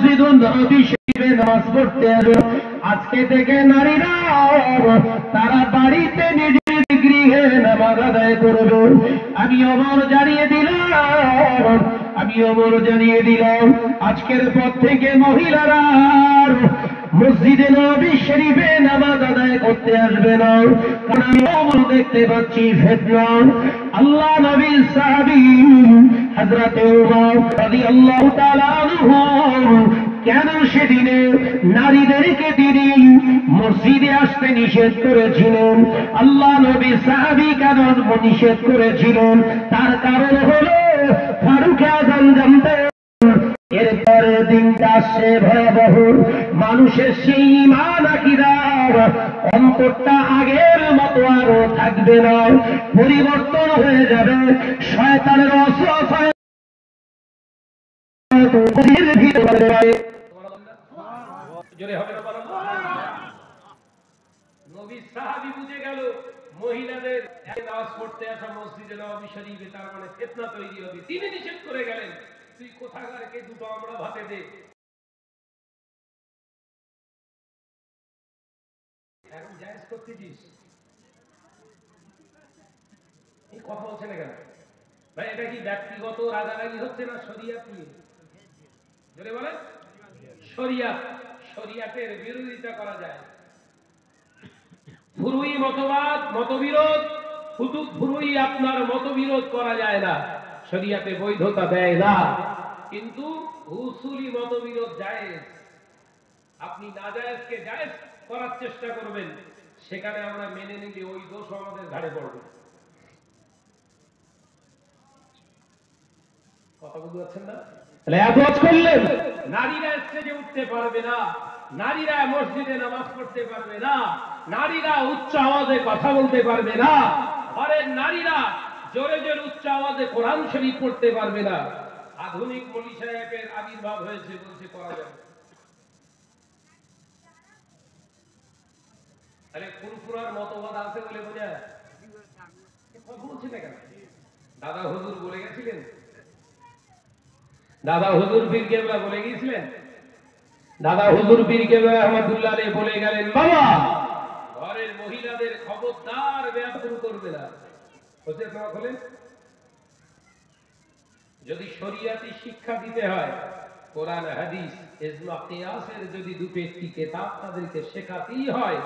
মসজিদুন নববী শরীফে নামাজ পড়তে আসবে। আজকে থেকে নারীরা তারা বাড়িতে নিজের গৃহে নামাজ আদায় করবে। আমি ওমর জানিয়ে দিলাম আজকের পর থেকে মহিলারা মসজিদে নববী শরীফে নামাজ আদায় করতে আসবে না। কারণ আমি ওমর দেখতে পাচ্ছি ফিতনা। আল্লাহ নবীর সাহাবী হযরত ওমর রাদিয়াল্লাহু তাআলা আনহু কেন সেদিনে নারীদেরকে তিনি মসজিদে আসতে নিষেধ করেছিলেন? আল্লাহ নবী সাহাবী কেন নিষেধ করেছিলেন? তার কারণ হলো ফারুক আযম জানতেন এরপরে দিনটা আসছে ভয়াবহ। মানুষের সেই ঈমান আকীদা অন্তরটা আগের মতো আর থাকবে না, পরিবর্তন হয়ে যাবে। শয়তানের ওয়াসওয়াসায় নবী সাহাবী বুঝে গেল মহিলাদের নামাজ পড়তে আসা মসজিদে নববী শরীফে তার মানে ফিতনা তৈরি হবে। তিনি নিষেধ করে গেলেন, তুই কোথাকার কে দুটো আমরা ভাতে দে। এখন জায়েজ করতেছিস, এই কথা বলছে না কেন ভাই? এটা কি ব্যক্তিগত রাগারাগি হচ্ছে না শরিয়াত নিয়ে? জোরে বলেন। শরিয়াতের বিরোধিতা করা যায়। ফুরুই মতবাদ, মতবিরোধ, ফুরুই আপনার মতবিরোধ করা যায় না, শরিয়াতে বৈধতা দেয় না। কিন্তু উসুলি মতবিরোধ জায়েজ। আপনি নাজায়েজকে জায়েজ করার চেষ্টা করবেন, সেখানে আমরা মেনে নিলে ওই দোষ আমাদের ঘাড়ে পড়বে। কথা বুঝতে পারছেন না? করলেন নারীরা স্টেজে উঠতে পারবে না, নারীরা মসজিদে নামাজ পড়তে পারবে না, নারীরা উচ্চ আওয়াজে কথা বলতে পারবে না, ঘরের নারীরা জোরে জোরে উচ্চ আওয়াজে কোরআন শরীফ পড়তে পারবে না। আধুনিক মৌলভী সাহেবের আবির্ভাব হয়েছে, বলছে করা যাবে। আরে ফুরফুরার মতবাদ আছে বলে বোঝা কথা বলছে না কেন? দাদা হুজুর বলে গেছিলেন, দাদা হুজুর পীর কেবলা বলে গিয়েছিলেন, দাদা হুজুর পীর কেবলা রহমাতুল্লাহ আলাইহি বলে গেলেন, বাবা ঘরের মহিলাদের খবরদার বেয়াদবি করবে না। বুঝতে পারলেন? যদি শরিয়াতি শিক্ষা দিতে হয়, কোরআন হাদিস ইজমা কিয়াসের যদি দুটো একটি কিতাব তাদেরকে শেখাতেই হয়,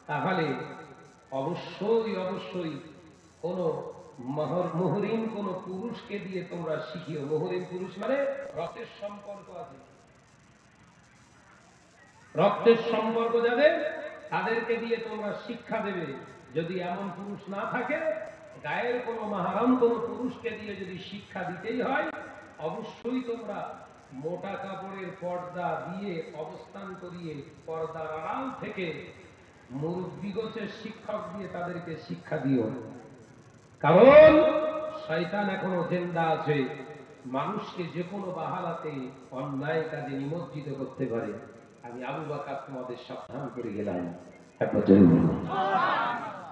তাহলে অবশ্যই কোন মুহরিম কোন পুরুষকে দিয়ে তোমরা শিখিও। মুহরিম পুরুষ মানে রক্তের সম্পর্ক আছে, রক্তের সম্পর্ক যাদের, তাদেরকে দিয়ে তোমরা শিক্ষা দেবে। যদি এমন পুরুষ না থাকে, গায়ের কোন মাহরাম কোন পুরুষকে দিয়ে যদি শিক্ষা দিতেই হয়, অবশ্যই তোমরা মোটা কাপড়ের পর্দা দিয়ে অবস্থান করিয়ে পর্দার আড়াল থেকে মুরব্বি গোছের শিক্ষক দিয়ে তাদেরকে শিক্ষা দিও। কারণ শয়তান এখনো জিন্দা আছে, মানুষকে যে কোনো বাহালাতে অন্যায় কাজে নিমজ্জিত করতে পারে। আমি আবু বকর তোমাদের সাবধান করে গেলাম।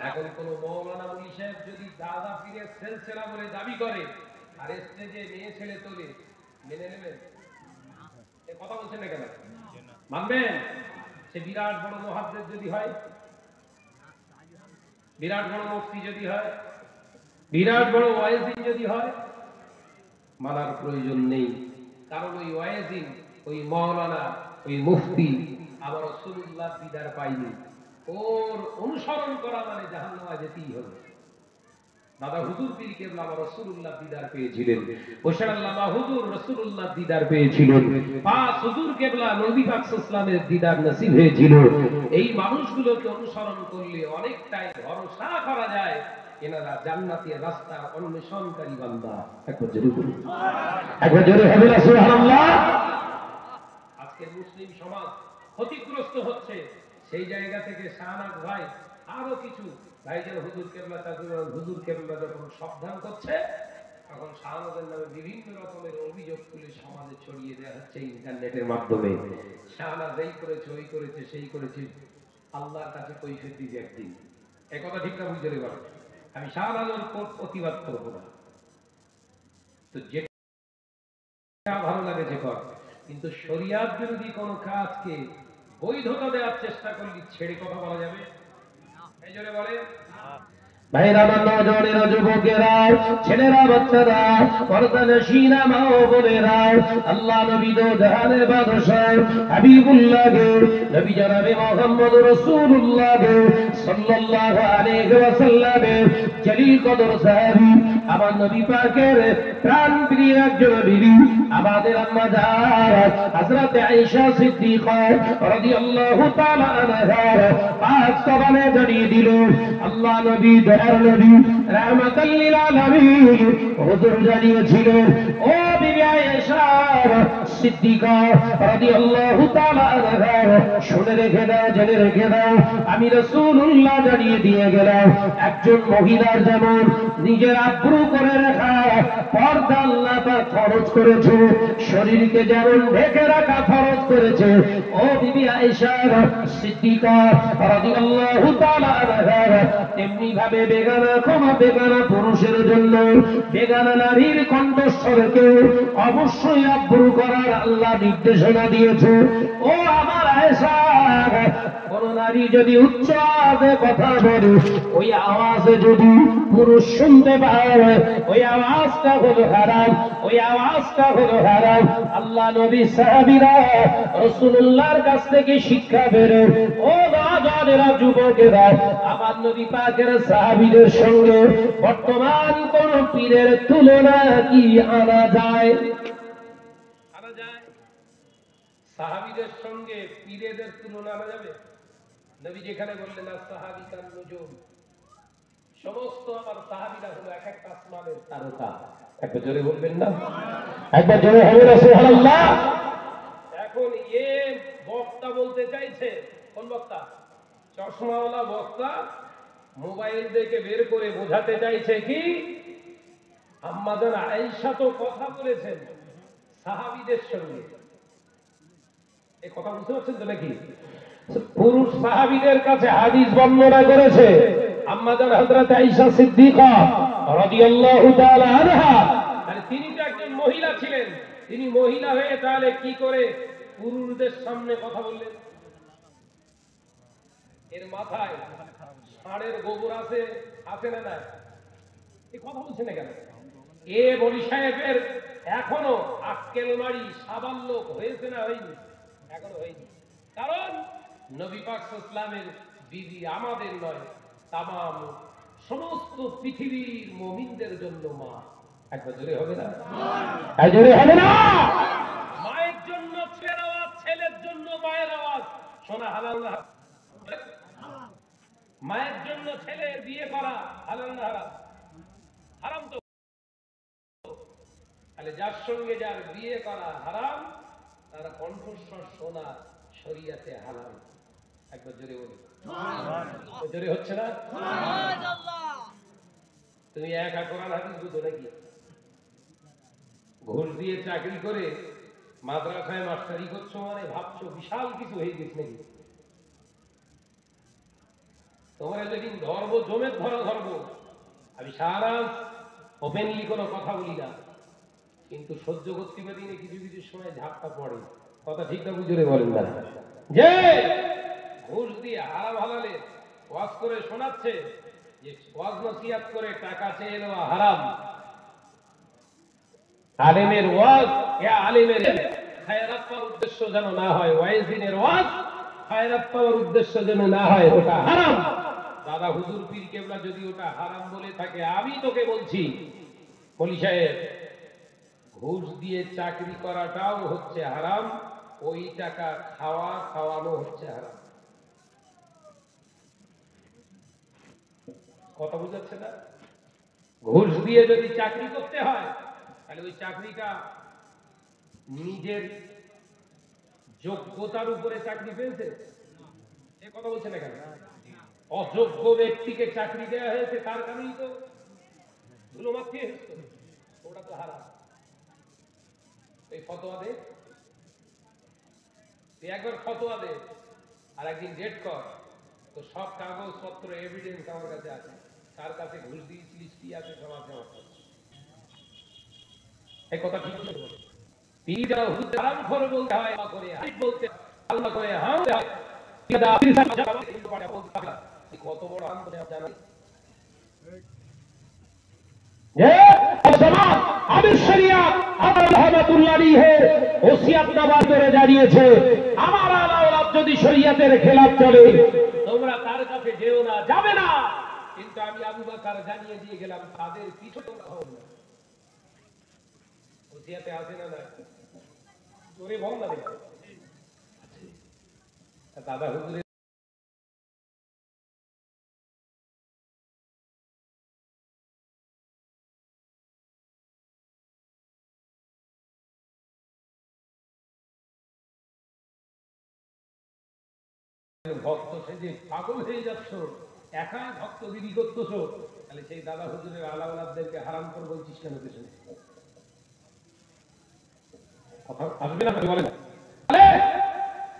এখন কোন মৌলানা মুফতি সাহেব যদি দাদা পীরের সিলসিলা বলে দাবি করে আর স্টেজে মেয়ে ছেলে তোলে, মেনে নেবেন? এ কথা বলছেন না কেন? মানবেন? সে বিরাট বড় মুহাদ্দিস যদি হয়, বিরাট বড় মুফতি যদি হয়, বিরাট বড় ওয়াইজিন যদি হয়, মানার প্রয়োজন নেই। কারণ ওই ওয়াইজিন, ওই মাওলানা, ওই মুফতি আবার রাসূলুল্লাহ দিদার পাইনি। ওর অনুসরণ করা মানে জাহান্নামে যেতেই হবে। দাদা হুজুর পীর কেবলা আবার রাসূলুল্লাহ দিদার পেয়েছিলেন, ওশাআল্লাহ হুজুর রাসূলুল্লাহ দিদার পেয়েছিলেন, পাঁচ হুজুর কেবলা নবী পাক সাল্লাল্লাহু আলাইহি ওয়াসাল্লামের দিদার নসিব হয়েছিল। এই মানুষগুলোকে অনুসরণ করলে অনেকটাই ভরসা করা যায় এনারা জান্নাতের রাস্তার অন্বেষণকারী বান্দা। একবার জোরে বলুন, একবার জোরে হবে না সুবহানাল্লাহ। আজকে মুসলিম সমাজ ক্ষতিগ্রস্ত হচ্ছে, সেই জায়গা থেকে শাহনাজ ভাই আরো কিছু ভাইজান হুজুর কেবলা হুজুর কেবলা যখন সাবধান করছে, তখন শাহনাজের নামে বিভিন্ন রকমের অভিযোগ তুলে সমাজে ছড়িয়ে দেওয়া হচ্ছে ইন্টারনেটের মাধ্যমে। শাহনাজ এই করেছে, ওই করেছে, সেই করেছে, আল্লাহর কাছে কৈফিয়ত দিবে একদিন। এই কথা ঠিক না? বুঝতে পারবে? আমি শাহনাজের প্রতিবাদ করবো না, তো যেটা ভালো লাগে যে কর। কিন্তু শরিয়াত বিরোধী কোন কাজকে বৈধতা দেওয়ার চেষ্টা করলে ছেড়ে কথা বলা যাবে? এই জন্য বলে ভাইরা, আমার নজরেরা, যুবকেরা, ছেলেরা, বাচ্চারা, পর্দানশীনা মা ও বোনেরা, আল্লাহ নবী দো জাহানের বাদশাহ হাবিবুল্লাহকে, নবী জনাবে মুহাম্মদ রাসূলুল্লাহকে সাল্লাল্লাহু আলাইহি ওয়াসাল্লামের জলিল কদর সাহাবী, আমার নবী পাকের প্রাণ প্রিয় একজন বিবি, আমাদের আম্মা জান হযরত আয়েশা সিদ্দিকা রাদিয়াল্লাহু তাআলা আনহার পাক জবানে জানিয়ে দিল, আল্লাহ নবী দয়ার নবী রাহমাতাল লিল আলামিন হুজুর জানিয়েছিলেন, ও বিবি আয়েশা সিদ্দিকা রাদিয়াল্লাহু তাআলা আনহা, শুনে রেখে দাও, জেনে রেখে দাও, আমি রাসূলুল্লাহ জানিয়ে দিয়ে গেলাম, একজন মহিলার যেমন নিজের আব্রু করে রাখা পর্দা আল্লাহ পাক ফরজ করেছে, শরীরকে যেমন ঢেকে রাখা ফরজ করেছে, ও বিবি আয়েশা সিদ্দিকা রাদিয়াল্লাহু তাআলা আনহা, তেমনি ভাবে বেগানা পুরুষের জন্য বেগানা নারীর কণ্ঠস্বরকে অবশ্যই আব্রু করার আল্লাহ নির্দেশনা দিয়েছে। ও আমার আয়েশা, কোন নারী যদি উচ্চ আওয়াজে কথা বলে, ওই আওয়াজে যদি পুরুষ শুনতে পায়, ওই আওয়াজটা হলো হারাম, ওই আওয়াজটা হলো হারাম। আল্লাহ নবী সাহাবীরা রাসূলুল্লাহর কাছ থেকে শিক্ষা বেরো, ও নওজওয়ানেরা, যুবকেরা, আমার নবী পাকের সাহাবীদের সঙ্গে বর্তমান কোন পীরের তুলনা কি আনা যায়? আনা যায়? সাহাবীদের সঙ্গে পীরেদের তুলনা আনা যাবে? নবী যেখানে বললেন না সাহাবী কান নুজুম, সমস্ত আমার সাহাবীরা হলো এক একটা আসমানের তারকা। একবার জোরে বলবেন না? একবার জোরে হবে না সুবহানাল্লাহ? এখন এ বক্তা বলতে চাইছে, কোন বক্তা? চশমাওয়ালা বক্তা মোবাইল থেকে বের করে বোঝাতে চাইছে কি, আম্মা জান আয়েশা তো কথা বলেছেন সাহাবীদের সঙ্গে। এই কথা বুঝতে পারছেন তো নাকি? পুরুষ সাহাবীদের কাছে হাদিস বর্ণনা করেছে আম্মা জান হযরত আয়েশা সিদ্দিকা রাদিয়াল্লাহু তাআলা আনহা, তাহলে তিনি তো একজন মহিলা ছিলেন, তিনি মহিলা হয়ে তাহলে কি করে পুরুষদের সামনে কথা বললেন? এর মাথায় ষাঁড়ের গোবর আছে, আছে না নাই? এই কথা বলছে না কেন? এ বলি সাহেবের এখনো আক্কেল মারি সাবাল্যক হয়েছে না হয়নি? এখনো হয়নি। কারণ নবী পাক সাল্লাল্লাহু আলাইহি ওয়াসাল্লামের বিবি আমাদের নয়, তামাম সমস্ত পৃথিবীর মুমিনদের জন্য মা। একবার জোরে হবে না? জোরে হবে না? মায়ের জন্য ছেলের আওয়াজ, ছেলের জন্য মায়ের আওয়াজ শোনা হালাল না? মায়ের জন্য ছেলের বিয়ে করা হালাল না হারাম? হারাম তো। তাহলে যার সঙ্গে যার বিয়ে করা হারাম, তার কণ্ঠস্বর শোনা শরীয়তে হালাল। একবার জোরে বলি। জোরে হচ্ছে না? তুমি একা কোরআন হাদিস বুঝো নাকি? ঘুষ দিয়ে চাকরি করে মাদ্রাসায় মাস্টারি করছো মানে ভাবছো বিশাল কিছু হয়ে গেছে নাকি? তোমার যেদিন ধর্ম জমের ধর্ম, আমি সারা ওপেনলি কোনো কথা বলি না, কিন্তু সহ্য করতে পারি না, কিছু কিছু সময় ঝাপটা পড়ে। কথা ঠিক না বুঝে বলেন না? যে ঘুষ দিয়ে হারাম হালালে ওয়াজ করে শোনাচ্ছে যে ওয়াজ নসিহত করে টাকা চেয়ে নেওয়া হারাম, আলেমের ওয়াজ আলেমের খায়রাত পাওয়ার উদ্দেশ্য যেন না হয়, ওয়াইজিনের ওয়াজ খায়রাত পাওয়ার উদ্দেশ্য যেন না হয়, ওটা হারাম। দাদা হুজুর পীর কেবলা যদি ওটা হারাম বলে থাকে, আমি তোকে বলছি বলি সাহেব, ঘুষ দিয়ে চাকরি করাটাও হচ্ছে হারাম, ওই টাকা খাওয়ানো হচ্ছে হারাম। কথা বুঝাচ্ছে না? ঘুষ দিয়ে যদি চাকরি করতে হয়, তাহলে ওই চাকরিটা নিজের যোগ্যতার উপরে চাকরি পেয়েছে? এ কথা বলছে না কেন? অযোগ্য ব্যক্তিকে চাকরি দেওয়া হয়েছে, তার কারণেই তো ধুলো মাখিয়ে এসেছে, ওটা তো হারাম। এই ফতোয়া দে, তুই একবার ফতোয়া দে আর একদিন ডেট কর, তো সব কাগজপত্র এভিডেন্স আমার কাছে আছে, কার কাছে ঘুষ দিয়েছিলিস, কি আছে সব আছে আমার কাছে। এই কথা ঠিক আছে? পীররা হুজুর হারামখোর বলতে হয়, আল্লাহ করে হাই বলতে আল্লাহ করে হাম হয়। কত বড় হাম করে জানেন? আমি শরিয়াত আমার রহমাতুল্লাহ আলাইহি ওসিয়াতনামা করে জানিয়েছে, আমার আলাওলাদ যদি শরিয়াতের খেলাফ চলে তোমরা তার কাছে যেও না, যাবে না। কিন্তু আমি আবু বকর জানিয়ে দিয়ে গেলাম, তাদের পিছু তোমরা হও না। ওসিয়াতে আছে না না? জোরে বল না দেখো। দাদা হুজুরের ভক্ত সেজে পাগল হয়ে যাচ্ছ, একাই ভক্তগিরি করতেছ, তাহলে সেই দাদা হুজুরের আলাওলাদদেরকে হারাম করে বলছিস কেন পেছনে? কথা আসবে না বলেন।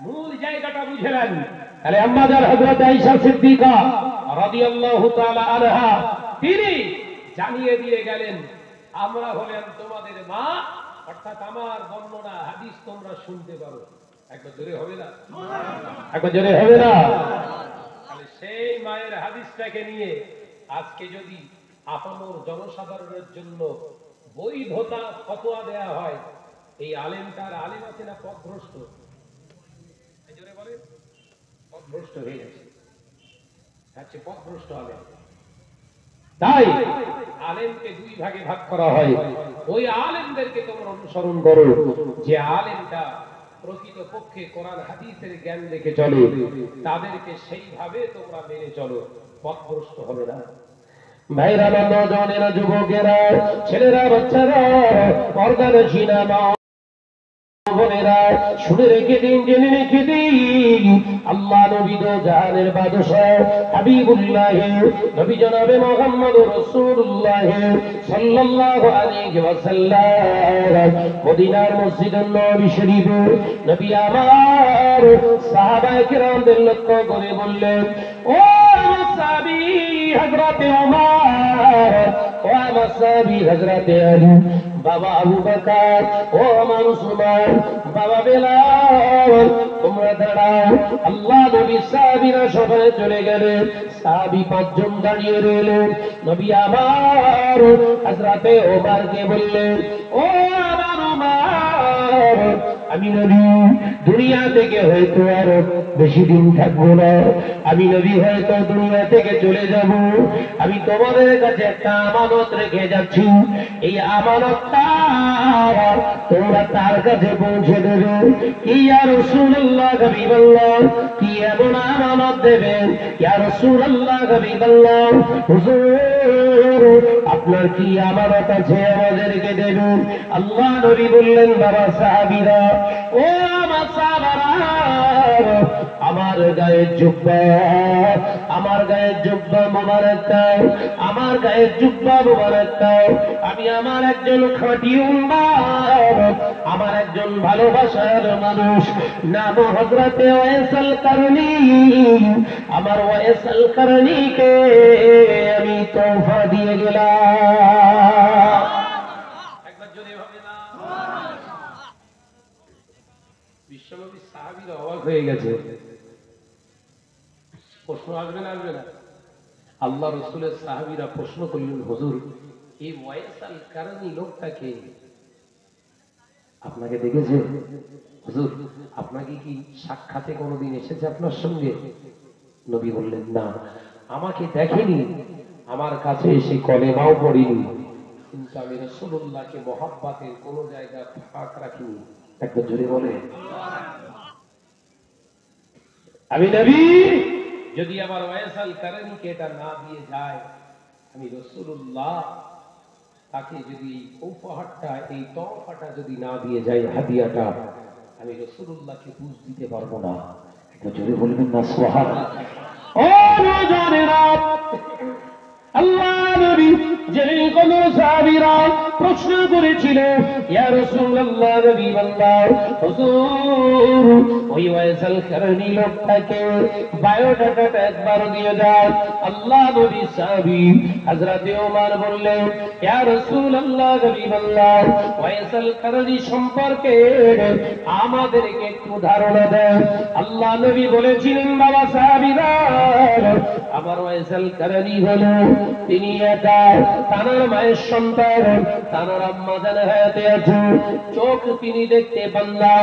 মূল জায়গাটা বুঝে নেন। তাহলে আম্মাজান হযরত আয়েশা সিদ্দিকা রাদিয়াল্লাহু তাআলা আনহা তিনি জানিয়ে দিয়ে গেলেন, আমরা হলেন তোমাদের মা, অর্থাৎ আমার বর্ণনা হাদিস তোমরা শুনতে পারো। একবার জোরে হবে না? একবার জোরে হবে না? তাহলে সেই মায়ের হাদিসটাকে নিয়ে আজকে যদি আপামর জনসাধারণের জন্য বৈধতা ফতোয়া দেয়া হয়, এই আলেমটার আলেম আছে না পথভ্রষ্ট? জোরে বলে পথভ্রষ্ট হয়ে গেছে, হচ্ছে পথভ্রষ্ট আলেম। তাই আলেমকে দুই ভাগে ভাগ করা হয়। ওই আলেমদেরকে তোমরা অনুসরণ করো যে আলেমটা প্রকৃত পক্ষে কোরআন হাদিসের জ্ঞান রেখে চলে, তাদেরকে সেইভাবে তোমরা মেনে চলো, পথভ্রষ্ট হবে না। ভাইরা, নওজওয়ানেরা, যুবকেরা, ছেলেরা, বাচ্চারা, পর্দানশী মা বোনেরা, শুনে রেখে দিন, জেনে রেখে দিন, আল্লাহ নবী দো জাহানের বাদশাহ হাবিবুল্লাহ নবী জনাবে মুহাম্মদুর রাসূলুল্লাহ সাল্লাল্লাহু আলাইহি ওয়াসাল্লাম মদিনার মসজিদুন নববী শরীফে নবী আমার সাহাবায়ে কেরামদের লক্ষ্য করে বললেন, ও সাহাবী হযরত ওমর, ও সাহাবী হযরত আলী, বাবা আবু বকর, ও আমার উসমান, বাবা বেলাল, তোমরা দাঁড়াও। আল্লাহ নবী সাহাবীরা সবাই চলে গেলেন, সাহাবী পাঁচজন দাঁড়িয়ে রইলেন। নবী আমার হযরতে ওমরকে বললেন, ও আমার ওমর, আমি নবী দুনিয়া থেকে হয়তো আরো বেশি দিন থাকবো না, আমি নবী হয়তো দুনিয়া থেকে চলে যাব, আমি তোমাদের কাছে একটা আমানত রেখে যাচ্ছি, এই আমানতটা তোমরা তার কাছে পৌঁছে দেবে। ইয়া রাসূলুল্লাহ, হাবিবাল্লাহ, কি এমন আমানত দেবেন? ইয়া রাসূলুল্লাহ, হাবিবাল্লাহ, হুজুর আপনার কি আমানত আছে আমাদেরকে দেবেন? আল্লাহ নবী বললেন, বাবা সাহাবীরা, ও আমার সাহাবারা, আমার গায়ের জুব্বা, আমার গায়ের জুব্বা মোবারক দাও, আমার গায়ের জুব্বা মোবারক দাও। আমি আমার একজন খাঁটি উম্মার, আমার একজন ভালোবাসার মানুষ, নাম হযরতে ওয়াইসুল কারনী, আমার ওয়াইসুল কারনীকে আমি তোহফা দিয়ে গেলাম। একবার জোরে হবে না? বিশ্বনবী সাহাবীরা অবাক হয়ে গেছে। প্রশ্ন আসবে না? আসবে না? আল্লাহ রাসূলের সাহাবীরা প্রশ্ন করলেন, হুজুর এই ওয়াইসুল কারনী লোকটাকে আপনাকে দেখেছে? হুজুর আপনাকে কি সাক্ষাতে কোনোদিন এসেছে আপনার সঙ্গে? নবী বললেন, না, আমাকে দেখেনি, আমার কাছে এসে কলেমাও পড়েনি, কিন্তু আমি রাসূলুল্লাহকে মহব্বতের কোন জায়গা ফাঁক রাখিনি। একটা জোরে বলে, আমি নবী যদি আমার ওয়াইসুল কারনীকে এটা না দিয়ে যায়, আমি রাসূলুল্লাহ তাকে যদি উপহারটা, এই তহফাটা যদি না দিয়ে যায়, হাদিয়াটা, আমি রাসূলুল্লাহকে বুঝ দিতে পারবো না। একটা জোরে বলবেন না সুবহানাল্লাহ? ও নওজওয়ানেরা, আল্লাহ নবী যেদিন কোন সাহাবীরা প্রশ্ন করেছিল, ইয়া রাসূলুল্লাহ, হাবিবাল্লাহ, হুজুর ওই ওয়াইসাল কারণী লোকটাকে বায়োডাটাটা একবার দিয়ে দাও। আল্লাহ নবী সাহাবী হযরতে ওমর বললেন, ইয়া রাসূলুল্লাহ, হাবিবাল্লাহ, ওয়াইসাল কারণী সম্পর্কে আমাদেরকে একটু ধারণা দেন। আল্লাহ নবী বলেছিলেন, বাবা সাহাবীরা, আমার ওয়াইসাল কারণী হলো তিনি একা, তার মায়ের সন্তান, তার আম্মা জান হায়াতে আছে, চোখ তিনি দেখতে পান না,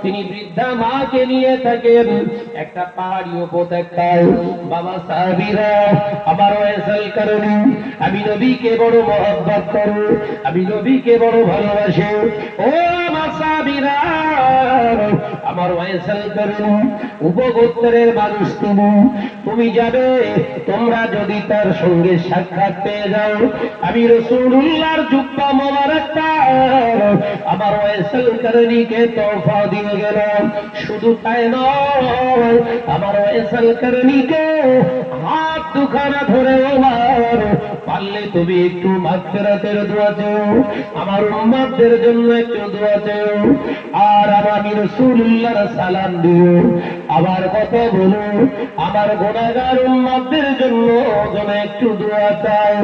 তিনি বৃদ্ধা মাকে নিয়ে থাকেন একটা পাহাড়ি উপত্যকায়। বাবা সাহাবীরা, আমার ওয়াইসাল কারণী, আমি নবীকে বড় মহব্বত করি, আমি নবীকে বড় ভালোবাসি। ও আমার সাহাবীরা, আমার ওয়াইসাল কারণী উপগোত্রের মানুষ, তুমি যাবে, তোমরা যদি তার সঙ্গে সাক্ষাৎ পেয়ে যাও, আমি রাসূলুল্লাহর জুব্বা মোবারকটা আমার ওয়াইসাল কারণীকে তোহফা দিয়ে গেলাম। শুধু তাই নয়, আমার ওয়াইসাল কারণীকে হাত দুখানা ধরে ওমর, পারলে তুমি একটু মাগফিরাতের দোয়া চাও, আমার উম্মতদের জন্য একটু দোয়া চাও, আর আমি রাসূলুল্লাহর সালাম দিও, আবার কথা বলো, আমার গুনাহগার উম্মতদের জন্য যেন একটু দোয়া চাও।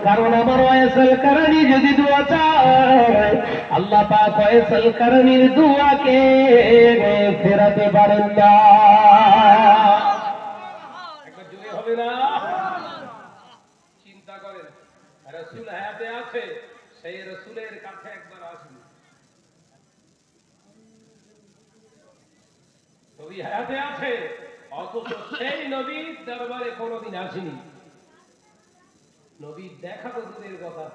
কারণ আমার ওয়াইসাল কারণী যদি দোয়া চায়, আল্লাহ পাক ওয়াইসাল কারণীর দোয়াকে ফেরাতে পারেন না। একবার জোরে হবে না? চিন্তা করেন, রাসূল হায়াতে আছে, সেই রাসূলের কাছে একবার আসুন। নবী হায়াতে আছে, অথচ সেই নবীর দরবারে কোনোদিন আসেনি। নবী দেখা তো দূরের কথা,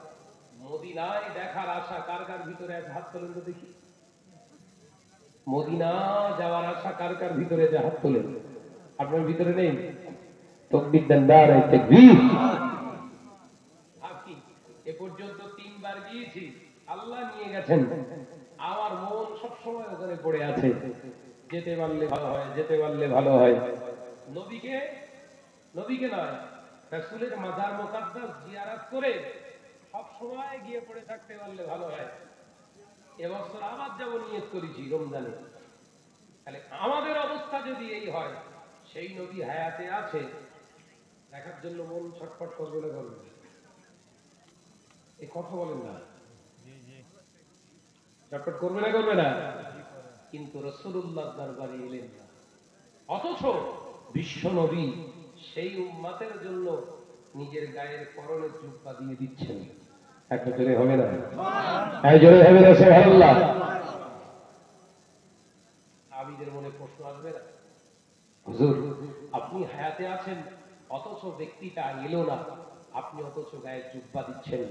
মদিনায় দেখার আশা কার কার ভিতরে আছে? হাত তোলেন তো দেখি। মদিনা যাওয়ার আশা কার কার ভিতরে আছে? হাত তোলেন। আপনার ভিতরে নেই? তাকবীর দেন, নারে তাকবীর। আপনি এ পর্যন্ত 3 বার গিয়েছি, আল্লাহ নিয়ে গেছেন, আমার মন সবসময় ওখানে পড়ে আছে। যেতে পারলে ভালো হয়, যেতে পারলে ভালো হয়। নবীকে নয়, রাসূলের মাজার মুকাদ্দাস জিয়ারত করে সব সময় গিয়ে পড়ে থাকতে পারলে ভালো হয়। এবছর আবার যাব নিয়ত করেছি রমজানে। তাহলে আমাদের অবস্থা যদি এই হয়, সেই নবী হায়াতে আছে, দেখার জন্য মন ছটফট করবে না? করবে? এই কথা বলেন না, ছটফট করবে না? করবে না? কিন্তু রাসূলুল্লাহর দরবারে এলেন না, অথচ বিশ্ব নবী সেই উম্মতের জন্য নিজের গায়ের পরনের জুব্বা দিয়ে দিচ্ছেন। একটা জোরে হবে না? এই জোরে হবে না? সুবহানাল্লাহ। আবিদের মনে প্রশ্ন আসবে না, হুজুর আপনি হায়াতে আছেন, অথচ ব্যক্তিটা এলো না, আপনি অথচ গায়ে জুব্বা দিচ্ছেন,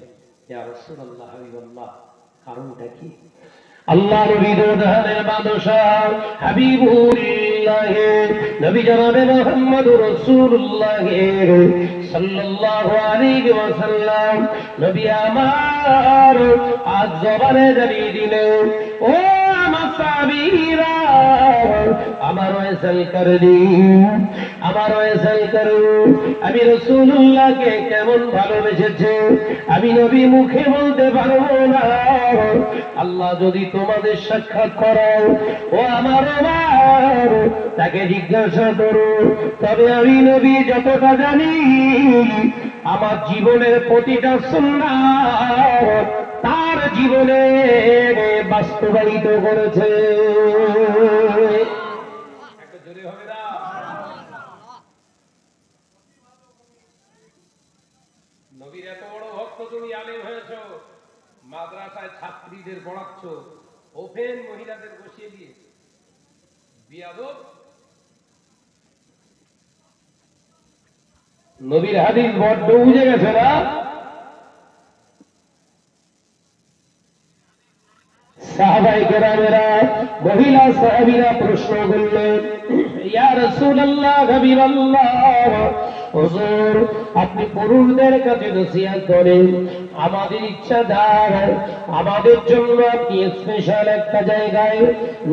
ইয়া রাসূলুল্লাহ, হাবিবাল্লাহ, কারণটা কি? আল্লাহ নবীর দরবারে বাদশাহ হাবিবুল্লাহ নবী জনাবে মুহাম্মদুর রাসূলুল্লাহ সাল্লাল্লাহু আলাইহি ওয়াসাল্লাম নবী আমার আজ জবানে জানিয়ে দিলেন, ও আমার সাহাবীরা, আমার ওয়াইসাল কারণী, আমার ওয়াইসাল কারণী আমি রাসূলুল্লাহকে কেমন ভালোবেসেছে আমি নবী মুখে বলতে পারবো না। আল্লাহ যদি তোমাদের সাক্ষাৎ করাও, ও আমার ওমর, তাকে জিজ্ঞাসা করো। তবে আমি নবী যতটা জানি, আমার জীবনের প্রতিটা সুন্নাত তার জীবনে বাস্তবায়িত করেছে। একটা জোরে হবে না? নবীর এত বড় ভক্ত, তুমি আলেম হয়েছ, মাদ্রাসায় ছাত্রীদের পড়াচ্ছ, ওপেন মহিলাদের বসিয়ে দিয়ে বিয়াদব। নবীর হাদিস বড্ড বুঝে গেছে না? সাহাবায়ে কেরামেরা, মহিলা সাহাবীরা প্রশ্ন করলেন, ইয়া রাসূলুল্লাহ, হাবিবাল্লাহ, হুজুর আপনি পুরুষদের কাছে নসিহত করেন, আমাদের ইচ্ছা যায় আমাদের জন্য আপনি স্পেশাল একটা জায়গায়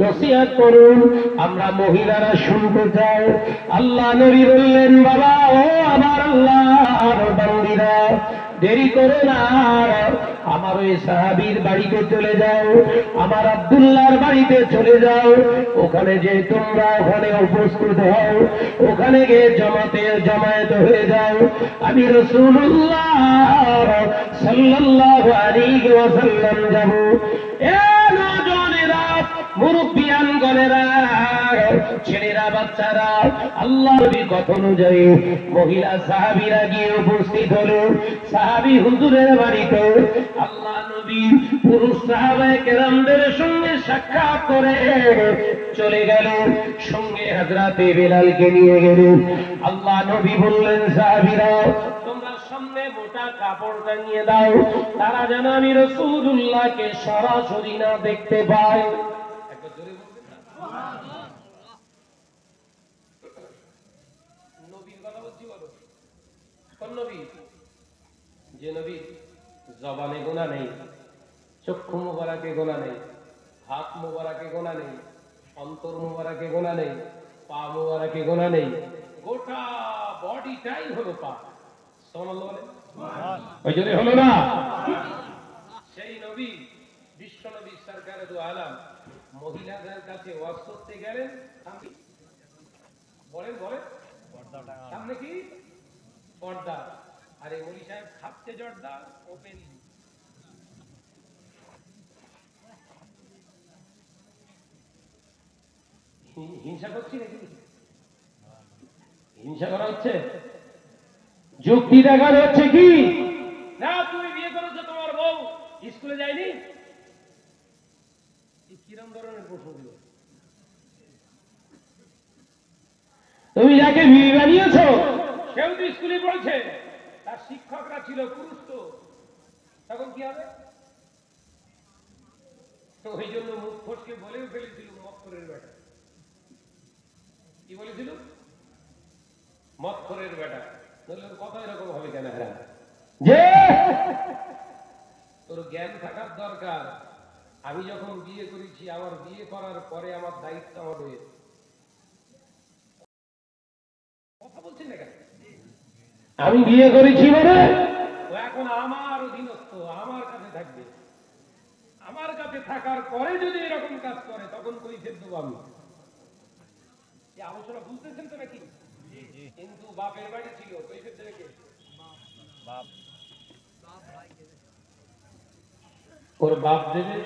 নসিহত করুন, আমরা মহিলারা শুনতে চাই। আল্লাহ নবী বললেন, বাবা ও আমার আল্লাহর বান্দীরা, দেরি করো না, আমার ওই সাহাবীর বাড়িতে চলে যাও, আমার আব্দুল্লাহর বাড়িতে চলে যাও, ওখানে যে তোমরা ওখানে উপস্থিত হও, ওখানে গিয়ে জমায়েত হয়ে যাও। আমি রাসূলুল্লাহ সাল্লাল্লাহু আলাইহি ওয়াসাল্লাম যাব। এ নওজওয়ানেরা, মুরব্বিয়ান গণেরা, ছেলেরা, বাচ্চারা, আল্লাহ নবীর কথা অনুযায়ী মহিলা সাহাবীরা গিয়ে উপস্থিত হলো সাহাবী হুজুরের বাড়িতে। আল্লাহ নবী পুরুষ সাহাবায়ে কেরামদের সঙ্গে সাক্ষাৎ করে চলে গেল, সঙ্গে হযরতে বেলালকে নিয়ে গেলেন। আল্লাহ নবী বললেন, সাহাবীরা তোমরা সামনে মোটা কাপড় টাঙিয়ে দাও, তারা যেন আমি রাসূলুল্লাহকে সরাসরি না দেখতে পায়। একবার জোরে বলবেন না? নবীর কথা বলছি, বলো কোন নবী? যে নবী জবানে গোনা নেই, চক্ষু মোবারকে গোনা নেই, হাত মোবারকে গোনা নেই, অন্তর মোবারকে গোনা নেই, পা মোবারকে গোনা নেই, গোটা বডিটাই হলো পাপ। সুবহানাল্লাহ বলে, ওই জন্য হলো না? সেই নবী, বিশ্ব নবী সরকারে দু আলম মহিলাদের কাছে ওয়াজ করতে গেলেন, বলেন বলেন সামনে কি পর্দা, আরে মলি সাহেব খাচ্ছে জর্দা ওপেন। হিংসা করছি নাকি? হিংসা করা হচ্ছে? যুক্তি দেখানো হচ্ছে কি না? তুমি বিয়ে করেছো, তোমার বউ স্কুলে যায়নি, কিরম ধরনের প্রশ্ন দিল? তুমি যাকে বিয়ে বানিয়েছো সেও তো স্কুলে পড়েছে, তার শিক্ষকরা ছিল পুরুষ, তো তখন কি হবে? তো ওই জন্য মুখ ফসকে বলেও ফেলেছিল মক্করের বেটা। কি বলেছিল? মক্করের বেটা। বললেন কথা এরকম হবে কেন? হ্যাঁ, যে তোর জ্ঞান থাকার দরকার। আমি যখন বিয়ে করেছি, আমার বিয়ে করার পরে আমার দায়িত্ব হবে। কথা বলছেন না কেন? আমি বিয়ে করেছি মানে ও এখন আমার অধীনস্থ, আমার কাছে থাকবে। আমার কাছে থাকার পরে যদি এরকম কাজ করে তখন কৈফিয়ত দেবো আমি। এই আলোচনা বুঝতেছেন তো নাকি? কিন্তু বাপের বাড়ি ছিল, কৈফিয়ত দেবে কে? বাপ। ওর বাপ দেবে,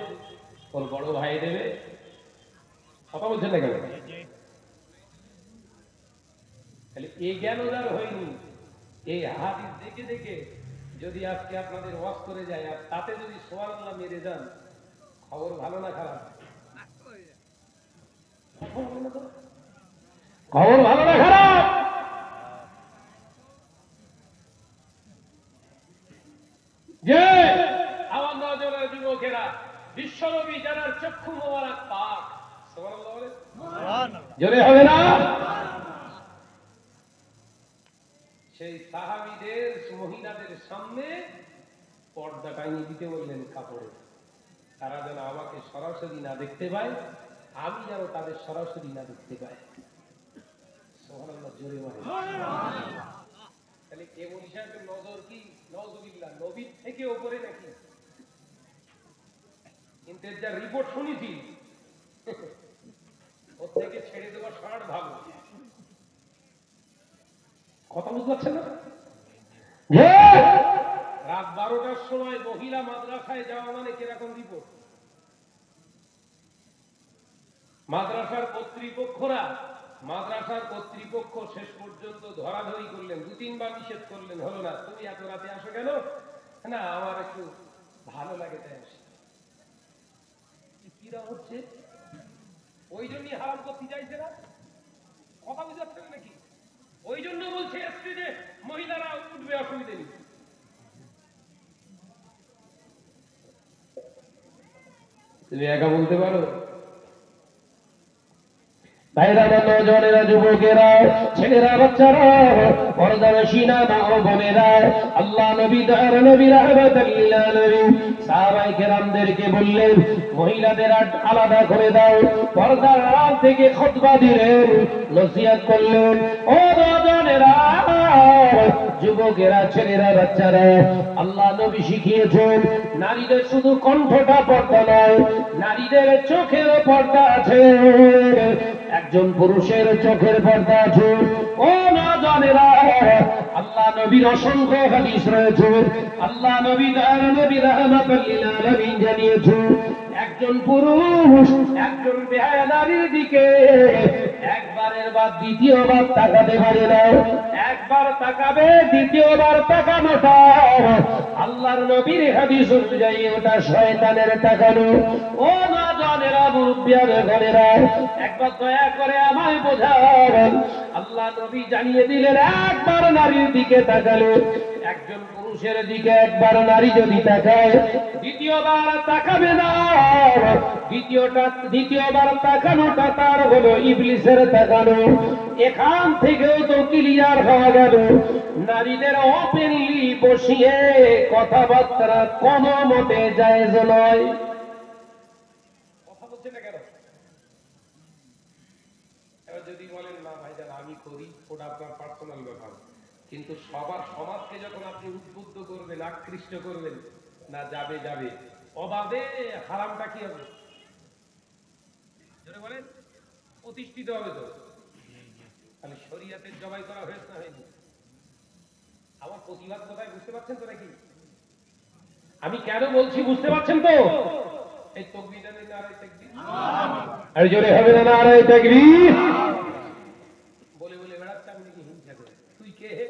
ওর বড় ভাই দেবে। কথা বলছেন না কেন? তাহলে এই জ্ঞান ওনার হয়নি। এই হাদিস দেখে দেখে যদি আজকে আপনাদের ওয়াজ করে যায়, আর তাতে যদি সুবহানাল্লাহ মেরে যান, খবর ভালো না খারাপ? খবর ভালো না খারাপ? যে আমার নওজওয়ান যুবকেরা, বিশ্বনবী যারা চক্ষু মোবারক পাক, সুবহানাল্লাহ বলে জোরে হবে না? সেই সাহাবীদের মহিলাদের সামনে পর্দা টাঙিয়ে দিতে বললেন কাপড়ে, তারা যেন আমাকে সরাসরি না দেখতে পায়, আমি যেন তাদের সরাসরি না দেখতে পাই। সুবহানাল্লাহ জোরে বলে। তাহলে এমন হিসাবে নজর কি নওজুবিল্লাহ নবীর থেকে উপরে নাকি? কিন্তু এর যা রিপোর্ট শুনেছি ওর থেকে ছেড়ে দেওয়া ষাঁড় ভালো। কথা বুঝতে পারছেন না? রাত 12টার সময় মহিলা মাদ্রাসায় যাওয়া মানে কিরকম রিপোর্ট? মাদ্রাসার কর্তৃপক্ষ শেষ পর্যন্ত ধরাধরি করলেন, 2-3 বার নিষেধ করলেন, হলো না। তুমি এত রাতে আসো কেন? না, আমার একটু ভালো লাগে তাই আসি। কিরা হচ্ছে? ওই জন্যই হারাম করতে চাইছে না। কথা বুঝাচ্ছেন নাকি? ওই জন্য বলছে স্টেজে মহিলারা উঠবে, অসুবিধে নেই। তুমি একা বলতে পারো? ভাইরা, নজনেরা, যুবকেরা, ছেলেরা, বাচ্চারা, পর্দানশীনা মা ও বোনেরা, আল্লাহ নবী দয়ার নবী রাহমাতুল লিল আলামিন সাহাবায়ে কেরামদেরকে বললেন, মহিলাদের আলাদা করে দাও। পর্দার আড়াল থেকে খুতবা দিলেন, নসিহত করলেন। ও নজনেরা, যুবকেরা, ছেলেরা, বাচ্চারা, আল্লাহ নবী শিখিয়েছেন নারীদের শুধু কণ্ঠটা পর্দা নয়, নারীদের চোখের পর্দা আছে। একজন পুরুষের চোখের পর্দা আছে। ও নজনেরা, আল্লাহ নবীর অসংখ্য হাদিস রয়েছে। আল্লাহ নবী দয়ার নবী রাহমাতুল লিল আলামিন জানিয়েছেন, একজন পুরুষ একজন বেহায়া নারীর দিকে একবারের বা দ্বিতীয়বার তাকাতে পারে না। একবার তাকাবে, দ্বিতীয়বার তাকানোটা আল্লাহর নবীর হাদিস অনুযায়ী ওটা শয়তানের তাকানো। ও নজনেরা, মুরব্বিয়ার ঘরেরা, একবার দয়া করে আমায় বোঝান। আল্লাহ নবী জানিয়ে দিলেন, একবার নারীর দিকে তাকালে, একজন পুরুষের দিকে একবার নারী যদি তাকায়, দ্বিতীয়বার তাকাবে না। দ্বিতীয়বার তাকানোটা তার হলো ইবলিসের তাকানো। এখান থেকেও তো ক্লিয়ার হওয়া গেল, নারীদের ওপেনলি বসিয়ে কথাবার্তা কোনো মতে জায়েজ নয়। কথা বলছে না কেন? এবার যদি বলেন না ভাইজান আমি করি, ওটা আপনার পার্সোনাল ব্যাপার, কিন্তু সবার সমাজকে যখন আপনি উদ্বুদ্ধ করবেন, আকৃষ্ট করবেন, না যাবে যাবে, অবাধে হারামটা কি হবে? বলেন, প্রতিষ্ঠিত হবে তো। তাহলে শরীয়তের জবাই করা হয়েছে না হয়নি? আমার প্রতিবাদ কোথায় বুঝতে পারছেন তো নাকি? আমি কেন বলছি বুঝতে পারছেন তো? এই তাকবীরটা নিয়ে নারায়ে তাকবীর, আর জোরে হবে না নারায়ে তাকবীর বলে বলে বেড়াচ্ছে। আমি নাকি হিংসা করি? তুই কে হে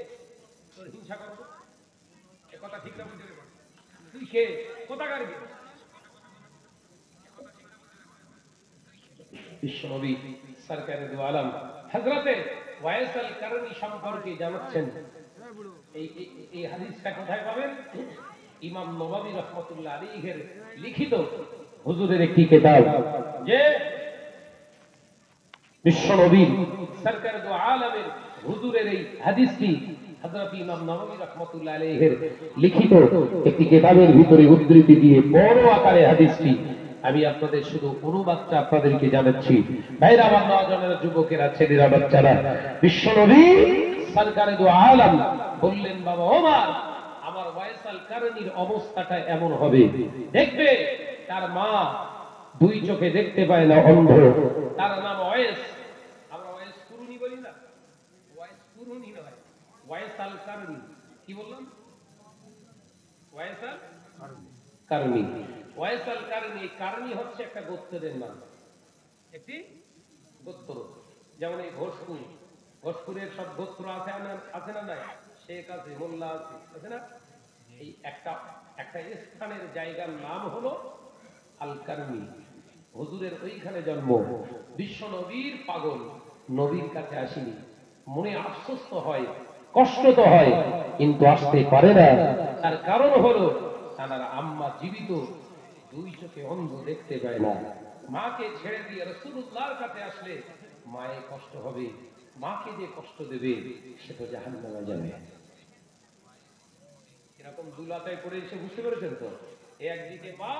তোর হিংসা করবো? এ কথা ঠিক না? বুঝতে পারবো তুই কে? কোথাকার কে? বিশ্বনবী সরকারে দু আলম হযরতে ওয়াইস আল কারনী সম্পর্কে জানাচ্ছেন। এই হাদিসটা কোথায় পাবেন? ইমাম নববী রাহমাতুল্লাহ আলাইহির লিখিত হুজুরের একটি কিতাব, যে বিশ্বনবী সরকারে দু আলমের হুজুরের এই হাদিসটি হযরত ইমাম নববী রাহমাতুল্লাহ আলাইহির লিখিত একটি কিতাবের ভিতরে উদ্ধৃতি দিয়ে বড় আকারে হাদিসটি আমি আপনাদের শুধু অনুবাদটা আপনাদেরকে জানাচ্ছি। ভাইরা, আমার নওজনেরা, যুবকেরা, ছেলেরা, বাচ্চারা, বিশ্বনবী সরকারে দু আলম বললেন, বাবা ওমর, আমার ওয়াইস আল কারনীর অবস্থাটা এমন হবে, দেখবে তার মা দুই চোখে দেখতে পায় না, অন্ধ। তার নাম ওয়াইস। আমরা ওয়াইস কুরুনি বলি না? ওয়াইস কুরুনি নয়, ওয়াইস আল কারনী। কি বললাম? ওয়াইস আল কারনী। ওয়াইস আল কারনী, কারনী হচ্ছে একটা গোত্রের নাম, একটি গোত্র। যেমন এই ঘোষপুর, ঘোষপুরের সব গোত্র আছে না নাই? শেখ আছে, মোল্লা আছে না? এই একটা স্থানের জায়গার নাম হলো আল কারনী। হুজুরের ওইখানে জন্ম। বিশ্ব নবীর পাগল, নবীর কাছে আসেনি। মনে আফসোস তো হয়, কষ্ট তো হয়, কিন্তু আসতে পারে না। তার কারণ হলো তার আম্মা জীবিত, দুই চোখে অন্ধ, দেখতে পায় না। মাকে ছেড়ে দিয়ে রাসূলুল্লাহর কাছে আসলে মায়ের কষ্ট হবে, মাকে যে কষ্ট দেবে সে তো জাহান্নামে যাবে। এরকম দুলাতায় পড়ে এসে বুঝতে পেরেছেন তো? একদিকে মা,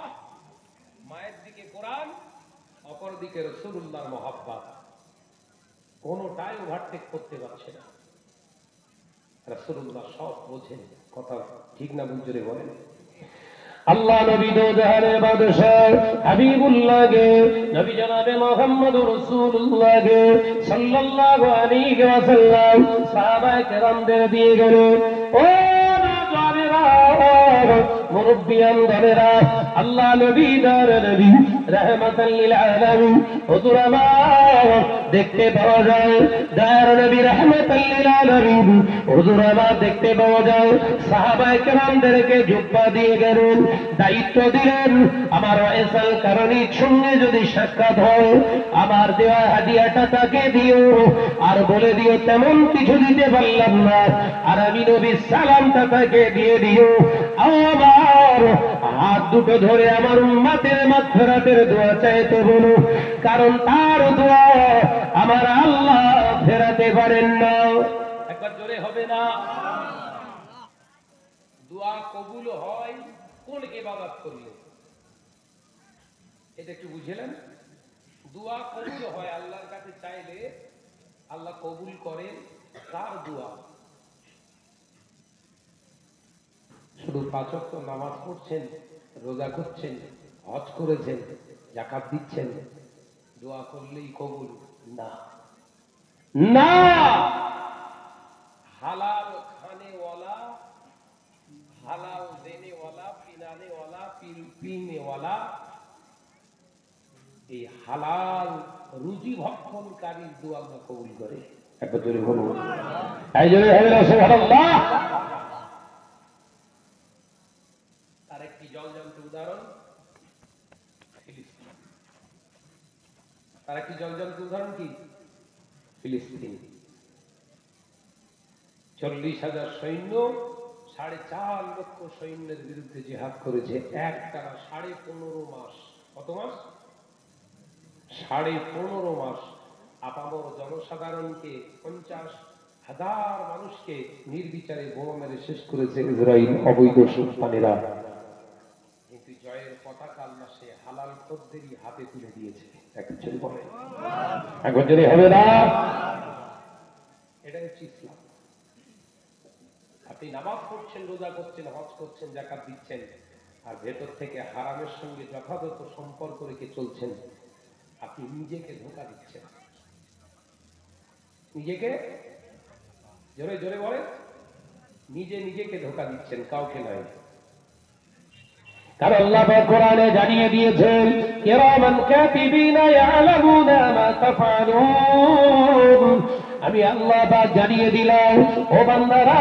মায়ের দিকে কোরআন, অপর দিকে রাসূলুল্লাহর মহব্বত, কোনটাই ওভারটেক করতে পারছে না। রাসূলুল্লাহ সব বোঝেন। কথা ঠিক না? বুঝতে বলেন। আল্লাহ নবী দো জাহানের বাদশাহ হাবিবুল্লাহ গে, নবী জনাবে মুহাম্মদুর রাসূলুল্লাহ গে সাল্লাল্লাহু আলাইহি ওয়াসাল্লাম সাহাবায়ে কেরামদের দিয়ে গেলেন। ও নওজওয়ানেরা, মুরব্বিয়ান ধরেরা, আল্লাহ নবী দার নবী রাহমাতাল লিল আলামিন হুজুর আমার দেখতে পাওয়া যায়, দার নবী রাহমাতাল লিল আলামিন হুজুর আমার দেখতে পাওয়া যায় সাহাবায়ে কেরামদেরকে জুব্বা দিয়ে গেলেন, দায়িত্ব দিলেন, আমার ওয়াইস আল কারনীর সঙ্গে যদি সাক্ষাৎ হয় আমার দেওয়া হাদিয়াটা তাকে দিও, আর বলে দিও তেমন কিছু দিতে পারলাম না, আর আমি নবীর সালামটা তাকে দিয়ে দিও। আমার হাত দুটো ধরে আমার উম্মতের মাগফিরাতের দোয়া চাইতে বলো, কারণ তার দোয়া আমার পারেন না। একবার জোরে হবে না? দোয়া কবুল হয় কোন ইবাদত করলে? এটা একটু বুঝলেন? দোয়া কবুল হয় আল্লাহর কাছে চাইলে আল্লাহ কবুল করেন কার দোয়া? শুধু 5 ওয়াক্ত নামাজ পড়ছেন, রোজা করছেন, হজ করেছেন, যাকাত দিচ্ছেন, দোয়া করলেই কবুল না। না, হালাল খানেওয়ালা, হালাল দেনেওয়ালা, পিনানেওয়ালা, পিনেওয়ালা, এই হালাল রুজি ভক্ষণকারীর দোয়া আল্লাহ কবুল করে। একবার জোরে বলুন। এই জন্য হলো সুবহানাল্লাহ। তার একটি জলজন্ত উদাহরণ ফিলিস্তিন। তার একটি জলজন্ত উদাহরণ কি? ফিলিস্তিন। 40,000 সৈন্য 4.5 লক্ষ সৈন্যের বিরুদ্ধে জিহাদ করেছে একটানা 15.5 মাস। কত মাস? 15.5 মাস। আপামর জনসাধারণকে 50,000 মানুষকে নির্বিচারে বোমা মেরে শেষ করেছে ইসরায়েল অবৈধ সুলতানেরা। কিন্তু জয়ের পতাকা আল্লাহ সে হালাল খদ্দেরই হাতে তুলে দিয়েছে। একচুয়ালি বলে এখন যদি হবে না, এটা হচ্ছে ইসলাম। আপনি নামাজ পড়ছেন, রোজা করছেন, হজ করছেন, যাকাত দিচ্ছেন, আর ভেতর থেকে হারামের সঙ্গে যথাযথ সম্পর্ক রেখে চলছেন, আপনি নিজেকে ধোঁকা দিচ্ছেন। নিজেকে, জোরে জোরে বলেন, নিজেকে ধোঁকা দিচ্ছেন, কাউকে নয়। কারণ আল্লাহ পাক কোরআনে জানিয়ে দিয়েছেন, কিরামান কাতিবিনা ইয়ালামুনা মা তাফআলুন। আমি আল্লাহ পাক জানিয়ে দিলাম, ও বান্দারা,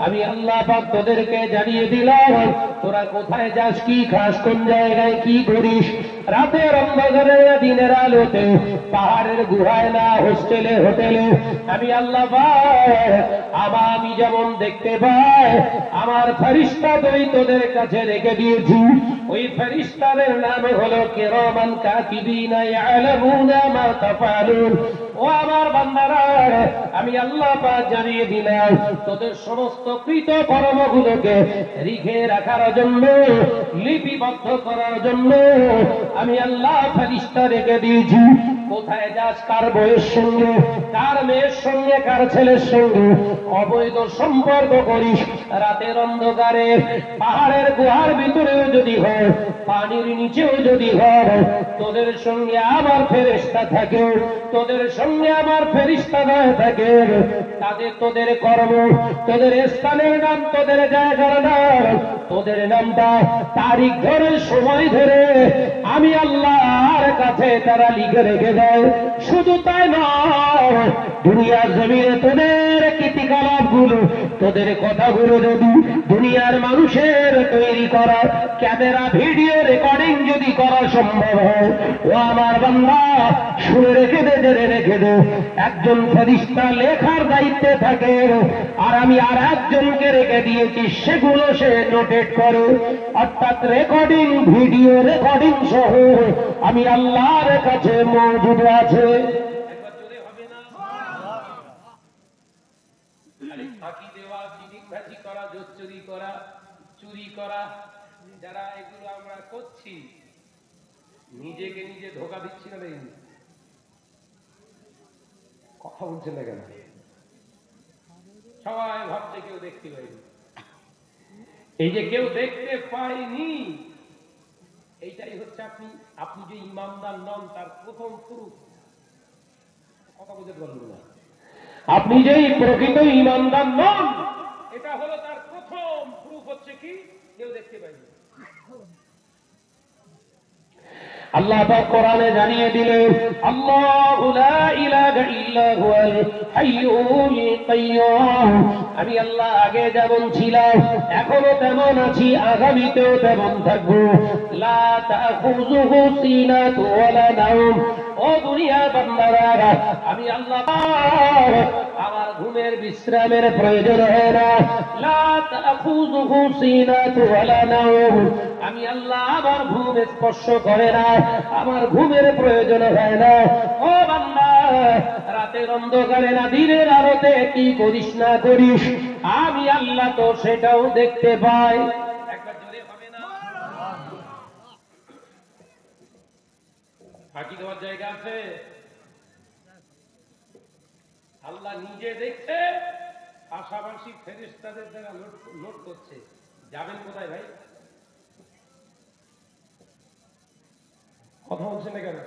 আমি আল্লাহ পাক তোদেরকে জানিয়ে দিলাম, তোরা কোথায় যাস, কি খাস, কোন জায়গায় কি করিস, রাতের অন্ধকারে না দিনের আলোতে, পাহাড়ের গুহায় না হোস্টেলে হোটেলে, আমি আল্লাহ পাক আমি যেমন দেখতে পাই, আমার ফেরেশতা তোদের কাছে রেখে দিয়েছি। ওই ফেরেশতাদের নাম হলো কিরামান কাতিবিনা ইয়ালামুনা মা তাফআলুন। ও আমার বান্দারা, আমি আল্লাহ পাক জানিয়ে দিলাম, তোদের সমস্ত কৃত কর্মগুলোকে লিখে রাখার জন্য, লিপিবদ্ধ করার জন্য আমি আল্লাহ ফেরেশতা রেখে দিয়েছি। কোথায় যাস, কার বউয়ের সঙ্গে, কার মেয়ের সঙ্গে, কার ছেলের সঙ্গে অবৈধ সম্পর্ক করিস, রাতের অন্ধকারে পাহাড়ের গুহার ভিতরেও যদি হয়, পানির নিচেও যদি হয়, তোদের সঙ্গে আমার ফেরেশতা থাকে, তোদের সঙ্গে আমার ফেরেশতা নয় থাকে, তাদের তোদের কর্ম, তোদের স্থানের নাম, তোদের জায়গার নাম, তোদের নামটা তারিখ ধরে, সময় ধরে আমি আল্লাহর কাছে তারা লিখে রেখে দেয়। শুধু তাই নয়, দুনিয়ার জমিনে তোদের কীর্তিকলাপ গুলো, তোদের কথাগুলো যদি দুনিয়ার মানুষের তৈরি করা ক্যামেরা ভিডিও রেকর্ডিং যদি করা সম্ভব হয়, ও আমার বান্দা শুনে রেখে দে, জেনে রেখে দে, একজন ফেরেশতা লেখার দায়িত্বে থাকে, আর আমি আর একজনকে রেখে দিয়েছি, সেগুলো সে নোটেট করে, অর্থাৎ রেকর্ডিং, ভিডিও রেকর্ডিং সহ আমি আল্লাহর কাছে মওজুদ আছে। একবার জোরে হবে না? আরে ফাঁকি দেওয়া, চিনিকভাজি করা, জোচ্চুরি করা, চুরি করা, যারা এগুলো আমরা করছি, নিজেকে নিজে ধোঁকা দিচ্ছি না? রে, কথা বলছেন না কেন? সবাই ভাবছে কেউ দেখতে পাইনি। এই যে কেউ দেখতে পায়নি, এইটাই হচ্ছে আপনি যে ইমানদার নন তার প্রথম প্রুফ। কথা বলতে পারবেন না? আপনি যে প্রকৃত ইমানদার নন, এটা হলো তার প্রথম প্রুফ। হচ্ছে কি? কেউ দেখতে পায়নি। আল্লাহ পাক কোরআনে জানিয়ে দিলেন, আল্লাহু লা ইলাহা ইল্লা হুয়াল হাইয়ুল কাইয়্যুম। আমি আল্লাহ আগে যেমন ছিলাম, এখনো তেমন আছি, আগামীতেও তেমন থাকবো। লা তাখুযুহু সিনাতু ওয়ালা নাওম। ও দুনিয়ার বান্দারা, আমি আল্লাহ আমার ঘুমের বিশ্রামের প্রয়োজন হয় না। লা তাখুযুহু সিনাতু ওয়ালা নাওম। আমি আল্লাহ আমার ঘুম স্পর্শ করে না, আমার ঘুমের প্রয়োজন হয় না। ও বান্দা, রাতের অন্ধকারে না দিনের আলোতে কি করিস না করিস, আমি আল্লাহ তো সেটাও দেখতে পাই। একবার জোরে হবে না? ফাঁকি দেওয়ার জায়গা আছে? আল্লাহ নিজে দেখছে, পাশাপাশি ফেরেশতাদের দ্বারা নোট করছে। যাবেন কোথায় ভাই? কথা বলছেন না কেন?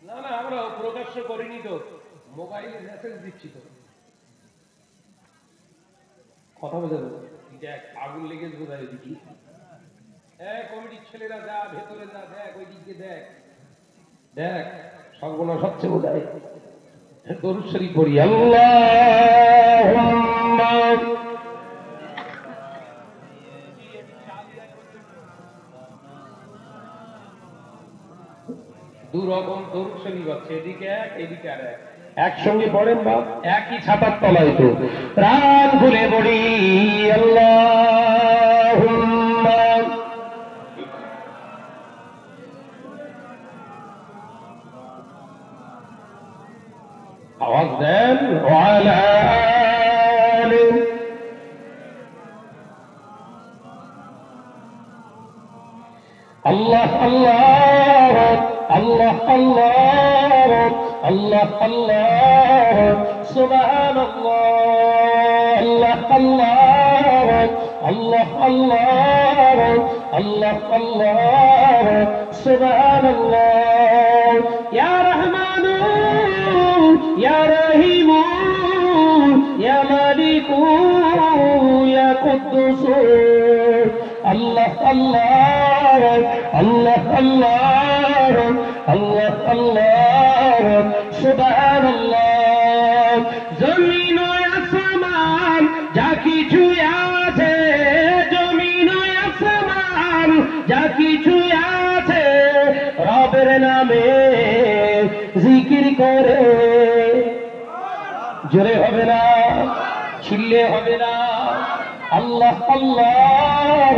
না না, আমরা প্রকাশ্য করিনি তো, মোবাইলে মেসেজ দিচ্ছি তো। কথা বলতে দেখ, আগুন লেগেছে বোধ হয় দেখি। হ্যাঁ, কমিটির ছেলেরা যা, ভেতরে যা, দেখ ওই দিকে দেখ, দেখ সর্বনাশ হচ্ছে বোধ হয়। দরুদ শরীফ পড়ি। আল্লাহুম্মা দুরকম দরুদ শরীফ আছে, এদিকে এক এদিকে আর এক, একসঙ্গে পড়েন বা একই ছাতার তলায় তো প্রাণ খুলে পড়ি। আল্লাহুম্মা আওয়াজ দেন, ওয়ালা আলি আল্লাহ আল্লাহ আল্লাহ আল্লাহ আল্লাহ আল্লাহ সুবহানাল্লাহ আল্লাহ আল্লাহ আল্লাহ আল্লাহ আল্লাহ আল্লাহ সুবহানাল্লাহ। ইয়া রহমানু ইয়া রহিমু ইয়া মালিকু ইয়া কুদ্দুস আল্লাহ আল্লাহ আল্লাহ আল্লাহ আল্লাহ আল্লাহ সুবহানাল্লাহ। জমিন ও আসমান যা কিছু আছে, জমিন ও আসমান যা কিছু আছে, রবের নামে জিকির করে। জোরে হবে না, ছিল্লে হবে না। আল্লাহ আল্লাহ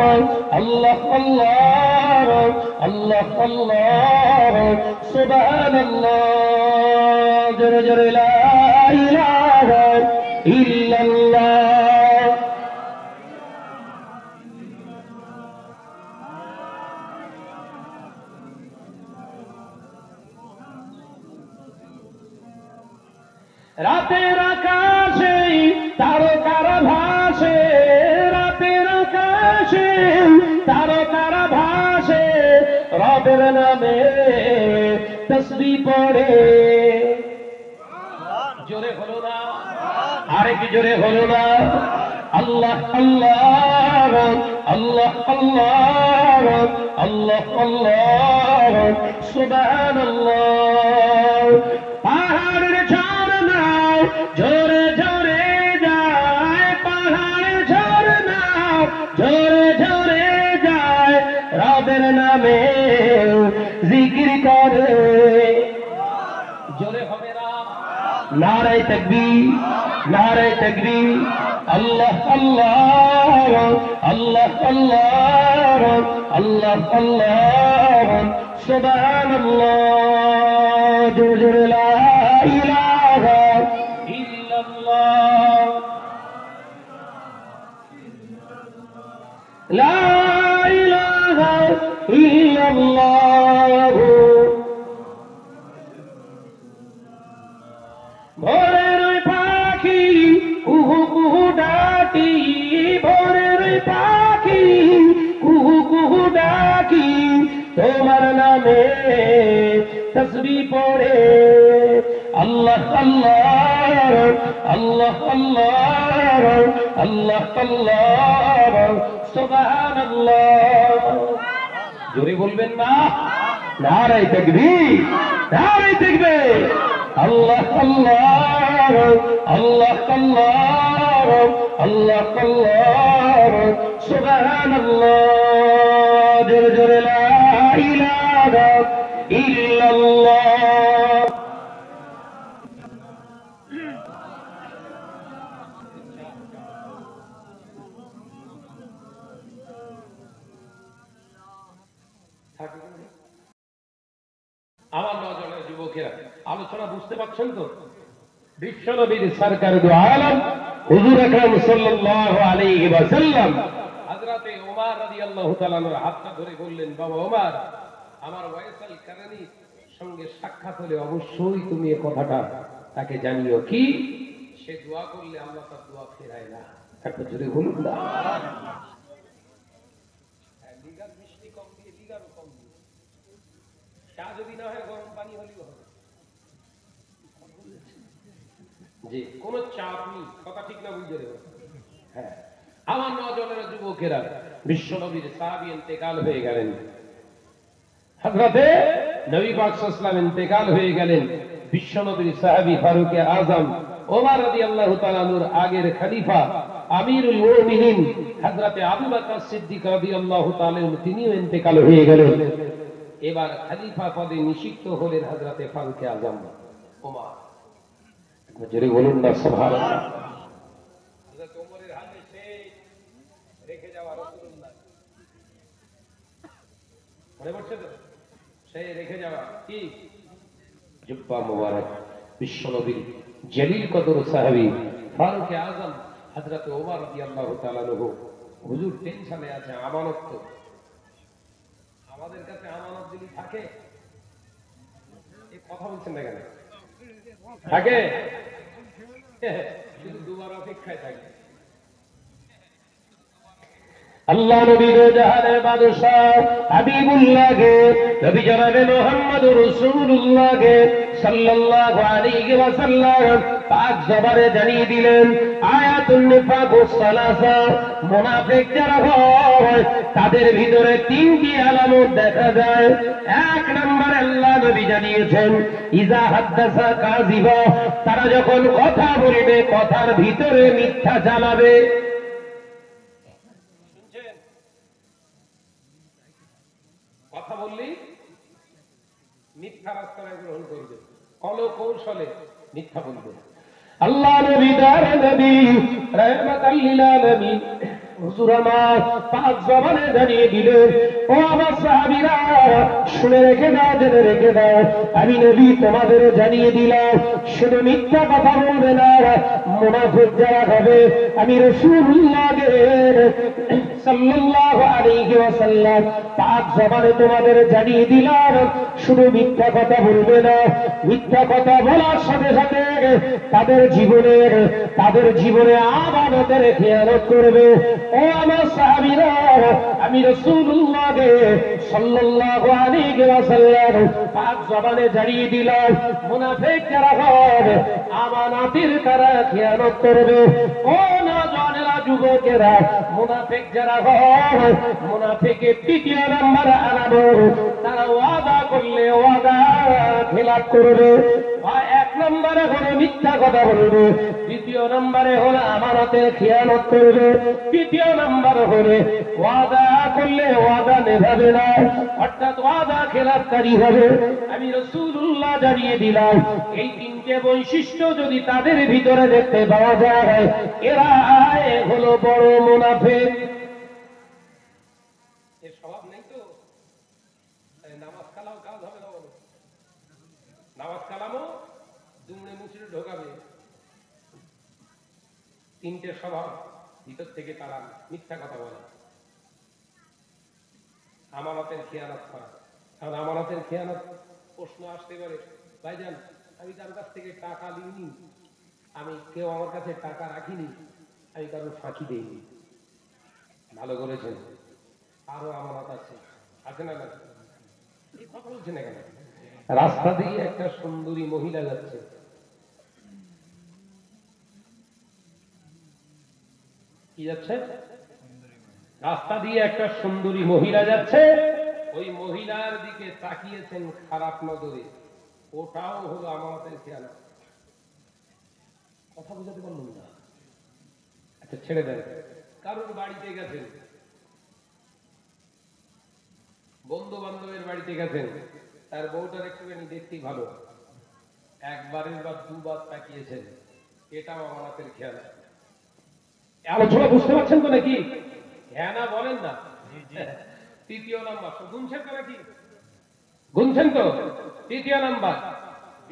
আল্লাহ আল্লাহ আল্লাহ আল্লাহ সুবহানাল্লাহ। জোরে জোরে লা ইলাহা ইল্লাল্লাহ। রাতের আকাশে তারকারা ভাসে, রাতের আকাশে তারকারা ভাসে, রবের নামে তসবিহ পড়ে। জোরে হলো না, আরেক জোরে হলো না। আল্লাহ আল্লাহ আল্লাহ আল্লাহ আল্লাহ আল্লাহ সুবহানাল্লাহ। পাহাড়ের ঝরনা ঝরে ঝরে যায়, পাহাড়ের ঝরনা ঝরে ঝরে যায়, রবের নামে জিকির করে। জোরে হবে না, নারায়ে তাকবীর নারায়ে তাকবীর। আল্লাহ আল্লাহ আল্লাহ আল্লাহ আল্লাহ আল্লাহ সুবহানাল্লাহ। জোরে জোরে লা ইলাহা ইল্লাল্লাহ লা ইলাহা ইল্লাল্লাহ। ভোরের ওই পাখি কুহু কুহু ডাকি, ভোরের ওই পাখি কুহু কুহু ডাকি, তোমার নামে তসবিহ পড়ে। আল্লাহ আল্লাহ আল্লাহ আল্লাহ আল্লাহ আল্লাহ সুবহানাল্লাহ। জোরে বলবেন না, নারায়ে তাকবীর নারায়ে তাকবীর। আল্লাহ আল্লাহ আল্লাহ আল্লাহ আল্লাহ আল্লাহ সুবহানাল্লাহ। জোরে জোরে লা ইলাহা ইল্লাল্লাহ। আমার নজরে যুবকেরা, আলোচনা বুঝতে পারছেন তো? বিশ্বনবীর সরকার দু আলম হুজুর আকরাম সাল্লাল্লাহু আলাইহি ওয়াসাল্লাম হযরতে ওমর রাদিয়াল্লাহু তাআলা আনহুর হাতটা ধরে বললেন, বাবা ওমর, আমার ওয়াইসাল কারানীর সঙ্গে সাক্ষাৎ হলে অবশ্যই তুমি এই কথাটা তাকে জানিও। কি? সে দোয়া করলে আল্লাহ তার দোয়া ফেরায় না। একটা জোরে বলুন না। লিগার মিষ্টি কম দিয়ে, লিগারও কম দিয়ে, চা যদি না হয় গরম পানি হলেও হবে। জি, কোনো চাপ নেই, কথা ঠিক না? বুঝতে দেব। হ্যাঁ, আমার নজরের যুবকেরা, বিশ্বনবীর সাহাবী ইন্তেকাল হয়ে গেলেন, হযরতে নবী পাক সাল্লাল্লাহু আলাইহি ওয়াসাল্লাম ইন্তেকাল হয়ে গেলেন। বিশ্বনবীর সাহাবী ফারুকে আযম ওমর রাদিয়াল্লাহু তাআলা আনহুর আগের খলিফা আমিরুল মুমিনিন হযরতে আবু বকর সিদ্দিক রাদিয়াল্লাহু তাআলা তিনিও ইন্তেকাল হয়ে গেলেন। এবার খলিফা পদে নিষিক্ত হলেন হযরতে ফারুকে আযম ওমর। জোরে বলুন না সুবহানাল্লাহ। হযরত ওমরের হাতে সেই রেখে যাওয়া রাসূলুল্লাহ, মনে পড়ছে তো? সেই রেখে যাওয়া কি জুব্বা মুবারক, বিশ্বনবীর জলিল কদর সাহাবী ফারুকে আযম হযরতে ওমর রাদিয়াল্লাহু তাআলা আনহু। হুজুর টেনশনে আছে, আমানত তো আমাদের কাছে আমানত যদি থাকে, এই কথা বলছেন না কেন? থাকে শুধু দুবার অপেক্ষায় থাকে। আল্লাহ নবী দো জাহানের বাদশা হাবিবুল্লাহ কে, নবী জনাবে মুহাম্মদুর রাসূলুল্লাহ কে সাল্লাল্লাহু আলাইহি ওয়াসাল্লাম পাক জবানে জানিয়ে দিলেন, আয়াতুন নিফাকুস সালাসা, মুনাফিক যারা হয় তাদের ভিতরে তিনটি আলামত দেখা যায়। এক নম্বরে আল্লাহ নবী জানিয়েছেন, ইজা হাদ্দাসা কাযিবা, তারা যখন কথা বলবে কথার ভিতরে মিথ্যা চালাবে। কথা বললি মিথ্যা রাস্তায় গ্রহণ করবে, কল কৌশলে মিথ্যা বলবে। আল্লাহ নবী দারে নবী রাহমাতাল লিল আলামিন হুজুর আমার পাক জবানে জানিয়ে দিলেন, ও আমার সাহাবীরা শুনে রেখে দাও, জেনে রেখে দাও, আমি নবী তোমাদের জানিয়ে দিলাম, শুধু মিথ্যা কথা বলবে না, মুনাফিক যারা হবে আমি রাসূলুল্লাহ সাল্লাল্লাহু আলাইহি ওয়াসাল্লাম পাক জবানে তোমাদের জানিয়ে দিলাম, শুধু মিথ্যা কথা বলবে না, মিথ্যা কথা বলার সাথে সাথে তাদের জীবনে আমানতের খেয়ানত করবে। ও আমার সাহাবীরা, আমি রাসূলুল্লাহ সাল্লাল্লাহু আলাইহি ওয়াসাল্লাম পাক জবানে জানিয়ে দিলাম, মুনাফিক যারা হবে আমানতের তারা খেয়ানত করবে। ও নওজওয়ানেরা, যুবকেরা, মুনাফিক যারা হয় মুনাফিকের তৃতীয় নাম্বার আলামত, তারা ওয়াদা করলে ওয়াদা খেলাপ করবে। এক নম্বরে হলো মিথ্যা কথা বলবে, দ্বিতীয় নম্বরে হলো আমানতের খেয়ানত করবে, তৃতীয় নম্বর হলে ওয়াদা করলে ওয়াদা নেভাবে না, অর্থাৎ ওয়াদা খেলাপকারী হবে। আমি রাসূলুল্লাহ জানিয়ে দিলাম, এই তিনটে বৈশিষ্ট্য যদি তাদের ভিতরে দেখতে পাওয়া যায়, এরা হলো বড় মুনাফিক। এর স্বভাব নেই তো? নামাজ কালাম কাজ হবে না, বলো? নামাজ কালামও দুমড়ে মুচড়ে ঢোকাবে। তিনটে স্বভাব ভিতর থেকে তারা মিথ্যা কথা বলে, আমানতের খেয়ানত করা। কারণ আমানতের খেয়ানত প্রশ্ন আসতে পারে, ভাইজান আমি কারোর কাছ থেকে টাকা নিইনি, আমি কেউ আমার কাছে টাকা রাখিনি, আমি কারোর ফাঁকি দেইনি। ভালো করেছেন, আরো আমানত আছে, আছে না? এই কথা বলছে না কেন? রাস্তা দিয়ে একটা সুন্দরী মহিলা যাচ্ছে, কি যাচ্ছে? রাস্তা দিয়ে একটা সুন্দরী মহিলা যাচ্ছে, ওই মহিলার দিকে তাকিয়েছেন খারাপ নজরে, ওটাও হলো আমানতের খেয়ানত। কথা বুঝাতে পারলাম না? আচ্ছা ছেড়ে দেন। কারোর বাড়িতে গেছেন, বন্ধু বান্ধবের বাড়িতে গেছেন, তার বউটার একটুখানি দেখতেই ভালো, একবারের বা দুবার তাকিয়েছেন, এটাও আমানতের খেয়ানত। আলোচনা বুঝতে পারছেন তো নাকি? হ্যাঁ না বলেন না? তৃতীয় নাম্বার গুনছেন তো নাকি? গুনছেন তো? তৃতীয় নাম্বার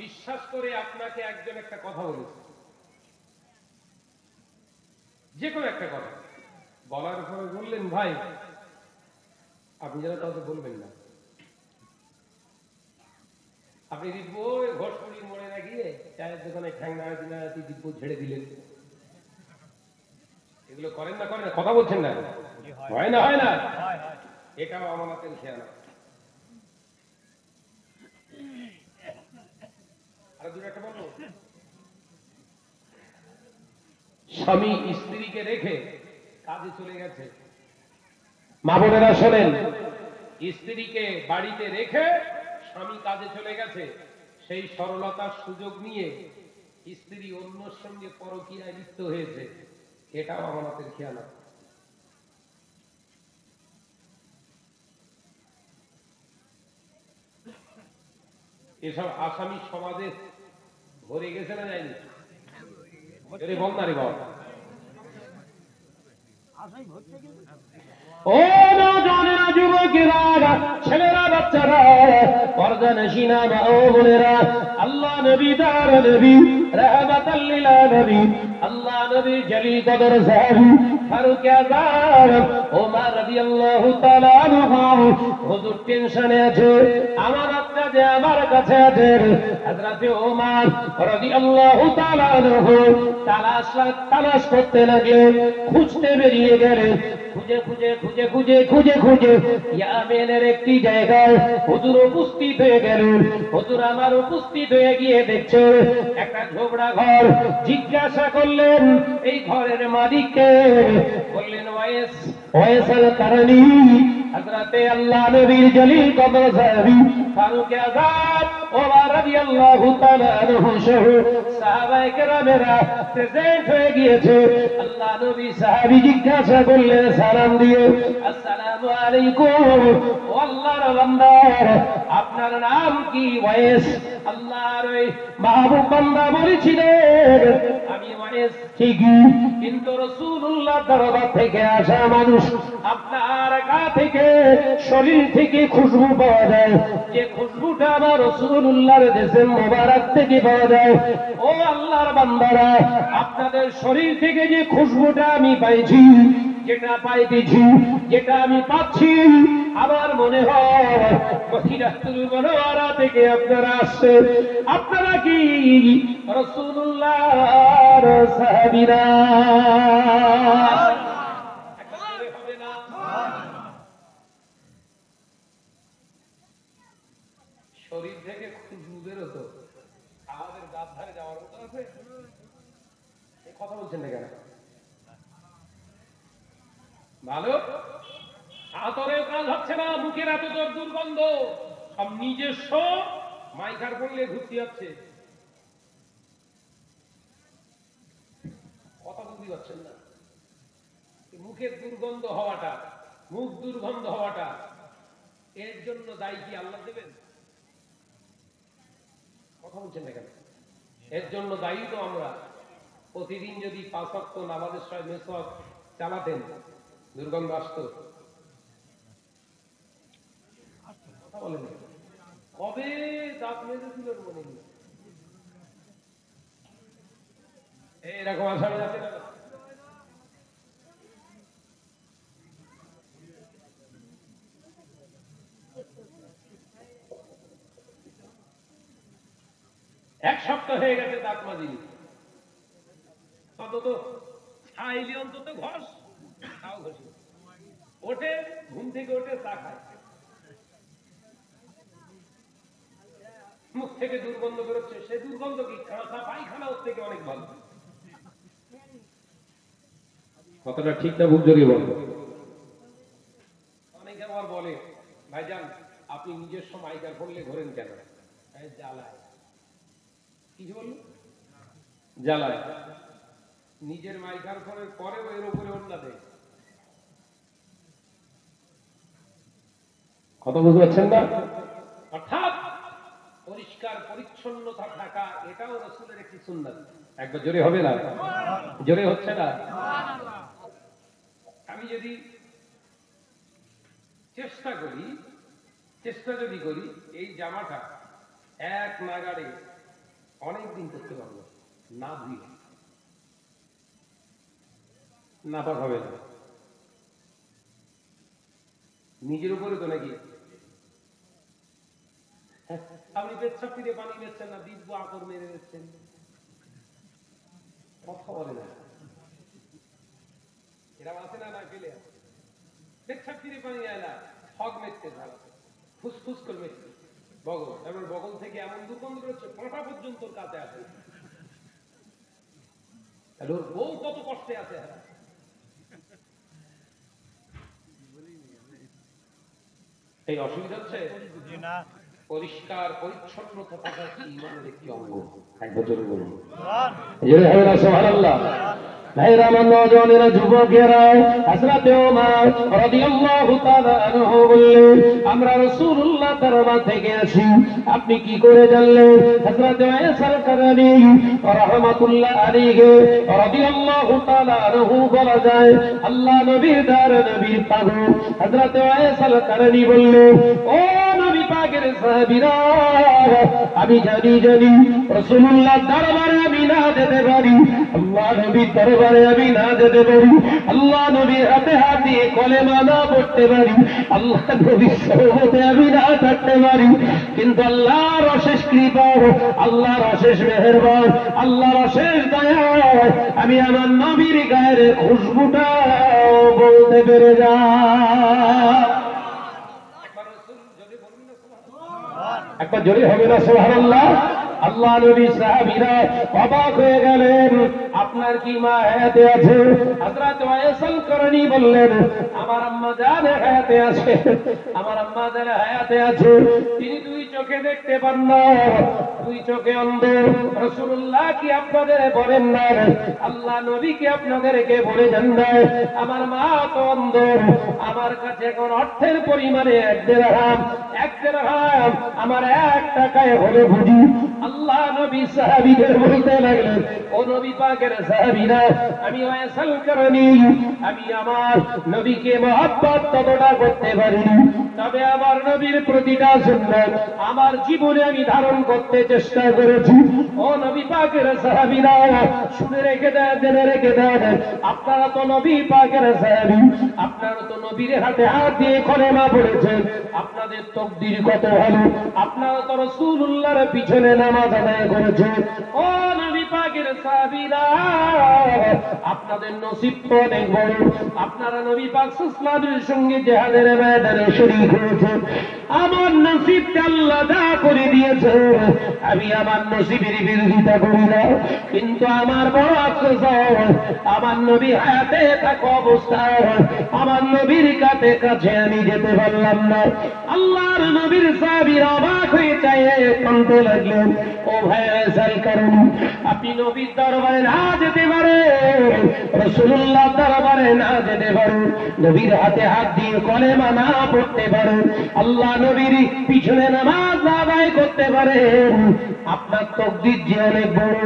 বিশ্বাস করে আপনাকে একজন একটা কথা বলেছে, যে কোনো একটা কথা বলার পরে বললেন, ভাই আপনি যেন কাউকে বলবেন না, আপনি দিব্য ঘোষপুরির মোড়ে না গিয়ে চায়ের দোকানে ঠ্যাং নাড়াতি দিব্য ঝেড়ে দিলেন। এগুলো করেন না? করেন না? কথা বলছেন না? হয় না? হয় না? এটাও আমানতের খেয়ানত। আর দূরে একটা বলবো, স্বামী স্ত্রীকে রেখে কাজে চলে গেছে। মা বোনেরা শোনেন, স্ত্রীকে বাড়িতে রেখে স্বামী কাজে চলে গেছে, সেই সরলতার সুযোগ নিয়ে স্ত্রী অন্যর সঙ্গে পরকীয়ায় লিপ্ত হয়েছে, এটাও আমানতের খেয়ানত। এসব আসামি সমাজে ভরে গেছে না যায়নি? বল না রে বল। ও নওজওয়ানেরা, যুবকেরা, ছেলেরা, বাচ্চারা, পর্দানশীনা মা ও বোনেরা, আল্লাহ নবী তার নবী রাহমাতাল লিল আলামিন, আল্লাহ নবী জলিল কদর সাহাবী ফারুক আযম ওমর রাদিয়াল্লাহু তাআলা আনহু হুজুর টেনশনে আছে, আমার আত্মা যে আমার কাছে আছে। হযরতে ওমর রাদিয়াল্লাহু তাআলা আনহু তালাশ করতে লাগলেন, খুঁজতে বেরিয়ে গেলেন। খুঁজে ইয়ামেনের একটি জায়গায় হুজুর উপস্থিত হয়ে গেলেন। হুজুর আমার উপস্থিত হয়ে গিয়ে দেখছে একটা ঝোপড়া ঘর। জিজ্ঞাসা করলেন এই ঘরের মালিককে। বললেন ওয়াইস আল কারনী। হযরতে আল্লাহ নবীর জলিল কদর সাহাবী ফারুক আযম ওমর রাদিয়াল্লাহু তাআলা আনহু সহ সাহাবায়ে কেরামেরা প্রেজেন্ট হয়ে গিয়েছে। আল্লাহ নবী সাহাবী জিজ্ঞাসা করলেন সালাম দিয়ে, আসসালামু আলাইকুম। ও আল্লাহর বান্দা, আপনার নাম কি? ওয়াইস। আল্লাহর ওই মাহবুব বান্দা বলেছিলেন আমি ওয়াইস ঠিকই, কিন্তু রাসূলুল্লাহ দরবার থেকে আসা মানুষ, আপনার গা থেকে শরীর থেকে খুশবু পাওয়া যায়, যে খুশবুটা আমার রাসূলুল্লাহর দেশে মোবারক থেকে পাওয়া যায়। ও আল্লাহর বান্দারা, আপনাদের শরীর থেকে যে খুশবুটা আমি পাইছি, যেটা পাইতেছি, যেটা আমি পাচ্ছি, আমার মনে হয় মদিনাতুল মুনাওয়ারা থেকে আপনারা আসছেন। আপনারা কি রাসূলুল্লাহর সাহাবীরা? শরীর থেকে খুশবু বেরোতো, আমাদের গাছ ধারে যাওয়ার মতো আছে? কথা বলছেন না কেন? ভালো আতরেও কাজ হচ্ছে না, মুখের এত তোর দুর্গন্ধ, সব নিজস্ব মাইকার বললে ঘুরতে যাচ্ছে। কথা বুঝতে পারছেন না? মুখের দুর্গন্ধ হওয়াটা, মুখ দুর্গন্ধ হওয়াটা, এর জন্য দায়ী কি আল্লাহ দেবেন? কথা বলছেন না কেন? এর জন্য দায়ী তো আমরা। প্রতিদিন যদি 5 ওয়াক্ত নামাজের সময় মেসওয়াক চালাতেন, দুর্গন্ধ আসতো? কথা বলেন, কবে দাঁত মেজেছিল মনে নেই। এরকম আসামি আছে না? এক সপ্তাহ হয়ে গেছে দাঁত মাজিনি, অন্তত খাইলে অন্তত ঘষ, তাও ঘষি। ওঠে ঘুম থেকে ওঠে চা খায়, মুখ থেকে দুর্গন্ধ বেরোচ্ছে। সে দুর্গন্ধ কি? কাঁচা পায়খানা ওর থেকে অনেক ভালো। কতটা ঠিক না ভুল জড়িয়ে বলবো? অনেকে আবার বলে, ভাইজান আপনি নিজস্ব মাইকার ফোনলে ঘোরেন কেন? জ্বালায়। কিছু বলল? জ্বালায়। নিজের মাইকার ফোনের পরেও এর উপরে অন্য দেয়। কথা বুঝতে পারছেন না? অর্থাৎ পরিষ্কার পরিচ্ছন্নতা থাকা এটাও রাসূলের একটি সুন্নাত। একবার জোরে হবে না? জোরে হচ্ছে না? আমি যদি চেষ্টা যদি করি এই জামাটা এক নাগাড়ে অনেক দিন করতে পারবো না ধুয়ে, নাপাক হবে না। নিজের উপরে তো নাকি আপনি পেচ্ছাপ ফিরে পানি নিচ্ছেন না, দিব্য আকর মেরে দিচ্ছেন, কথা বলে না। এরা আছে না, না ফেলে পেচ্ছাপ ফিরে পানি আয় না, হক মেরতে ফুসফুস করে মেরতে বগল, এবার বগল থেকে এমন দুর্গন্ধ করছে পাঁঠা পর্যন্ত কাছে আসে। ওর বউ কত কষ্টে আছে। এই অসুবিধা হচ্ছে না। পরিষ্কার পরিচ্ছন্নতা থাকা ইমানের একটি অঙ্গ। একবার জোরে বলুন সুবহানাল্লাহ। ভাইরা, আমার নওজওয়ানেরা, যুবকেরা, হযরত ওমর রাদিয়াল্লাহু তাআলা আনহু বললেন, আমরা রাসূলুল্লাহ দরবার থেকে আসি, আপনি কি করে জানলেন? হযরত আয়েশা কারণী রাহমাতুল্লাহ আলাইহি রাদিয়াল্লাহু তাআলা আনহু বলা যায়, আল্লাহ নবীর দার নবীর পাগল হযরত আয়েশা কারণী বললেন, ও নবী পাকের সাহাবীরা, আমি জানি রাসূলুল্লাহ দরবারে আমি না যেতে পারি, আল্লাহ নবীর দরবারে আমি না যেতে পারি, আল্লাহ নবীর হাতে হাত দিয়ে কলেমা না পড়তে পারি, আল্লাহ নবীর সোহবতে আমি না থাকতে পারি, কিন্তু আল্লাহর অশেষ কৃপা, আল্লাহর অশেষ মেহেরবান, আল্লাহর অশেষ দয়া, আমি আমার নবীর গায়ের খুশবুটা বলতে পেরে যাই। একবার জোরে হবে না সুবহানাল্লাহ। আল্লাহ নবী সাহাবীরা অবাক হয়ে গেলেন, আপনার কি মা হায়াতে আছে? হযরত আয়েশা কারণী বললেন, আমার আম্মা জান হায়াতে আছে, আমার আম্মা জান হায়াতে আছে, তিনি দুই চোখে দেখতে পান না, দুই চোখে অন্ধ। রাসূলুল্লাহ কি আপনাদের বলেন না, আল্লাহ নবী কি আপনাদেরকে বলে যান না, আমার মা তো অন্ধ, আমার কাছে এখন অর্থের পরিমাণে এক দিরহাম আমার 1 টাকায় হলে বুঝি। আল্লাহ নবী সাহাবীদের বলতে লাগলেন, ও নবী পাকের সাহাবীরা, আমি আয়েশা কারণী, আমি আমার নবীকে মহব্বত ততটা করতে পারিনি, তবে আমার নবীর প্রতিটা সুন্নাত আমার জীবনে আমি ধারণ করতে চেষ্টা করেছি। ও নবী পাকের সাহাবীরা, শুনে রেখে দেন, জেনে রেখে দেন, আপনারা তো নবী পাকের সাহাবী, আপনারা তো নবীর হাতে হাত দিয়ে কলেমা পড়েছেন, আপনাদের তকদির কত ভালো, আপনারা তো রাসূলুল্লাহর পিছনে নামাজ আদায় করেছেন। ও নবী পাকের সাহাবীরা, আপনাদের নসিব তো অনেক বড়, আপনারা নবী পাক সাল্লাল্লাহু আলাইহি সঙ্গে জিহাদের ময়দানে শরীক হয়েছেন। আমার নসিবকে আল্লাহ দা করে দিয়েছে, আমি আমার নসিবের বিরোধিতা করি না, কিন্তু আমার বড় আফসোস, আমার নবী হায়াতে থাকা অবস্থায় আমার নবীর কাছে আমি যেতে পারলাম না। আল্লাহর নবীর সাহাবীরা অবাক হয়ে চাইয়ে কাঁদতে লাগলেন, ও ভাই আয়েশা কারণী, আপনি নবীর দরবারে না যেতে পারেন, রাসূলুল্লাহ দরবারে না যেতে পারেন, নবীর হাতে হাত দিয়ে কলেমা না পড়তে পারেন, আল্লাহ নবীর পিছনে নামাজ আদায় করতে পারেন, আপনার তকদির যে অনেক বড়।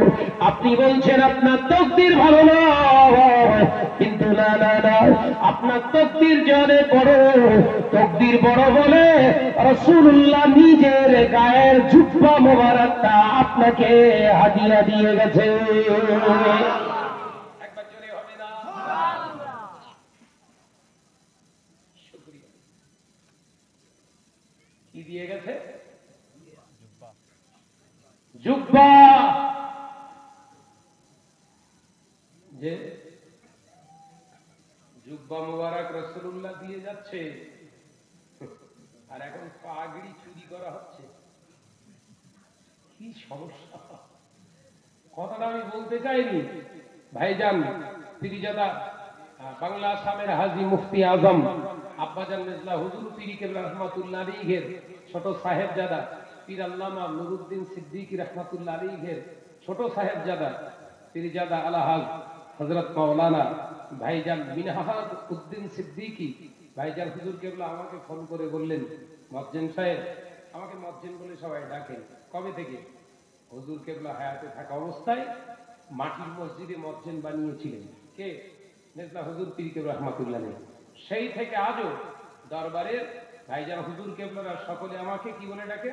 আপনি বলছেন আপনার তকদির ভালো নয়, কিন্তু না না না, আপনার তকদির যে অনেক বড়, তকদির বড় বলে রাসূলুল্লাহ নিজের গায়ের জুব্বা মোবারকটা আপনাকে হাদিয়া দিয়ে গেছে। একবার জোরে হবে না সুবহানাল্লাহ। শুকরিয়া। কি দিয়ে গেছে? জুব্বা। যে জুব্বা মোবারক রাসূলুল্লাহ দিয়ে যাচ্ছে, আর এখন পাগড়ি চুরি করা হচ্ছে। কি সমস্যা! কথাটা আমি বলতে চাইনি ভাইজান, পীরজাদা বাংলা আসামের হাজী মুফতি আজম আব্বাজান মির্জা হুজুর পীর কেবলা রাহমাতুল্লাহ আলাইহির ছোট সাহেবজাদা পীর আল্লামা নুরুদ্দিন সিদ্দিকী রাহমাতুল্লাহ আলাইহির ছোট সাহেবজাদা পীরজাদা আলহাজ হযরত মাওলানা ভাইজান মিনহাজ উদ্দিন সিদ্দিকী ভাইজান হুজুর কেবলা আমাকে ফোন করে বললেন, মুয়াজ্জিন সাহেব, আমাকে মুয়াজ্জিন বলে সবাই ডাকে, কবে থেকে? হুজুর কেবলা হায়াতে থাকা অবস্থায় মাটির মসজিদে মুয়াজ্জিন বানিয়েছিলেন। কে? মির্জা হুজুর পীর কেবলা রাহমাতুল্লাহ আলাইহি। সেই থেকে আজও দরবারের ভাইজান হুজুর কেবলারা সকলে আমাকে কি বলে ডাকে?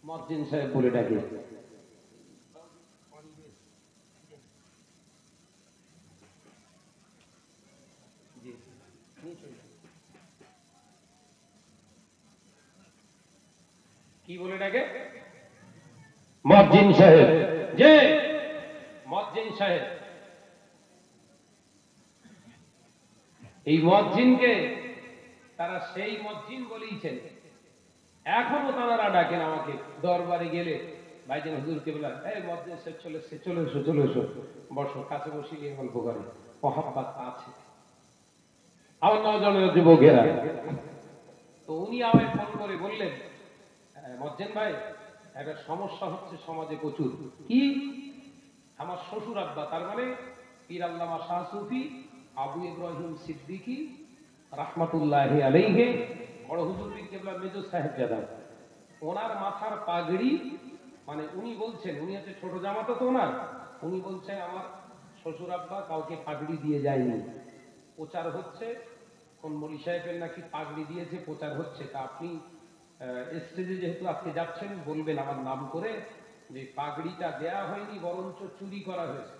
মুয়াজ্জিন সাহেব বলে ডাকে। কি বলে ডাকে? মুয়াজ্জিন সাহেব। যে মুয়াজ্জিন সাহেব, এই মুয়াজ্জিনকে তারা সেই মুয়াজ্জিন বলেইছেন, এখনো তারা ডাকেন আমাকে দরবারে গেলে, ভাইজান হুজুরকে বলে, এই মুয়াজ্জিন সাহেব চলে এসো, চলে এসো, চলে এসো, বসো, কাছে বসিয়ে গল্প করে, মহাব্বত আছে। আমার নওজোয়ান যুবকেরা, তো উনি আমায় ফোন করে বললেন, মুয়াজ্জিন ভাই, একটা সমস্যা হচ্ছে সমাজে প্রচুর। কি? আমার শ্বশুর আব্বা, তার মানে পীর আল্লামা শাহ সুফি আবু ইব্রাহিম সিদ্দিকী রাহমাতুল্লাহি আলাইহি, বড় হুজুর পীর কেবলা মেজো সাহেবজাদা, ওনার মাথার পাগড়ি, মানে উনি বলছেন, উনি হচ্ছে ছোট জামাতা তো ওনার, উনি বলছেন আমার শ্বশুর আব্বা কাউকে পাগড়ি দিয়ে যায়নি। প্রচার হচ্ছে কোন মলি সাহেবের নাকি পাগড়ি দিয়েছে, প্রচার হচ্ছে। তা আপনি স্টেজে যেহেতু আজকে যাচ্ছেন, বলবেন আমার নাম করে যে পাগড়িটা দেয়া হয়নি, বরঞ্চ চুরি করা হয়েছে।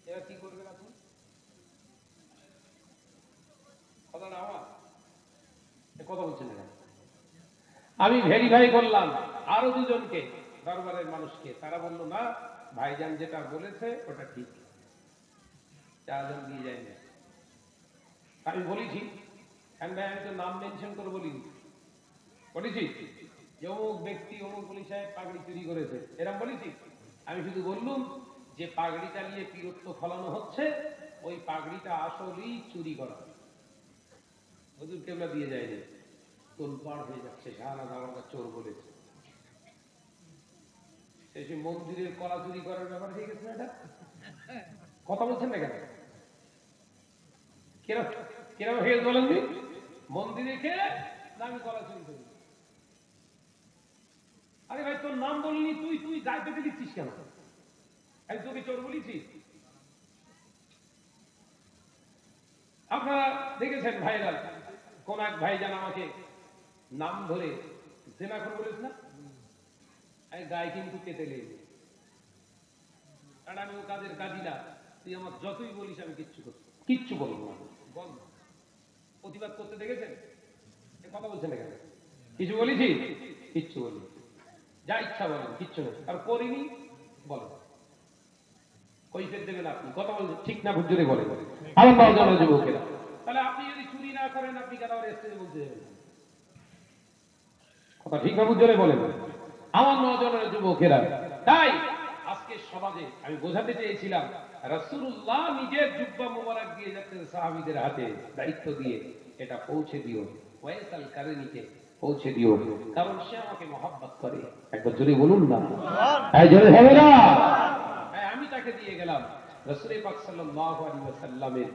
এবার কি করবেন আপনি? কথাটা আমার কথা বলছেন না। আমি ভেরিফাই করলাম আরো দুজনকে, দরবারের মানুষকে, তারা বলল না, ভাইজান যেটা বলেছে ওটা ঠিক, চারজন দিয়ে যায়নি। আমি বলেছি, হ্যাঁ ভাই, আমি তো নাম মেনশন করে বলিনি, বলেছি যে অমুক ব্যক্তি অমুক পুলিশ সাহেব পাগড়ি চুরি করেছে, এরকম বলেছি? আমি শুধু বললুম যে পাগড়িটা নিয়ে বীরত্ব ফলানো হচ্ছে, ওই পাগড়িটা আসলেই চুরি করা, হুজুর কেবলা দিয়ে যায়নি। তোলপাড় হয়ে যাচ্ছে, শাহনাজ আমাকে চোর বলেছে। সেই মন্দিরের কলা চুরি করার ব্যাপার হয়ে গেছে না এটা? কথা বলছেন না কেন? কিরকম হয়ে গেছে বলেন? মন্দিরে খেয়ে আমি কলা চুরি করি। আরে ভাই, তোর নাম বলিনি, তুই গায়ে পেতে দিচ্ছিস কেন? আমি তোকে চোর বলেছি? আপনারা দেখেছেন ভাইরাল, কোন এক ভাইজান আমাকে নাম ধরে জেনা করে বলেছ না, আমি গায়ে কিন্তু কেটে লেগে, কারণ আমি ও কাজের কাজী না। তুই আমার যতই বলিস আমি কিচ্ছু বলবো না। প্রতিবাদ করতে দেখেছেন? কথা বলছেন না কেন? কিছু বলেছি? কিচ্ছু বলি, যা ইচ্ছা বলেন, কিচ্ছু নেই। আর করিনি বলেন, কৈফিয়ত দেবেন আপনি। কথা বলছেন ঠিক না? বুঝতে বলে আমার নওজোয়ান যুবকেরা, তাহলে আপনি যদি চুরি না করেন, আপনি কেন আবার স্টেজে বলতে যাবেন? কথা ঠিক না? বুঝতে বলেন আমার নওজোয়ান যুবকেরা। তাই আজকে সমাজে আমি বোঝাতে চেয়েছিলাম, রাসূলুল্লাহ নিজের জুব্বা মোবারক দিয়ে যাচ্ছেন সাহাবীদের হাতে, দায়িত্ব দিয়ে, এটা পৌঁছে দিও ওয়াইস আল কারনীকে, পৌঁছে দিও, কারণ সে আমাকে মহব্বত করে। একবার জোরে বলুন না, এই জোরে হবে না? আমি তাকে দিয়ে গেলাম রাসূল পাক সাল্লাল্লাহু আলাইহি ওয়াসাল্লামের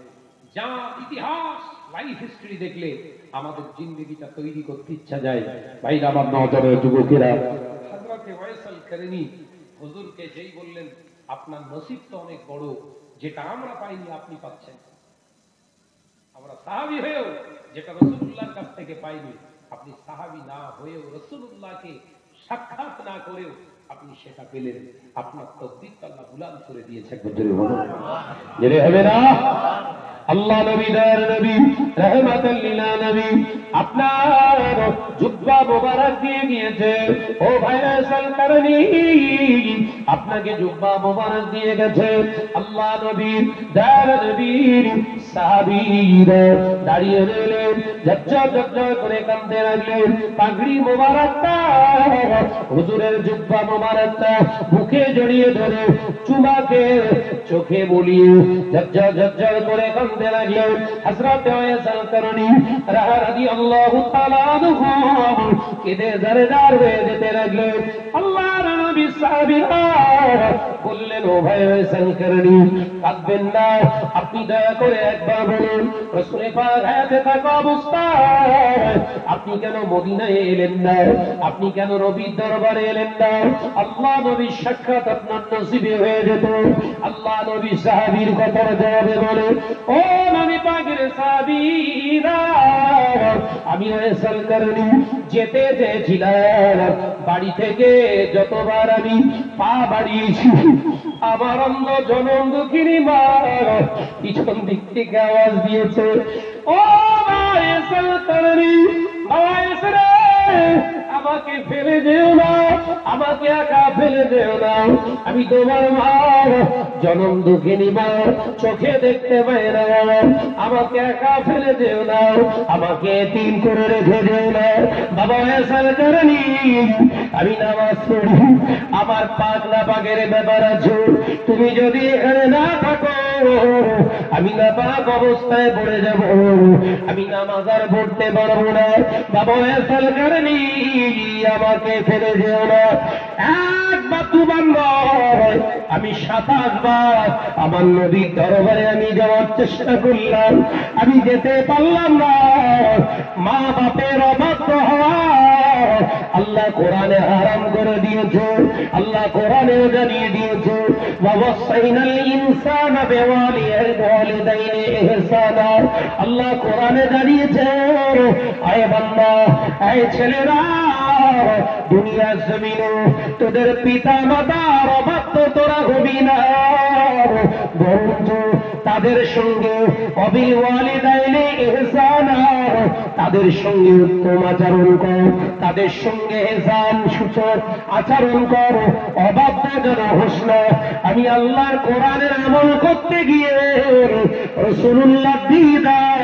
যা ইতিহাস, লাইফ হিস্ট্রি দেখলে আমাদের জিন্দেগিটা তৈরি করতে ইচ্ছা যায়। ভাই আমার নওজোয়ান যুবকেরা, হযরত ওয়াইস আল কারনী হুজুরকে যেই বললেন, আপনার নসিব তো অনেক বড়, যেটা আমরা পাইনি আপনি পাচ্ছেন। আমরা সাহাবী হয়েও যেটা রাসূলুল্লাহর কাছ থেকে পাইনি, আপনি সাহাবী না হয়েও, রাসূলুল্লাহকে সাক্ষাৎ না করেও আপনি সেটা পেলেন। আপনার তকদীর আল্লাহ বুলান্দ করে দিয়েছে। একবার জোরে বলুন, জোরে হবে না? আল্লাহ নবী, দয়ার নবী, রাহমাতাল লিল আলামিন আপনার জুব্বা মোবারক দিয়ে গিয়েছে। ও ভাই ওয়াইস কারনী, আপনাকে জুব্বা মোবারক দিয়ে গেছে। আল্লাহ নবীর, দয়ার নবীর সাহাবীরা দাঁড়িয়ে রইলেন, ঝরঝর করে কাঁদতে লাগলেন। পাগড়ি মোবারকটা, হুজুরের জুব্বা মোবারকটা মুখে জড়িয়ে ধরে, চুমাকে চোখে বুলিয়ে ঝরঝর করে কাঁদতে লাগলেন। হযরত ওয়াইস আল কারনী রাদিয়াল্লাহু তাআলা আনহু কেঁদে জারজার হয়ে যেতে লাগলেন। আল্লাহর নবী সাহাবীরা বললেন, ও ভাই ওয়াইস আল কারনী, কাঁদবেন না, আপনি দয়া করে একবার বলুন, রাসূল পাক হায়াতে থাকা অবস্থায় আপনি কেন মদিনায় এলেন না? আপনি কেন নবীর দরবারে এলেন না? আল্লাহ নবীর সাক্ষাৎ আপনার নসিবে হয়ে যেত। আল্লাহ নবী সাহাবীর কথার জবাবে বলে, ও নবী পাকের সাহাবীরা, আমি ওয়াইস আল কারনী যেতে চেয়েছিলাম, বাড়ি থেকে যতবার আমি পা বাড়িয়েছি, আমার অন্ধ জনম দুঃখিনী মা পিছন দিক থেকে আওয়াজ দিয়েছে, ও ওয়াইস আল কারনী, ওয়াইস রে, আমাকে ফেলে যেও না, আমাকে একা ফেলে যেও না। আমি তোমার মা, জনম দুঃখিনী মা, চোখে দেখতে পাই না। আমাকে একা ফেলে যেও না, আমাকে এতিম করে রেখে যেও না। বাবা এসার কারণে আমি নামাজ পড়ি, আমার পাক না পাকের ব্যাপার আছে। তুমি যদি এখানে না থাকো, আমি না পাক অবস্থায় পড়ে যাব, আমি নামাজ আর পড়তে পারবো না। বাবা এসার কারণে আমাকে ফেলে যেও না। একবার দুবার নয়, আমি 27 বার আমার নবীর দরবারে আমি যাওয়ার চেষ্টা করলাম, আমি যেতে পারলাম না। মা বাপের অবাধ্য হওয়া আল্লাহ কোরআনে হারাম করে দিয়েছে, আল্লাহ কোরআনেও জানিয়ে দিয়েছে, ওয়াসাইনাল ইনসানা বিওয়ালিদাইনি ইহসানা। আল্লাহ কোরআনে জানিয়েছে, আয় বান্দা, আয় ছেলেরা, দুনিয়ার জমিনে তোদের পিতা মাতার অবাধ্য তোরা হবি না, বরঞ্চ তাদের সঙ্গে অবিল ওয়ালিদাইনি ইহসানা, তাদের সঙ্গে উত্তম আচরণ কর, তাদের সঙ্গে ইহসান সূচক আচরণ কর, অবাধ্য যেন হোস না। আমি আল্লাহর কোরআনের আমল করতে গিয়ে রাসূলুল্লাহ দিদার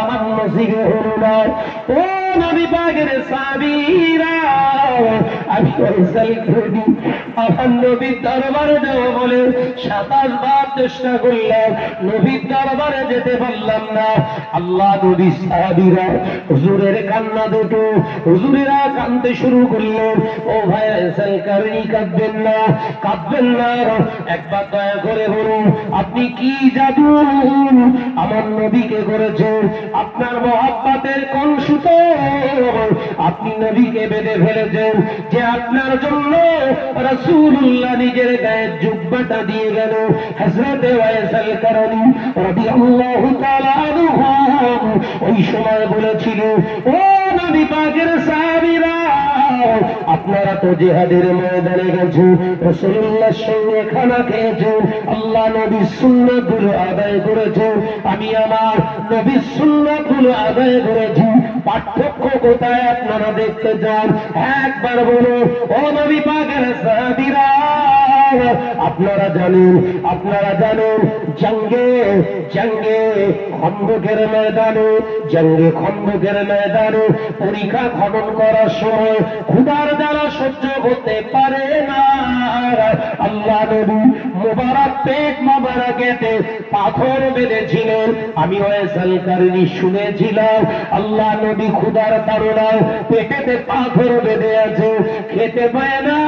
আমার নসিবে হলো না। ও নবী পাকের সাহাবীরা, আমি ফয়সাল করি আমার নবীর দরবারে যাব বলে 27 বার চেষ্টা করলাম, নবীর দরবারে যেতে পারলাম না। আল্লাহ নবী সাহাবীরা হুজুরের কান্না দুটো, হুজুরেরা কাঁদতে শুরু করলেন। ও ভাই ফয়সাল করি, কাঁদবেন না, কাঁদবেন না, একবার দয়া করে বলুন, আপনি কি জাদু আমার নবীকে করেছেন? আপনার মহব্বতের কোন সুতো আপনি নবীকে বেঁধে ফেলেছেন যে আপনার জন্য রাসূলুল্লাহ নিজের গায়ের জুব্বাটা দিয়ে গেল? হযরত ফয়সাল কারনী রাদিয়াল্লাহু তাআলা আনহু ওই সময় বলেছিল, ও নবী পাকের সাহাবীরা, আপনারা তো জিহাদের ময়দানে গেছেন, রাসূলুল্লাহর সঙ্গে খানা খেয়েছেন, আল্লাহ নবীর সুন্নাতগুলো আদায় করেছেন, আমি আমার নবীর সুন্নাতগুলো আদায় করেছি, পার্থক্য কোথায় আপনারা দেখতে চান? একবার বলুন ও নবী পাকের সাহাবীরা। আপনারা জানেন, আপনারা জানেন, জঙ্গে খন্দকের ময়দানে, জঙ্গে খন্দকের ময়দানে পরীক্ষা খনন করার সময় ক্ষুধার জ্বালা সহ্য করতে পারে না, আল্লাহ নবী মুবারক পেট মুবারকেতে পাথর বেঁধেছিলেন। আমি ফয়সাল কারনী শুনেছিলাম, আল্লাহ নবী ক্ষুধার তাড়নায় পেটেতে পাথর বেঁধে আছে, খেতে পায় না।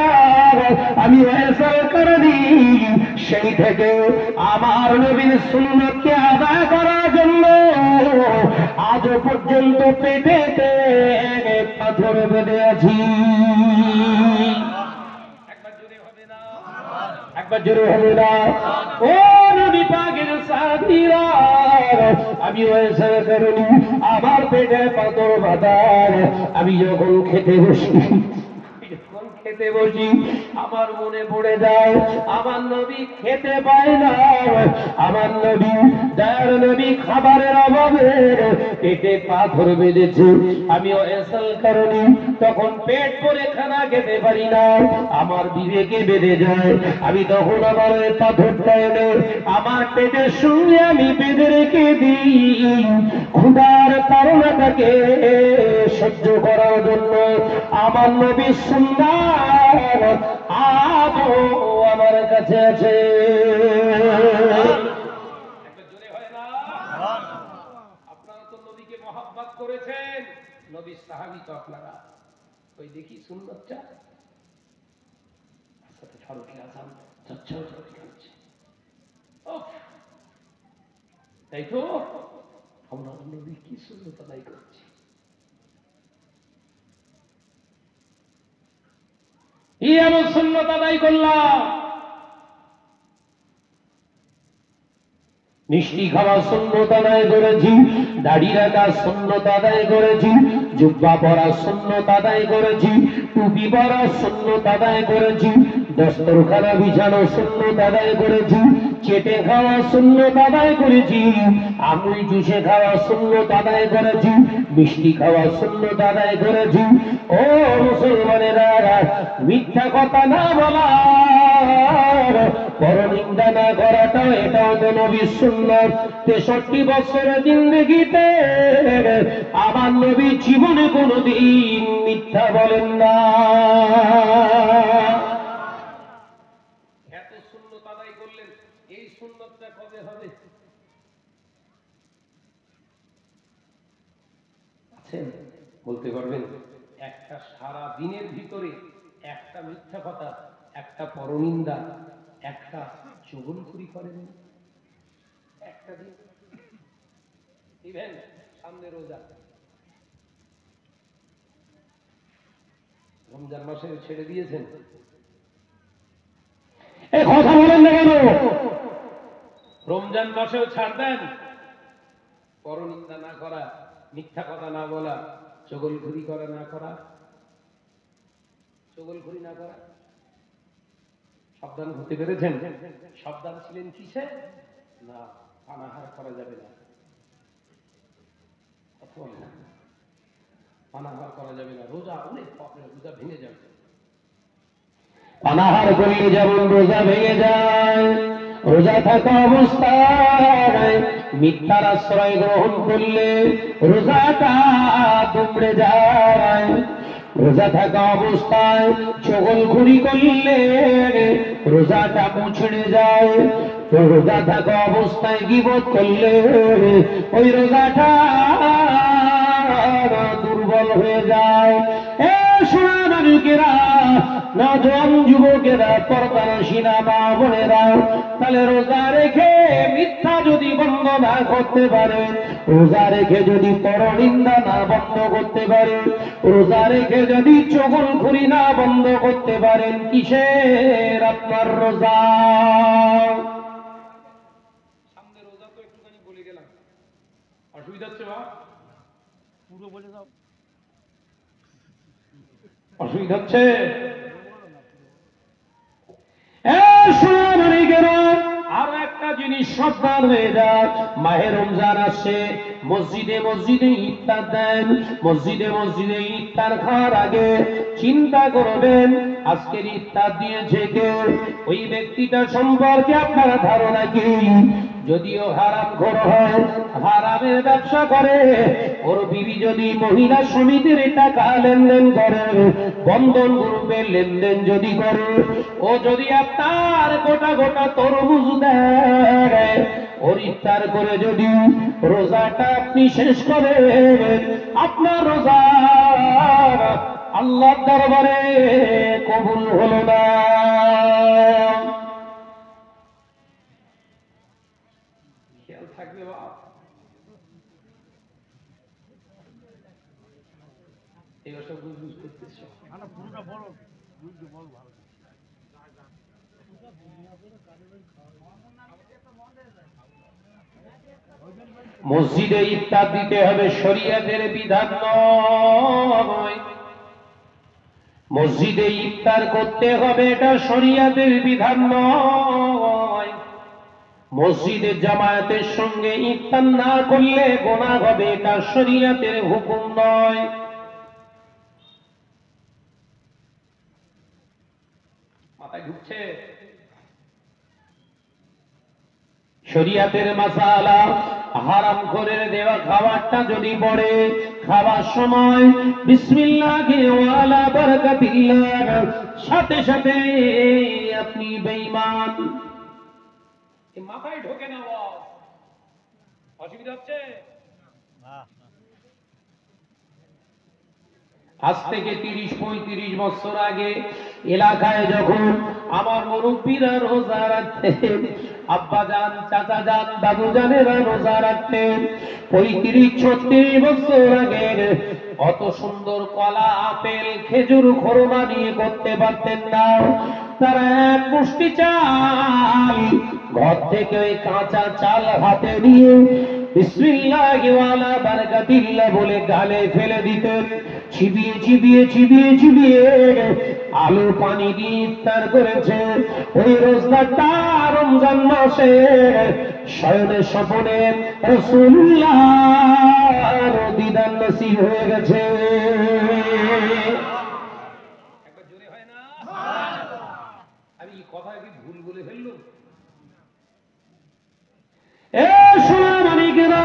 আমি ফয়সাল কারনী সেই থেকে আমার নবীর সুন্নতকে আদায় করার জন্য আজও পর্যন্ত পেটেতে পাথর বেঁধে আছি। একবার জোরে হবে না? ও নবী পাকের সাথীরা, আমি ফয়সাল কারনী আমার পেটে পাথর বাঁধা, আমি যখন খেতে বসি আমার মনে পড়ে যায় আমার নবী খেতে পায় না, আমার নবী দয়ার নবী খাবারের অভাবে পেটে পাথর বেঁধেছে। আমি ফয়সাল কারনী তখন পেট ভরে খানা খেতে পারি না, আমার বিবেকে বেঁধে যায়। আমি তখন আমার ওই পাথরটা এনে আমার পেটের সঙ্গে আমি বেঁধে রেখে দিই, ক্ষুধার তাড়নাটাকে সহ্য করার জন্য। আমার নবীর সুন্নাত আজও আমার কাছে আছে। আপনারা তো নবীকে মহব্বত করেছেন, নবীর সাহাবী তো আপনারা। ওই দেখি সুন্নাতটা সাথে ফারুক আযম চচ্চর করছে, তাই তো আমরা নবী কি সুন্নাত আদায় করছি। এমন সুন্নাত আদায় করলাম, মিষ্টি খাওয়া সুন্নাত আদায় করেছি, দাড়ি রাখা সুন্নাত আদায় করেছি, জুব্বা পরা সুন্নাত আদায় করেছি, টুপি পরা সুন্নাত আদায় করেছি, দস্তরখানা বিছানো সুন্নত আদায় করেছি, চেটে খাওয়া সুন্নত আদায় করেছি, আমুল জুসে খাওয়া সুন্নত আদায় করেছি, মিষ্টি খাওয়া সুন্নত আদায় করেছি। ও মুসলমানেরা, মিথ্যা কথা না বলা, পরনিন্দা না করাটা এটাও তো নবীর সুন্নত। 63 বছরের জিন্দেগিতে আমার নবী জীবনে কোনদিন মিথ্যা বলেন না। এত সুন্নত আদায় করলেন, এই সুন্নতটা কবে হবে? আছেন বলতে পারবেন? একটা সারা দিনের ভিতরে একটা মিথ্যা কথা, একটা পরনিন্দা, একটা চুগলখড়ি করেন একটা দিন? ইভেন সামনে রোজা, রমজান মাসে ছেড়ে দিয়েছেন, এই কথা বলেন না কেন? রমজান মাসেও ছাড় দেন। পরনিন্দা না করা, মিথ্যা কথা না বলা, চগলখড়ি করা না করা, চগলখড়ি না করা। সাবধান হতে পেরেছেন? সাবধান ছিলেন কিসে? না, পানাহার করা যাবে না, পানাহার করা যাবে না। রোজা অনেক পাপের, রোজা ভেঙে যাবে। পানাহার করলে যেমন রোজা ভেঙে যায়, রোজা থাকা অবস্থায় মিথ্যার আশ্রয় গ্রহণ করলে রোজাটা দুমড়ে যায়। রোজা থাকা অবস্থায় চগলখড়ি করলে রোজাটা মুছড়ে যায়। রোজা থাকা অবস্থায় গীবত করলে ওই রোজাটা দুর্বল হয়ে যায়। এ সোনা মানুষেরা, নজওয়ান যুবকেরা, পর্দানশীলা মা বোনেরা, তাহলে রোজা রেখে মিথ্যা যদি বন্ধ না করতে পারে, রোজা রেখে যদি পরনিন্দা না বন্ধ করতে পারে, রোজা রেখে যদি চগলখড়ি না বন্ধ করতে পারেন, কিসের আপনার রোজা? সামনে রোজা তো একটুখানি বলে গেলাম, অসুবিধা হচ্ছে বা? পুরো বলে দাও। অসুবিধা হচ্ছে? আরো একটা জিনিস সাবধান হয়ে যান। মাহে রমজান আসছে, মসজিদে মসজিদে ইফতার দেন। মসজিদে মসজিদে ইফতার খাওয়ার আগে চিন্তা করবেন আজকের ইফতার দিয়েছে কে, ওই ব্যক্তিটা সম্পর্কে আপনার ধারণা কি? যদিও হারামখোর হয়, হারামের ব্যবসা করে, ওর বিবি যদি মহিলা সমিতির টাকা লেনদেন করে, বন্ধন গ্রুপের লেনদেন যদি করে, ও যদি আপনার গোটা গোটা তরমুজ দেয়, ওর ইফতার করে যদি রোজাটা আপনি শেষ করেন, আপনার রোজা আল্লাহর দরবারে কবুল হলো না। খেয়াল থাকবে বাপ। এবার সব বুঝ করতেছ। পুরোটা বড় ভালো। মসজিদে ইফতার দিতে হবে, শরীয়তের বিধান নয়। মসজিদে ইফতার করতে হবে, এটা শরীয়তের বিধান নয়। মসজিদের জামায়াতের সঙ্গে ইফতার না করলে গুনাহ হবে, এটা শরীয়তের হুকুম নয়। মাথায় ঢুকছে? শরীয়তের মাসালা, হারাম করে দেওয়া খাবারটা যদি পড়ে, খাবার সময় বিসমিল্লাহি ওয়া আলা বারাকাতিল্লাহ, সাথে সাথে আপনি বেঈমান। মাথায় ঢোকে না বাপ, অসুবিধা হচ্ছে? আজ থেকে 30-35 বছর আগে এলাকায় যখন আমার মুরব্বীরা রোজা রাখতেন, আব্বা যান, চাচা যান, দাদু জানেরা রোজা রাখতেন, 35-36 বছর আগে অত সুন্দর কলা, আপেল, খেজুর, খরমা নিয়ে করতে পারতেন না। তারা এক মুষ্টি চাল ঘর থেকে ওই কাঁচা চাল হাতে নিয়ে বিসমিল্লাহি ওয়া আলা বারাকাতিল্লাহ বলে গালে ফেলে দিতেন। চিবিয়ে চিবিয়ে চিবিয়ে চিবিয়ে আলু পানি দিয়ে ইফতার করেছে, ওই রোজদারটা রমজান মাসে শয়নে স্বপনে রাসূলুল্লাহর দিদার নসিব হয়ে গেছে। একবার জোরে হয় না? আমি এই কথা কি ভুল বলে ফেললুম? এ সোনা মানিকেরা,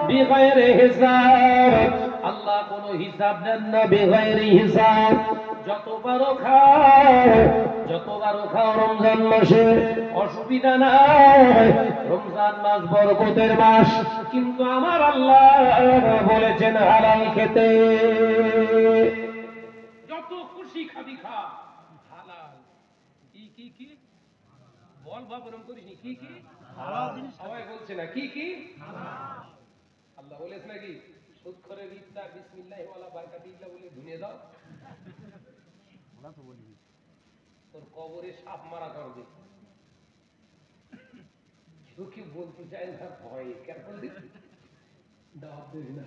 বিগাইরে হিসাব, আল্লাহ কোনো হিসাব দেন না, বিগাইরে হিসাব। যতবারও খাও রমজান মাসে অসুবিধা নাই, রমজান মাস বরকতের মাস, কিন্তু আমার আল্লাহ বলেছেন হালাল খেতে। যত খুশি খাবি খা, হালাল। কি কি কি বল বাপ, এরকম করিস নি। কি কি সবাই বলছে না কি কি? আল্লাহ বলেছে নাকি সুদখোরের ইফতার বিসমিল্লাহ ওয়ালা বারাকাতিল্লাহ বলে ধুনিয়ে দাও? তোর কবরে সাপ মারা করবে। কেউ কি বলতে চায় না, ভয়ে কেন বললি দাওয়াত দিবি না,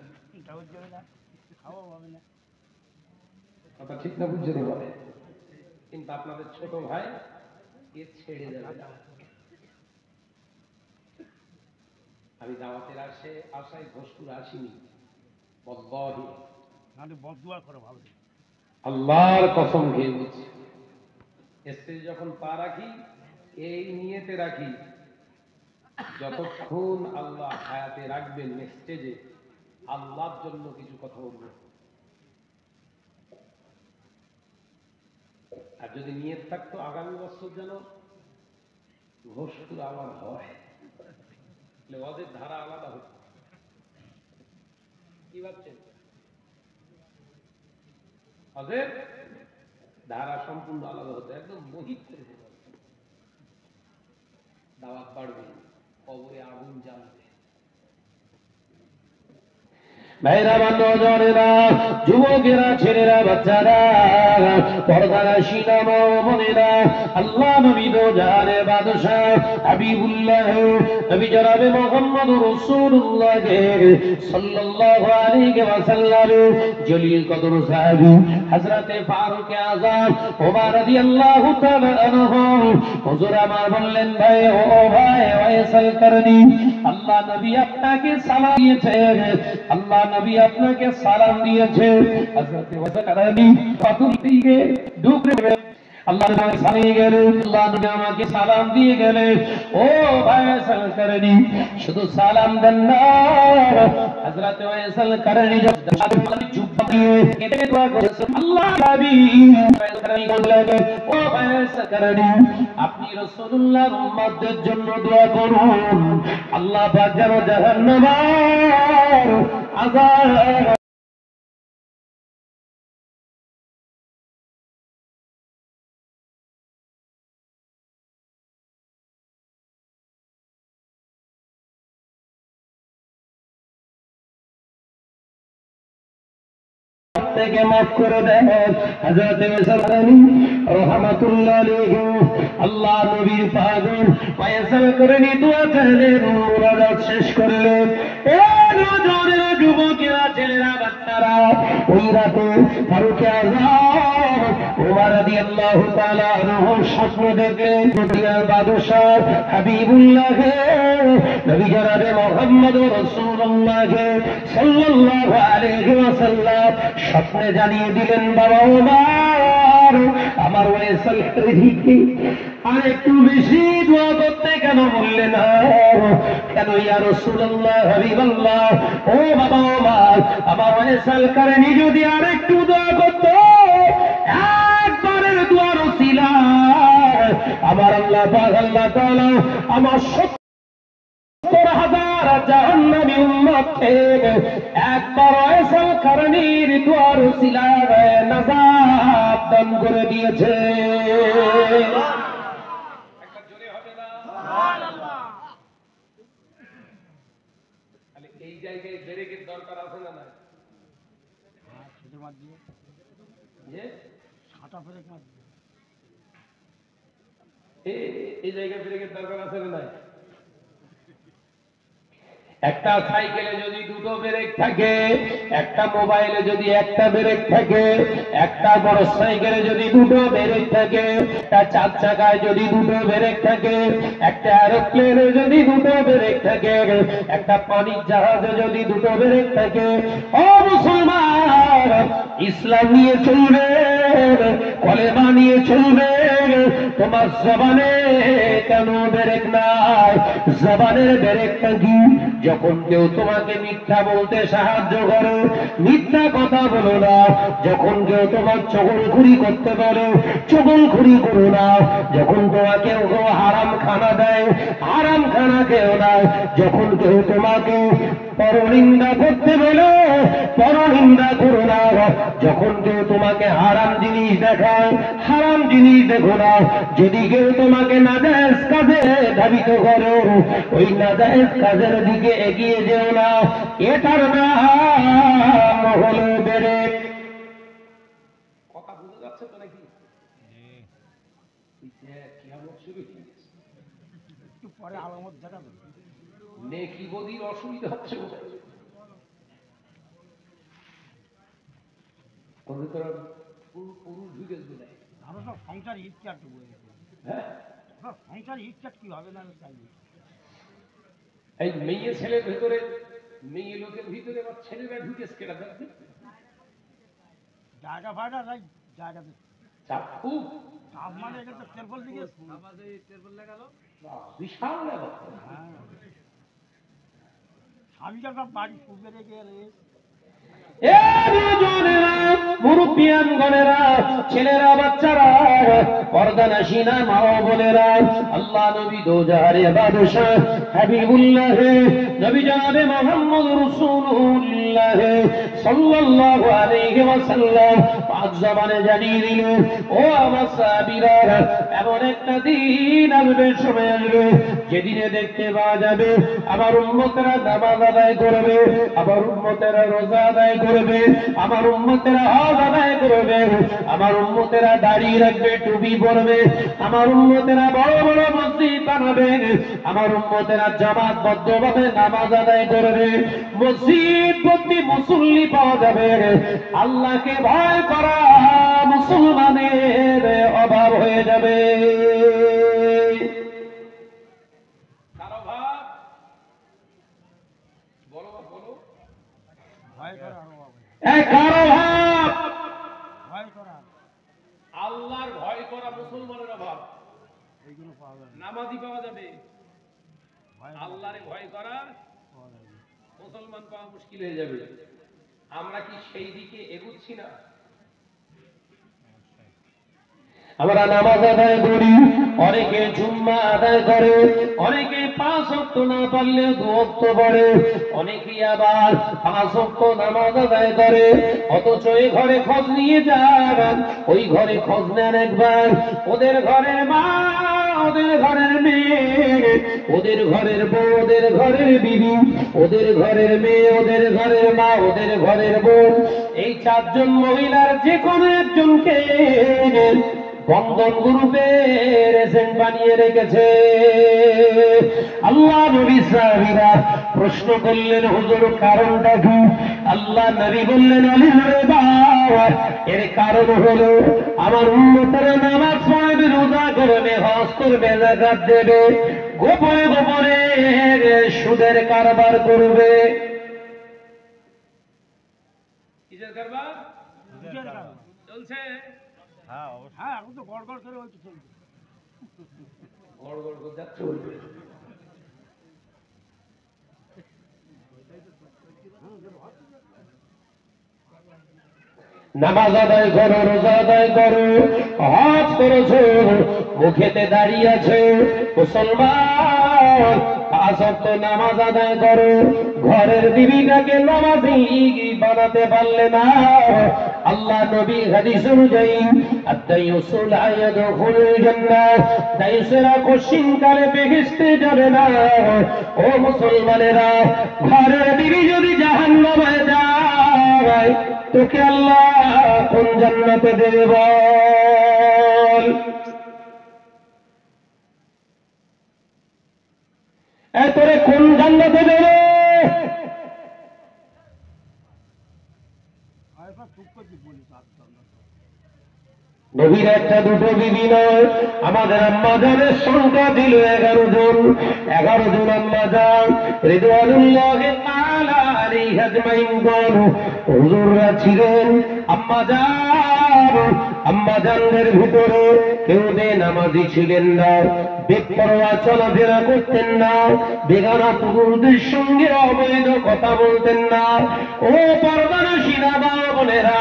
কথা ঠিক না বুঝতে বলে। কিন্তু আপনাদের ছোট ভাই এ ছেড়ে যাবে না। আমি দাওয়াতের আশায় ঘোষপুর আসিনি, আল্লাহর কসম খেয়ে বলছি, স্টেজে যখন পা রাখি এই নিয়েতে রাখি, যতক্ষণ আল্লাহ হায়াতে রাখবেন স্টেজে আল্লাহর জন্য কিছু কথা বলবো। আর যদি নিয়ত থাকতো আগামী বছর যেন ঘোষপুর আবার হয়, ওদের ধারা আলাদা হতো। কি ভাবছেন? ওদের ধারা সম্পূর্ণ আলাদা হতো, একদম মোহিত করে দিত। দাওয়াত বাড়বে, কবরে আগুন জ্বালবে। ভাইরা, নজরেরা, যুবকেরা, ছেলেরা, বাচ্চারা, পর্দারাশিরা, মনেরা, আল্লাহ নবী দো জানে বাদশাহ হাবিবুল্লাহ নবী জনাবে মুহাম্মদ রাসূলুল্লাহ সাল্লাল্লাহু আলাইহি ওয়াসাল্লাম জলিল কদর সাহাবী হযরতে ফারুক আযম ওমর রাদিয়াল্লাহু তাআলা আনহু হুজুর আমার বললেন, ভাই ও ভাই ওয়াইসাল করনি, আল্লাহ নবী আপনাকে সালাম দিয়েছে, আল্লাহ নবী আপনাকে সালাম দিয়েছে। হযরত ওয়াইসাল পাথর থেকে ডুবে আল্লাহ নবী সালিয়ে গেলেন, আল্লাহ নবী আমাকে সালাম দিয়ে গেলেন। ও ভাই ওয়াইসাল করনি, শুধু সালাম দেন না, হযরত ওয়াইসাল করনি জুব্বা দিয়ে কেটে দোয়া করেছেন। আল্লাহ নবী বললেন, ও ভাই ওয়াইসাল করনি, আপনি রাসূলুল্লাহর উম্মতদের জন্য দোয়া করুন, আল্লাহ পাক যেন জাহান্নামের আযাব থেকে মাফ করে দেন। হযরত ওয়াইসাল রাহমাতুল্লাহ আলাইহি আল্লাহ নবীর পাগল ওয়াইসাল করনি দোয়া করলেন, মুরাদ শেষ করলেন। এ নজরের যুবকেরা, ছেলেরা, বাচ্চারা, ওই রাতে ফারুক আযম ওমর রাদিয়াল্লাহু তাআলা আনহু স্বপ্ন দেখলেন, দুনিয়ার বাদশাহ হাবিবুল্লাহ নবী জনাবে মুহাম্মদ রাসূলুল্লাহ সাল্লাল্লাহু আলাইহি ওয়াসাল্লাম স্বপ্নে জানিয়ে দিলেন, বাবা ওমর, আমার ওয়াইসাল করনিকে আর একটু বেশি দোয়া করতে কেন বললেন না? কেন ইয়া রাসূলুল্লাহ, হাবিবাল্লাহ, ও বাবা ওমর, আমার ওয়াইসাল করনি যদি আর একটু দোয়া করতো, একবারের দোয়ার ওসিলায় আমার আল্লাহ পাক আল্লাহ তাআলা আমার 70,000 জাহান্নামী উম্মতকে একবার ওয়াইসাল করনির দোয়ার ওসিলায় নাজাত দান করে দিয়েছে। একটা জোরে হবে না? সুবহানাল্লাহ। তাহলে এই জায়গায় ব্রেকের দরকার আছে না? নাই? যে এই জায়গায় ব্রেকের দরকার আছে না? নাই? একটা সাইকেলে যদি দুটো ব্রেক থাকে, একটা মোবাইলে যদি একটা ব্রেক থাকে, একটা বড় সাইকেলে যদি দুটো ব্রেক থাকে, একটা চার চাকায় যদি দুটো ব্রেক থাকে, একটা এরোপ্লেনে যদি দুটো ব্রেক থাকে, একটা পানির জাহাজে যদি দুটো ব্রেক থাকে, ও মুসলমান, ইসলাম নিয়ে চলবে, কলেমা নিয়ে চলবে, তোমার জবানে কেন ব্রেক নাই? জবানের ব্রেকটা কি? যখন কেউ তোমাকে মিথ্যা বলতে সাহায্য করে, মিথ্যা কথা বলো না। যখন কেউ তোমার চগলখুরি করতে বলে, চগলখুরি করো না। যখন তোমাকে হারাম খানা দেয়, হারাম খানা খেও না। যখন কেউ তোমাকে পরনিন্দা করতে বলে, পরনিন্দা করো না। যখন কেউ তোমাকে হারাম জিনিস দেখায়, হারাম জিনিস দেখো না। যদি কেউ তোমাকে নাজায়েজ কাজে ধাবিত করো, ওই নাজায়েজ কাজের দিকে এগিয়ে যেও না। এটার নাম হলো ব্রেক। কথা বুঝে যাচ্ছে তো নাকি? একটু পরে আলামত দেখাবে। নেকি বদির অসুবিধা হচ্ছে পুরুষ ঢুকে দেয়। আরো সব সংসার হিটচাট বলে হ্যাঁ, সব সংসার হিটচাট কি হবে না আমি চাইনি। এই মেয়ে ছেলের ভিতরে, মেয়ে লোকের ভিতরে আবার ছেলেরা ঢুকেছে কেটা দেখবি? জায়গা ফায়দা তাই জায়গাতে চাপ খুব চাপ মানে এখানে তেরপল দিকে তেরপল লাগালো বিশাল ব্যাপার। স্বামীটা সব বাড়ি শুকে রেখে এলে মুরব্বিয়ানগণেরা, ছেলেরা, বাচ্চারা, পর্দানাসীনা মা ও বোনেরা, আল্লাহ নবী দোজাহারে বাদশাহ হাবিবুল্লাহ নবী জনাবে মুহাম্মদ রাসূলুল্লাহ সাল্লাল্লাহু আলাইহি ওয়াসাল্লাম পাক জবানে জানিয়ে দিল, ও আমার সাহাবীরা, এমন একটা দিন আসবে, সময় আসবে, যেদিনে দেখতে পাওয়া যাবে আমার উম্মতেরা নামাজ আদায় করবে, আমার উম্মতেরা রোজা আদায় করবে, আমার উম্মতেরা হজ আদায় করবে, আমার উম্মতেরা দাড়ি রাখবে, টুপি পরবে, আমার উম্মতেরা বড় বড় মসজিদ বানাবে, আমার উম্মতেরা জামাতবদ্ধভাবে নামাজ আদায় করবে, মসজিদ ভর্তি মুসল্লি পাওয়া যাবে। আল্লাহকে ভয় করা মুসলমানের অভাব হয়ে যাবে। কারো ভাব বলো বলো, ভয় করা আরো হবে কারো ভাব ভয় করা আল্লাহর ভয় করা মুসলমানের অভাব। এইগুলো পাওয়া যাবে নামাজি পাওয়া যাবে, ভয় আল্লাহরে ভয় করা পাওয়া যাবে মুসলমান পাওয়া মুশকিল হয়ে যাবে। আমরা কি সেই দিকে এগুচ্ছি না? আমরা নামাজ আদায় করি, অনেকে জুম্মা আদায় করে, অনেকে 5 ওয়াক্ত না পারলে 2 ওয়াক্ত পড়ে, অনেকে আবার 5 ওয়াক্ত নামাজ আদায় করে, অথচ এই ঘরে খোঁজ নিয়ে যান, ওই ঘরে খোঁজ নেন একবার, ওদের ঘরের মা, ওদের ঘরের মেয়ে, ওদের ঘরের বউ, ওদের ঘরের বিবি, ওদের ঘরের মেয়ে, ওদের ঘরের মা, ওদের ঘরের বউ, এই 4 জন মহিলার যে কোনো একজনকে বন্ধন গ্রুপের এজেন্ট বানিয়ে রেখেছে। আল্লাহ নবী সাহাবীরা প্রশ্ন করলেন, হুজুর কারণটা কি? আল্লাহ নবী বললেন, আলী রে বাবা, এর কারণ হলো আমার উম্মতেরা নামাজ পড়বে, রোজা করবে, হজ করবে, যাকাত দেবে, গোপনে গোপনে সুদের কারবার করবে। কিসের কারবার চলছে? হ্যাঁ এখন তো গড় গড় করে হয়তো চলছে গড় গড় করে চলবে। নামাজ আদায় করো, রোজা আদায় করো, হজ করেছো, মুখেতে দাঁড়িয়ে আছে মুসলমান, 5 ওয়াক্ত নামাজ আদায় করো, ঘরের বিবিটাকে নামাজি বানাতে পারলে না। আল্লাহ নবী হাদিস অনুযায়ী আদ-দায়ুসুল আয়াদখুলুল জান্নাহ, দায়ুসেরা কোশ্চিনকালে বেহেশতে যাবে না। ও মুসলমানেরা, ঘরের বিবি যদি জাহান্নামে যায়, তোকে আল্লাহ কোন জান্নাতে দেবে বল? তোরে কোন জান্নাতে দেবে? নবীর একটা দুটো বিবি নয়, আমাদের আম্মাজানের সংখ্যা ছিল 11 জন। 11 জন আম্মাজান রিদওয়ানুল্লাহি তাআলা আলাইহি আজমাইন গণ হুজুররা ছিলেন। আম্মাজানদের ভিতরে কেউ বেনামাজি ছিলেন না, বেপরোয়া চলাফেরা করতেন না, বেগানা পুরুষদের সঙ্গে অবৈধ কথা বলতেন না। ও পর্দানশীলা মা বোনেরা,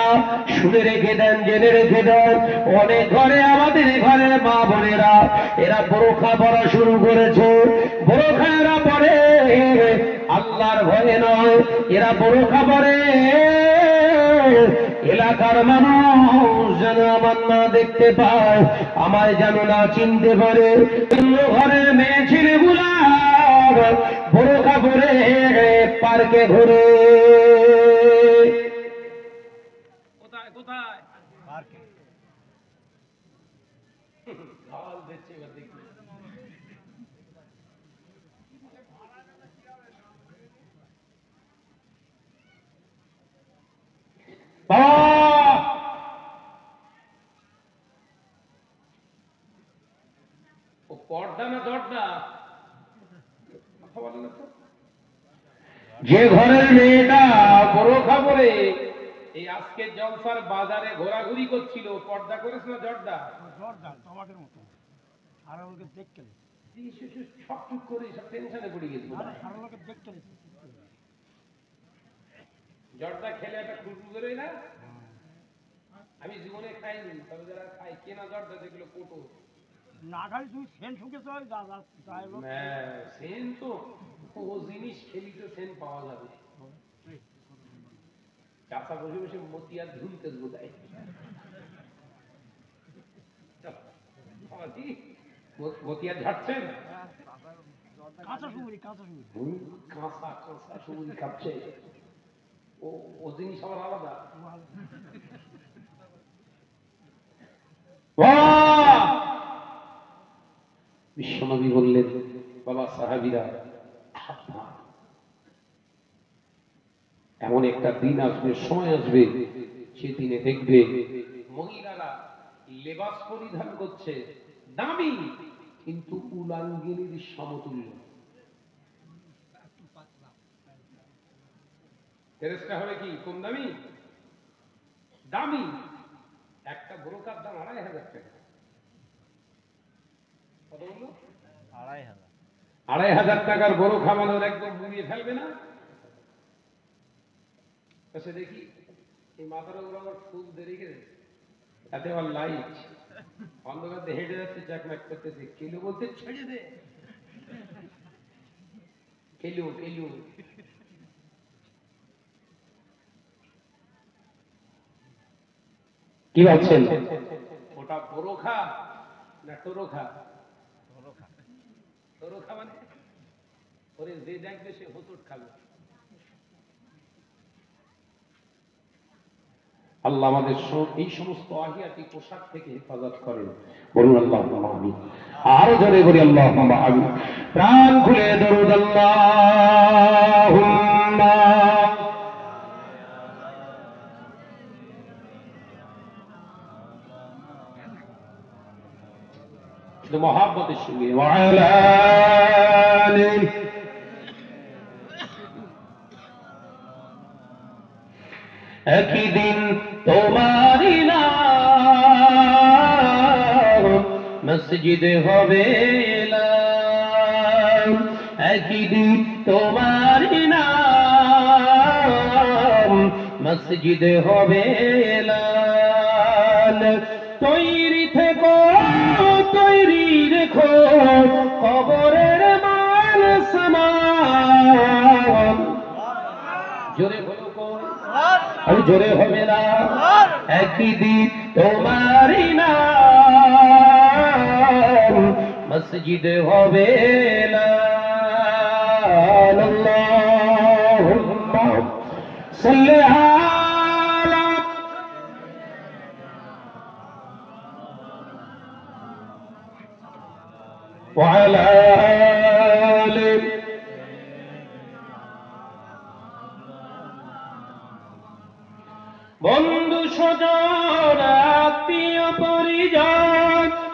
শুনে রেখে দেন, জেনে রেখে দেন, অনেক ঘরে, আমাদের ঘরের মা বোনেরা এরা বোরখা পরা শুরু করেছে। বোরখা এরা পরে আল্লাহর ভয়ে নয়, এরা বোরখা পরে এলাকার মানুষ যেন আমার না দেখতে পায়, আমায় যেন না চিনতে পারে। ঘরের মেয়ে ছেলেগুলা বোরখা পরে পার্কে ঘুরে। কোথায় কোথায় পার্কে আওয়াজ দিচ্ছে এবার দেখি। ও পর্দা না দরজা কথা বলে না তো। যে ঘরের মেয়েটা বোরখা পরে এই আজকে জলসার বাজারে ঘোরাঘুরি করছিল, পর্দা করেছিল জর্দা জোরদার টমাটোর মতো, সারা লোকে দেখতে সব টুক করে সব টেনশনে পড়ে গেছিল। সারা লোকে দেখতে জর্দা খেলে একটা খুশবু বেরোয় না? আমি জীবনে খাইনি, তবে যারা খাই কেনা জর্দা যেগুলো কোটো না খালি তুই সেন শুকে চল যা যা তাই লোক সেন তো ও জিনিস খেলি তো সেন পাওয়া যাবে। চাষা বসে বসে মতিয়ার ধুলতে বোধায় মতিয়ার ঝাড়ছেন, কাঁচা সুপুরি কাঁচা সুপুরি কাঁচা কাঁচা সবুজ খাচ্ছে। ও ও জিনিস আবার আলাদা। বিশ্বনবী বললেন, বাবা সাহাবীরা, এমন একটা দিন আসবে, সময় আসবে, সেদিনে দেখবে মহিলারা লেবাস পরিধান করছে দামি, কিন্তু উলাঙ্গিনীর সমতুল্য। ফেরেশতা হবে কি কম দামি? দামি। একটা বোরকার দাম 2500 টাকা। কত বললো? 2500। 2500 টাকার বোরখা মানুষ একদম মুড়িয়ে ফেলবে না? সে দেখি এই মাথার উপর আবার ফুল দিয়ে রেখে দেয়, তাতে আবার লাইট, অন্ধকার দিয়ে হেঁটে যাচ্ছে, জ্যাকম্যাক করতেছে, কেলু বলতে ছেড়ে দে, কেলু কেলু। কি ভাবছেন? ওটা বোরখা না টোরখা? টোরখা মানে ওরে যে দেখবে সে হোঁচট খাবে। আল্লাহ আমাদের এই সমস্ত আহিয়াতি পোশাক থেকে হেফাজত করেন, বলুন আল্লাহুম্মা আমিন। আরো জোরে বলি আল্লাহুম্মা আমিন। প্রাণ খুলে দরুদ আল্লাহুম্মা শুধু মহাব্বতের সঙ্গে ওয়া আলা আলিহি। একই দিন তোমারই নাম মসজিদে হবে এলান, একই দিন তোমারই নাম মসজিদে হবে এলান। তৈরি থেকো, তৈরি রেখো কবরের মাল সামান। জোরে বলো কোন, আর জোরে হবে না। একই দিন তোমারই নাম মসজিদে হবে এলান। আল্লাহুম্মা সাল্লি আলা ওয়া আলা আলি। বন্ধু স্বজন আত্মীয় পরি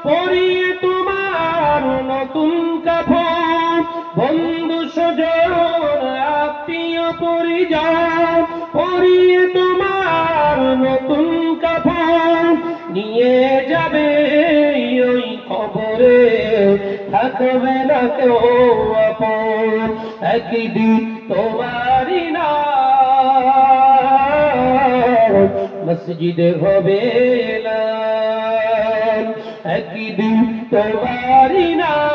পরিয়ে তোমার নতুন কাফন, বন্ধু স্বজন আত্মীয় পরিজন পরিয়ে তোমার নতুন কাফন, নিয়ে যাবে ওই কবরে, থাকবে না কেউ আপন। একদিন তোমারই নাম মসজিদে হবে এলান, একদিন তোমারই নাম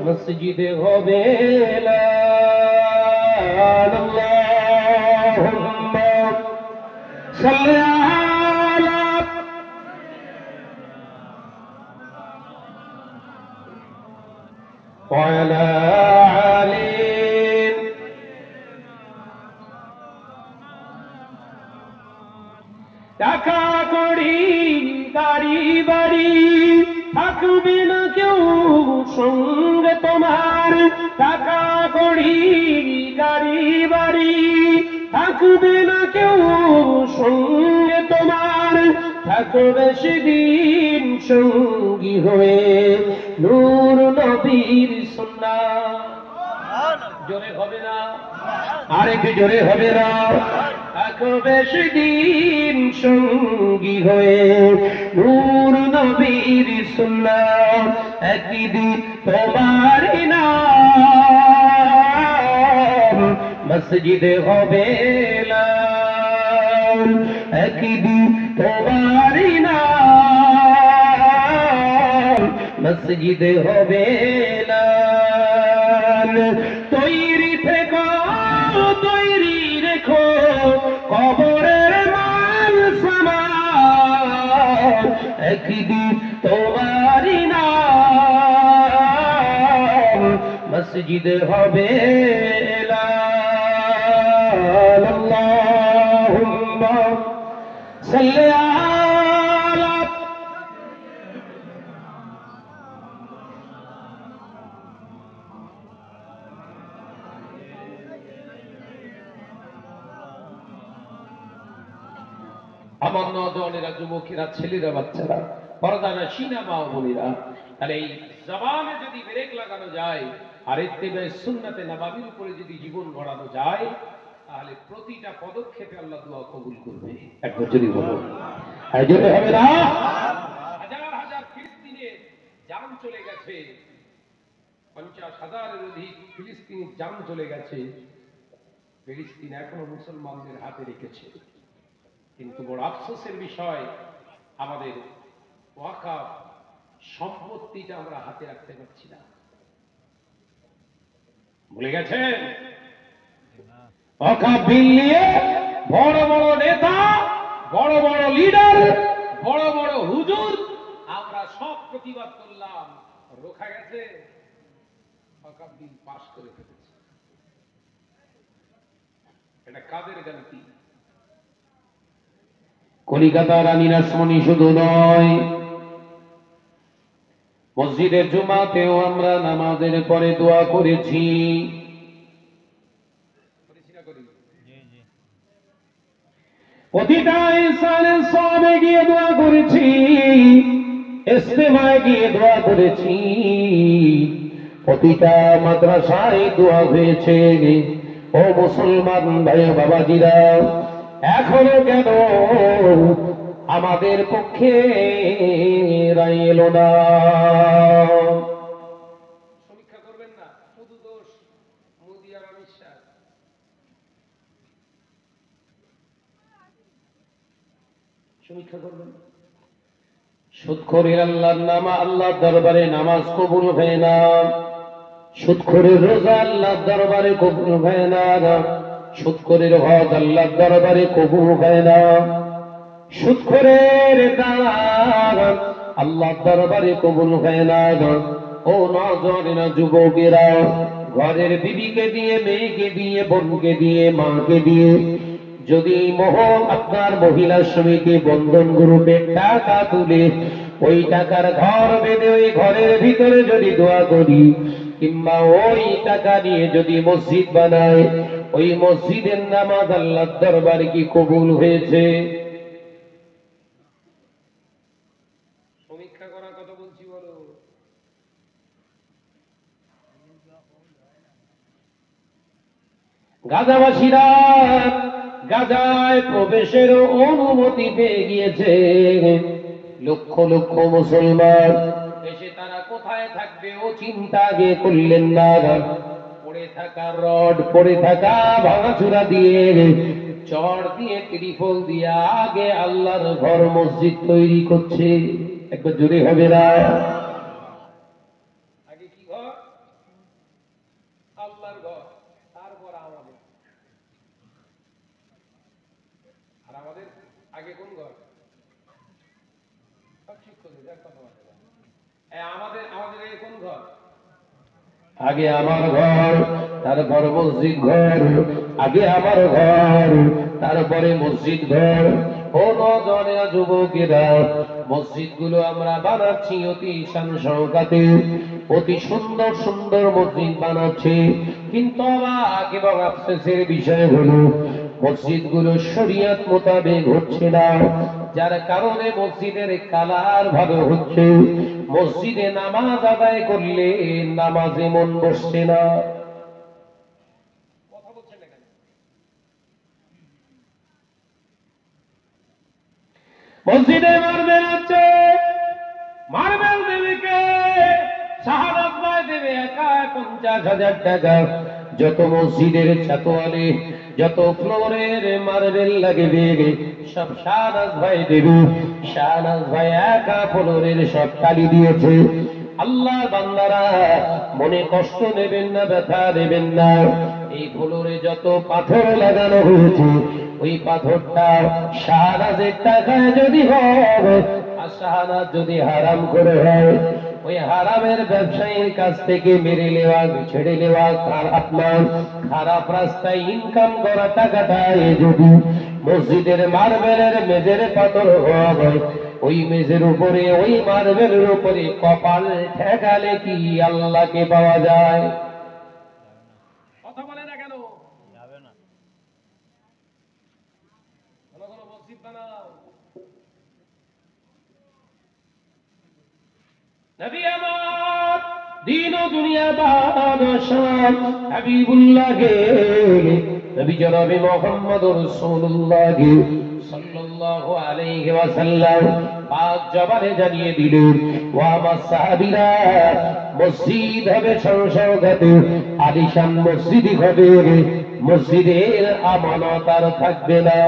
মসজিদে হবে এলান। আল্লাহুম্মা সাল্লি আলা ওয়া আলা আলি। টাকা কড়ি গাড়ি বাড়ি থাকবে না কেউ সঙ্গে তোমার, টাকা কড়ি গাড়ি বাড়ি থাকবে না কেউ সঙ্গে তোমার, থাকবে সেদিন সঙ্গী হয়ে নূর নবীর সুন্নাহ। জোরে হবে না, আরেকটু জোরে হবে না। থাকবে সেদিন সঙ্গী হয়ে নূর নবীর সুন্নাহ, একদিন তোমার নাম মসজিদে হবে এলান, একদিন তোমার নাম মসজিদে হবে এলান। তৈরি থেকো তৈরি রেখো কবরের মাল সামান, একদিন তোমারই নাম মসজিদে হবে এলান। আল্লাহুম্মা সাল্লি আলা আমার নজনেরা, যুবকেরা, ছেলেরা, বাচ্চারা, পর্দানা সিনা মা বোনেরা, তাহলে এই জবানে যদি ব্রেক লাগানো যায় আর ইত্তেবা সুন্নাতে নববীর উপরে যদি জীবন গড়ানো যায়, তাহলে প্রতিটা পদক্ষেপে আল্লাহ দোয়া কবুল করবে। একবার যদি বলো জোরে হবে না। হাজার হাজার ফিলিস্তিনে জান চলে গেছে, 50,000-এর অধিক ফিলিস্তিনের জান চলে গেছে। ফিলিস্তিন এখনো মুসলমানদের হাতে রেখেছে, কিন্তু বড় আফসোসের বিষয় আমাদের ওয়াকাফ সম্পত্তিটা আমরা হাতে রাখতে পারছি না। ভুলে গেছেন? ওয়াকাফ বিল নিয়ে বড় বড় নেতা, বড় বড় লিডার, বড় বড় হুজুর আমরা সব প্রতিবাদ করলাম, রোখা গেছে। ওয়াকাফ বিল পাস করে ফেলেছে। এটা কাদের গালতি? কলিকাতার আমির আসমনি শুধু নয়, মসজিদের জুমাতেও আমরা নামাজের পরে দোয়া করেছি। প্রতিটা ইনসানের সওয়াবে গিয়ে দোয়া করেছি, ইস্তেমায় গিয়ে দোয়া করেছি, প্রতিটা মাদ্রাসায় দোয়া হয়েছে। ও মুসলমান ভাই বাবাজিরা, এখনো কেন আমাদের পক্ষে রায় এলো না? সমীক্ষা করবেন না, শুধু দোষ মোদি আর অমিত শাহ। সমীক্ষা করবেন। সুদখোরের আল্লাহর নাম, আল্লাহর দরবারে নামাজ কবুল হয় না। সুদখোরের রোজা আল্লাহর দরবারে কবুল হয় না। সুদখোরের হজ আল্লাহর দরবারে কবুল হয় না। সুদখোরের দান আল্লাহর দরবারে কবুল হয় না। ও নওজওয়ানেরা, যুবকেরা, ঘরের বিবিকে দিয়ে, মেয়েকে দিয়ে, বোনকে দিয়ে, মাকে দিয়ে যদি আপনার মহিলা সমিতি বন্ধন গ্রুপে টাকা তুলে ওই টাকার ঘর বেঁধে ওই ঘরের ভিতরে যদি দোয়া করি, কিংবা ওই টাকা নিয়ে যদি মসজিদ বানায়, ওই মসজিদের নামাজ আল্লাহর দরবারে কি কবুল হয়েছে? সমীক্ষা করার কথা বলছি, বলো। গাজাবাসীরা গাজায় প্রবেশের অনুমতি পেয়ে গিয়েছে। লক্ষ লক্ষ মুসলমান এসে তারা কোথায় থাকবে ও চিন্তা আগে করলেন না। পড়ে থাকা রড, পড়ে থাকা ভাঙাচুরা দিয়ে, চড় দিয়ে, ত্রিপল দিয়ে আগে আল্লাহর ঘর মসজিদ তৈরি করছে। একবার জোরে হবে না? আগে কি ঘর? আল্লাহর ঘর, তারপর আমাদের। আর আমাদের আগে কোন ঘর? আমাদের আমাদের আগে কোন ঘর? আগে আমার ঘর, তারপর মসজিদ ঘর। আগে আমার ঘর, তারপরে মসজিদ ঘর। ও নজরের যুবকেরা, মসজিদ গুলো আমরা বানাচ্ছি অতি শান শওকাতে, অতি সুন্দর সুন্দর মসজিদ বানাচ্ছি। কিন্তু অবাক এবং আফসোসের বিষয় হলো মসজিদ গুলো শরিয়ত মোতাবেক হচ্ছে না, যার কারণে মসজিদের কালার ভালো হচ্ছে। মসজিদে নামাজ আদায় করলে নামাজে মন বসছে না। কথা বলছেন না কেন? মসজিদে মার্বেল আছে, মার্বেল দেবে কে? শাহাদাত ভাই দেবে একা 50,000 টাকা। যত মসজিদের ছাতোয়ালে, যত ফ্লোরের মার্বেল লাগবে সব শাহনাজ ভাই দেবে। শাহনাজ ভাই একা ফ্লোরের সব টালি দিয়েছে। আল্লাহ বান্দারা মনে কষ্ট নেবেন না, ব্যথা দেবেন না। এই ফ্লোরে যত পাথর লাগানো হয়েছে, ওই পাথরটা শাহনাজের টাকায় যদি হয়, আর শাহনাজ যদি হারাম করে হয়, ওই হারামের ব্যবসায়ীর কাছ থেকে মেরে নেওয়া, ছেড়ে নেওয়া, আপনার খারাপ রাস্তায় ইনকাম করা টাকাটা যদি মসজিদের মার্বেলের মেজের পাথর হয়, ওই মেজের উপরে, ওই মার্বেলের উপরে কপাল ঠেকালে কি আল্লাহকে পাওয়া যায়? কথা বলে না কেন? যাবে না। কোন কোন মসজিদ বানাও। নবী আমার দিন ও দুনিয়া বাদশাহ হাবিবুল্লাহ গে, নবী জনাবে মুহাম্মদ রাসূলুল্লাহ সাল্লাল্লাহু আলাইহি ওয়াসাল্লাম পাক জবানে জানিয়ে দিলেন, ও আমার সাহাবীরা, মসজিদ হবে সংসর্গতে, আলিশান মসজিদই হবে, মসজিদের আমানত আর থাকবে না।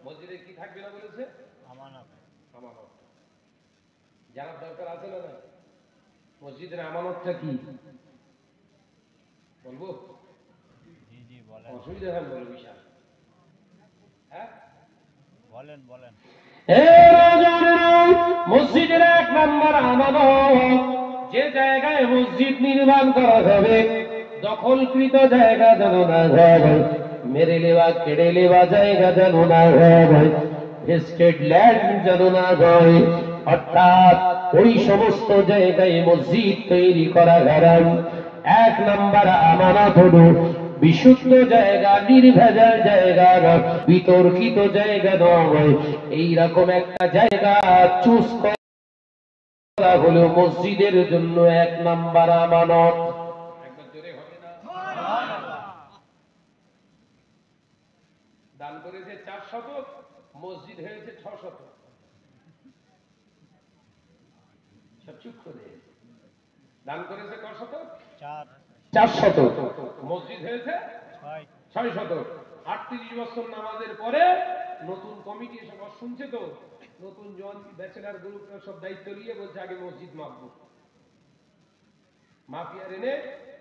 মসজিদে কি থাকবে না বলেছে? আমানত। আমানত জানার দরকার আছে না? মসজিদের আমানতটা কি বলবো? অসুবিধা হয় বলো বিশাল। হ্যাঁ বলেন বলেন। মসজিদের 1 নম্বর আমানত, যে জায়গায় মসজিদ নির্মাণ করা হবে দখলকৃত জায়গা যেন না হয়, মেরে নেওয়া, কেড়ে নেওয়া জায়গা যেন না হয়, এস্টেট ল্যান্ড যেন না হয়। অর্থাৎ ওই সমস্ত জায়গায় মসজিদ তৈরি করা হারাম। 1 নম্বর আমানত হলো বিশুদ্ধ জায়গা, নির্ভেজাল জায়গা, বিতর্কিত জায়গা নয়, এইরকম একটা জায়গা চুজ করা হলো মসজিদের জন্য 1 নম্বর আমানত। একবার জোরে হবে না? দান করেছে 4 শতক, মসজিদ হয়েছে 6 শতক। সব চুপ করে। দান করেছে কত শতক? 4 শতক। মসজিদ হয়েছে 6 শতক। 38 বছর নামাজের পরে নতুন কমিটি সব শুনছে তো, নতুন জন ব্যাচেলার গ্রুপরা সব দায়িত্ব নিয়ে বলছে আগে মসজিদ মাপবো। মাফিয়ার এনে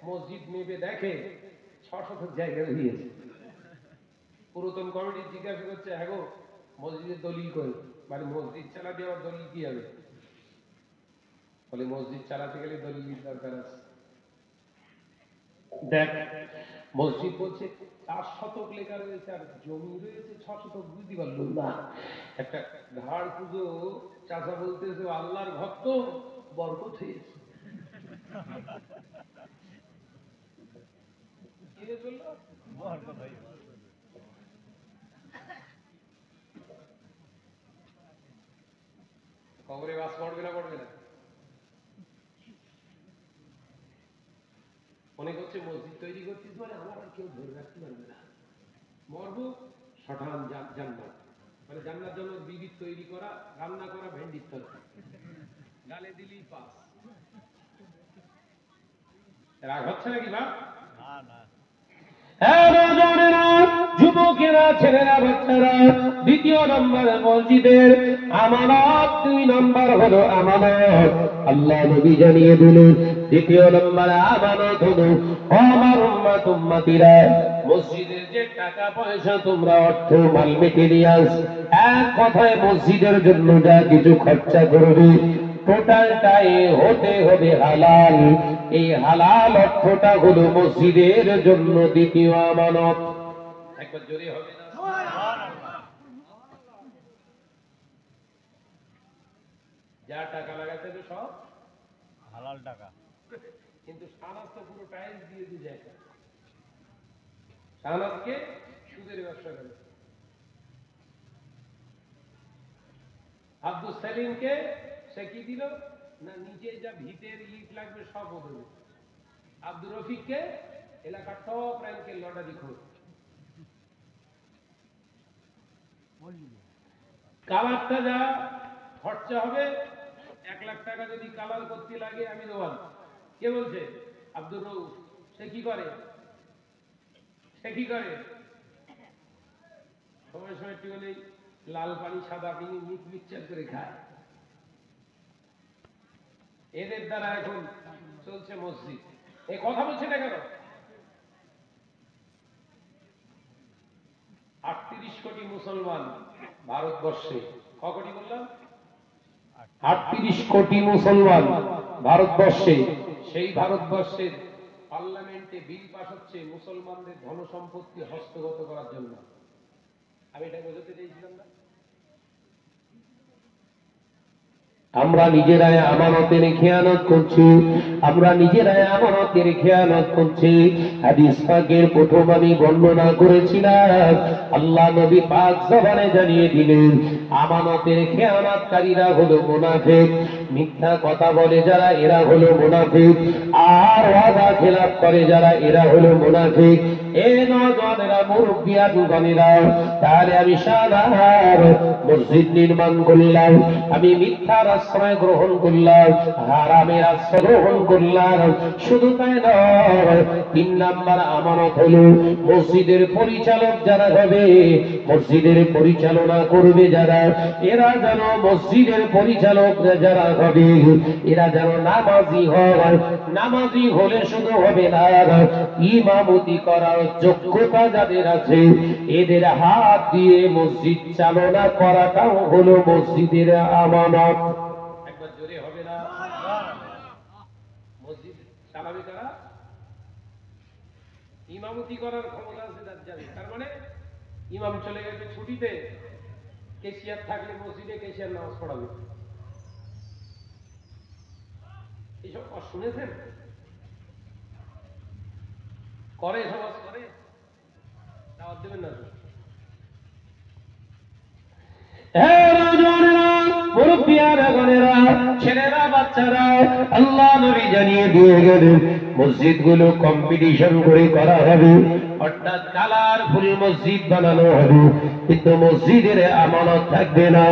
মসজিদ মেপে দেখে 6 শতক জায়গা দিয়েছে। পুরাতন কমিটি জিজ্ঞাসা করছে, হ্যাঁ গো মসজিদের দলিল কই? মানে মসজিদ চালাতে আমার দলিল কি হবে? বলে মসজিদ চালাতে গেলে দলিলের দরকার আছে। দেখ মসজিদ বলছে 4 শতক লেখা রয়েছে আর জমি রয়েছে 6 শতক, বুঝতে পারলো না। একটা ঘাড় পুজো চাচা বলতেছে আল্লাহর ভক্ত, বরকত হয়েছে। কি বললো? বরকত হয়েছে। কবরে বাস পড়বে না পড়বে না? মনে করছে মসজিদ তৈরি করছিস মানে আমার আর কেউ ধরে রাখতে পারবে না, মরবো শঠান জান্নাত, মানে জান্নাত জন্য বিবিধ তৈরি করা, রান্না করা ভেন্ডির তরকারি, গালে দিলেই পাস। রাগ হচ্ছে নাকি ভাব? যুবকেরা, ছেলেরা, বাচ্চারা, দ্বিতীয় নম্বরে মসজিদের আমানত, 2 নম্বর হলো আমানত। আল্লাহ নবী জানিয়ে দিলেন দ্বিতীয় নম্বরে আমানত হলো আমার উম্মত উম্মতিরা মসজিদের যে টাকা পয়সা তোমরা অর্থ মাল মেটেরিয়ালস, এক কথায় মসজিদের জন্য যা কিছু খরচা করবে টোটালটাই হতে হবে হালাল। এই হালাল অর্থটা হলো মসজিদের জন্য দ্বিতীয় আমানত। একবার জোরে হবে না? যা টাকা লাগাতে হবে সব হালাল টাকা। কিন্তু শাহনাজ তো পুরো টাইলস দিয়ে দিয়ে যায়। শাহনাজকে সুদের ব্যবসা করে, আব্দুল সেলিমকে সে কি দিল না, নিজে যা ভিতের ইট লাগবে সব বদলে। আব্দুর রফিককে এলাকার টপ র্যাঙ্কের লটারি খোঁজ। কালারটা যা খরচা হবে, 1 লাখ টাকা যদি কালার করতে লাগে আমি দেওয়ান। কে বলছে? আব্দুর রউফ। সে কি করে? সময় সময় একটু হলেই লাল পানি সাদা পানি মিক্সচার করে খায়। এদের দ্বারা এখন চলছে মসজিদ। এই কথা বলছে না কেন? 38 কোটি মুসলমান ভারতবর্ষে। ক কোটি বললাম? 38 কোটি মুসলমান ভারতবর্ষে। সেই ভারতবর্ষের পার্লামেন্টে বিল পাস হচ্ছে মুসলমানদের ধন সম্পত্তি হস্তগত করার জন্য। আমি এটা বোঝাতে চাইছিলাম না? আমরা নিজেরাই আমানতের খেয়ানত করছি, আমরা নিজেরাই আমানতের খেয়ানত করছি। হাদিস পাকের প্রথম আমি বর্ণনা করেছিলাম, আল্লাহ নবী পাক জবানে জানিয়ে দিলেন আমানতের খেয়ানতকারীরা হলো মুনাফিক। মিথ্যা কথা বলে যারা এরা হলো মুনাফিক, আর ওয়াদা খেলাপ করে যারা এরা হলো মুনাফিক। এই নওজওয়ানেরা, মুরব্বিয়ানগণেরা, তাহলে আমি শাহনার মসজিদ নির্মাণ করলাম, আমি মিথ্যার আশ্রয় গ্রহণ করলাম, হারামের আশ্রয় গ্রহণ করলাম, শুধু তাই নয়, 3 নাম্বার আমানত হলো মসজিদের পরিচালক যারা হবে, মসজিদের পরিচালনা করবে যারা, এরা যেন মসজিদের পরিচালক যারা হবে এরা যেন নামাজি হয়। নামাজি হলে শুধু হবে না, ইমামতি করার যোগ্যতা যাদের আছে এদের হাত দিয়ে মসজিদ চালনা করাটাও হলো মসজিদের আমানত। একবার জোরে হবে না? মসজিদ চালাবে কারা? ইমামতি করার ক্ষমতা আছে যাদের। তার মানে ইমাম চলে গেছে ছুটিতে, কেশিয়ার থাকলে মসজিদে কেশিয়ার নামাজ পড়াবে। এইসব শুনেছেন? করে সমাজ করে, দাওয়াত দেবেন না? ছেলেরা, বাচ্চারা, আল্লাহ নবী জানিয়ে দিয়ে গেলেন মসজিদগুলো কম্পিটিশন করে করা হবে, অর্থাৎ কালারফুল মসজিদ বানানো হবে, কিন্তু মসজিদের আমানত থাকবে না।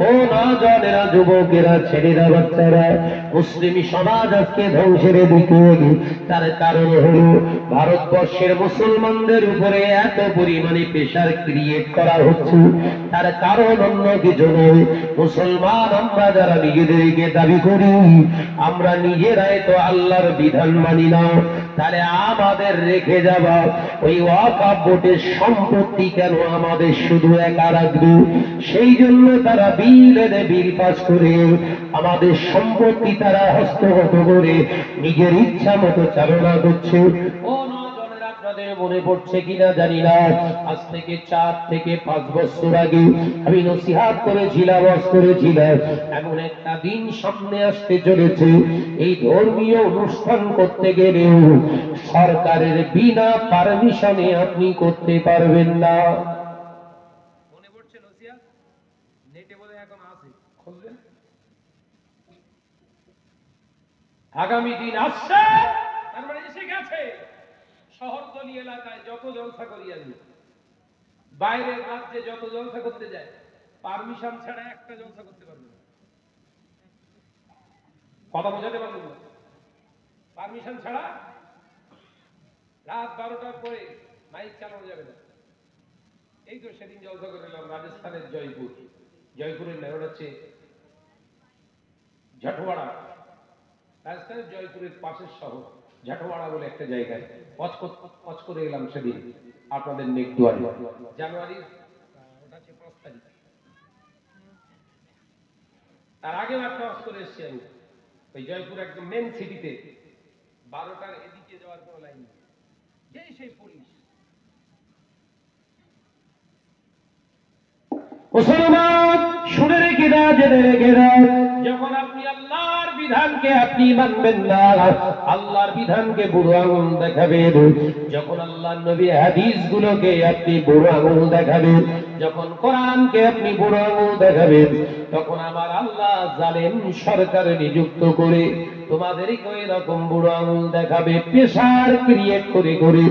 ও নওজওয়ানেরা, যুবকেরা, ছেলেরা, বাচ্চারা, মুসলিম সমাজ আজকে ধ্বংসের দিকে। তার কারণ হলো ভারতবর্ষের মুসলমানদের উপরে এত পরিমাণে প্রেশার ক্রিয়েট করা হচ্ছে। তার কারণ অন্য কিছু নয়, মুসলমান আমরা যারা নিজেদেরকে দাবি করি আমরা নিজেরাই তো আল্লাহর বিধান মানি না, তাহলে আমাদের রেখে যাওয়া ওই ওয়াকফ বোর্ডের সম্পত্তি কেন আমাদের শুধু একা রাখবে? সেই জন্য তারা বিল পাস করে আমাদের সম্পত্তি তারা হস্তগত করে নিজের ইচ্ছা মতো চালনা করছে। ও নওজওয়ানেরা, আপনাদের মনে পড়ছে কিনা জানি না, আজ থেকে 4 থেকে 5 বছর আগে আমি নসিহত করেছিলাম, এমন একটা দিন সামনে আসতে চলেছে এই ধর্মীয় অনুষ্ঠান করতে গেলেও সরকারের বিনা পারমিশনে আপনি করতে পারবেন না। মনে পড়ছে নসিহত? নেটে বলে এখন আছে, খুঁজবেন। আগামী দিন আসছে, তার মানে এসে গেছে। শহরতলি এলাকায় যত জলসা করি আমি, বাইরের রাজ্যে যত জলসা করতে যায়, পারমিশন ছাড়া একটা জলসা করতে পারবে না। কথা বোঝাতে পারবেন না? পারমিশন ছাড়া রাত 12টার পরে মাইক চালানো যাবে না। এই তো সেদিন জলসা করে এলাম রাজস্থানের জয়পুর। জয়পুরের নাম হচ্ছে ঝাটওয়াড়া। রাজস্থানের জয়পুরের পাশের শহর ঝাটওয়াড়া বলে একটা জায়গায় পচ করে এলাম সেদিন আপনাদের নেকদুয়ারে। জানুয়ারির ওটা হচ্ছে 5 তারিখ। তার আগেও একটা ওয়াজ করে এসেছি আমি ওই জয়পুর একদম মেন সিটিতে। 12টার এদিকে যাওয়ার কোনো লাইন নেই, যেই সেই পুলিশ। মুসলমান শুনে রেখে দাও, জেনে রেখে দাও, যখন আপনি আল্লাহর বিধানকে আপনি মানবেন না, আল্লাহর বিধানকে বুড়ো আঙুল দেখাবেন, যখন আল্লাহর নবী হাদিস গুলোকে আপনি বুড়ো আঙুল দেখাবেন, যখন কোরআনকে আপনি বুড়ো আঙুল দেখাবেন, তখন আমার আল্লাহ জালেম সরকার নিযুক্ত করে তোমাদেরকে এরকম বুড়ো আঙুল দেখাবে। প্রেসার ক্রিয়েট করে করে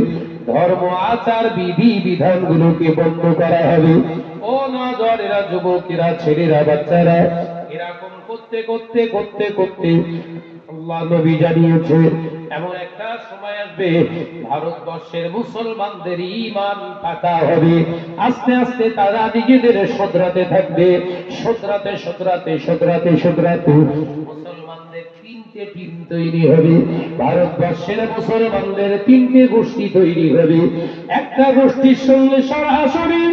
ধর্ম আচার বিধি বিধানগুলোকে বন্ধ করা হবে। ও নজরেরা, যুবকেরা, ছেলেরা, বাচ্চারা, এরকম করতে করতে করতে করতে আল্লাহ নবী জানিয়েছে এমন একটা সময় আসবে ভারতবর্ষের মুসলমানদের ঈমান পাকা হবে। আস্তে আস্তে তারা নিজেদের শোধরাতে থাকবে। শোধরাতে শোধরাতে শোধরাতে শোধরাতে মুসলমানদের 3টে টিম তৈরি হবে। ভারতবর্ষের মুসলমানদের 3টে গোষ্ঠী তৈরি হবে। একটা গোষ্ঠীর সঙ্গে সরাসরি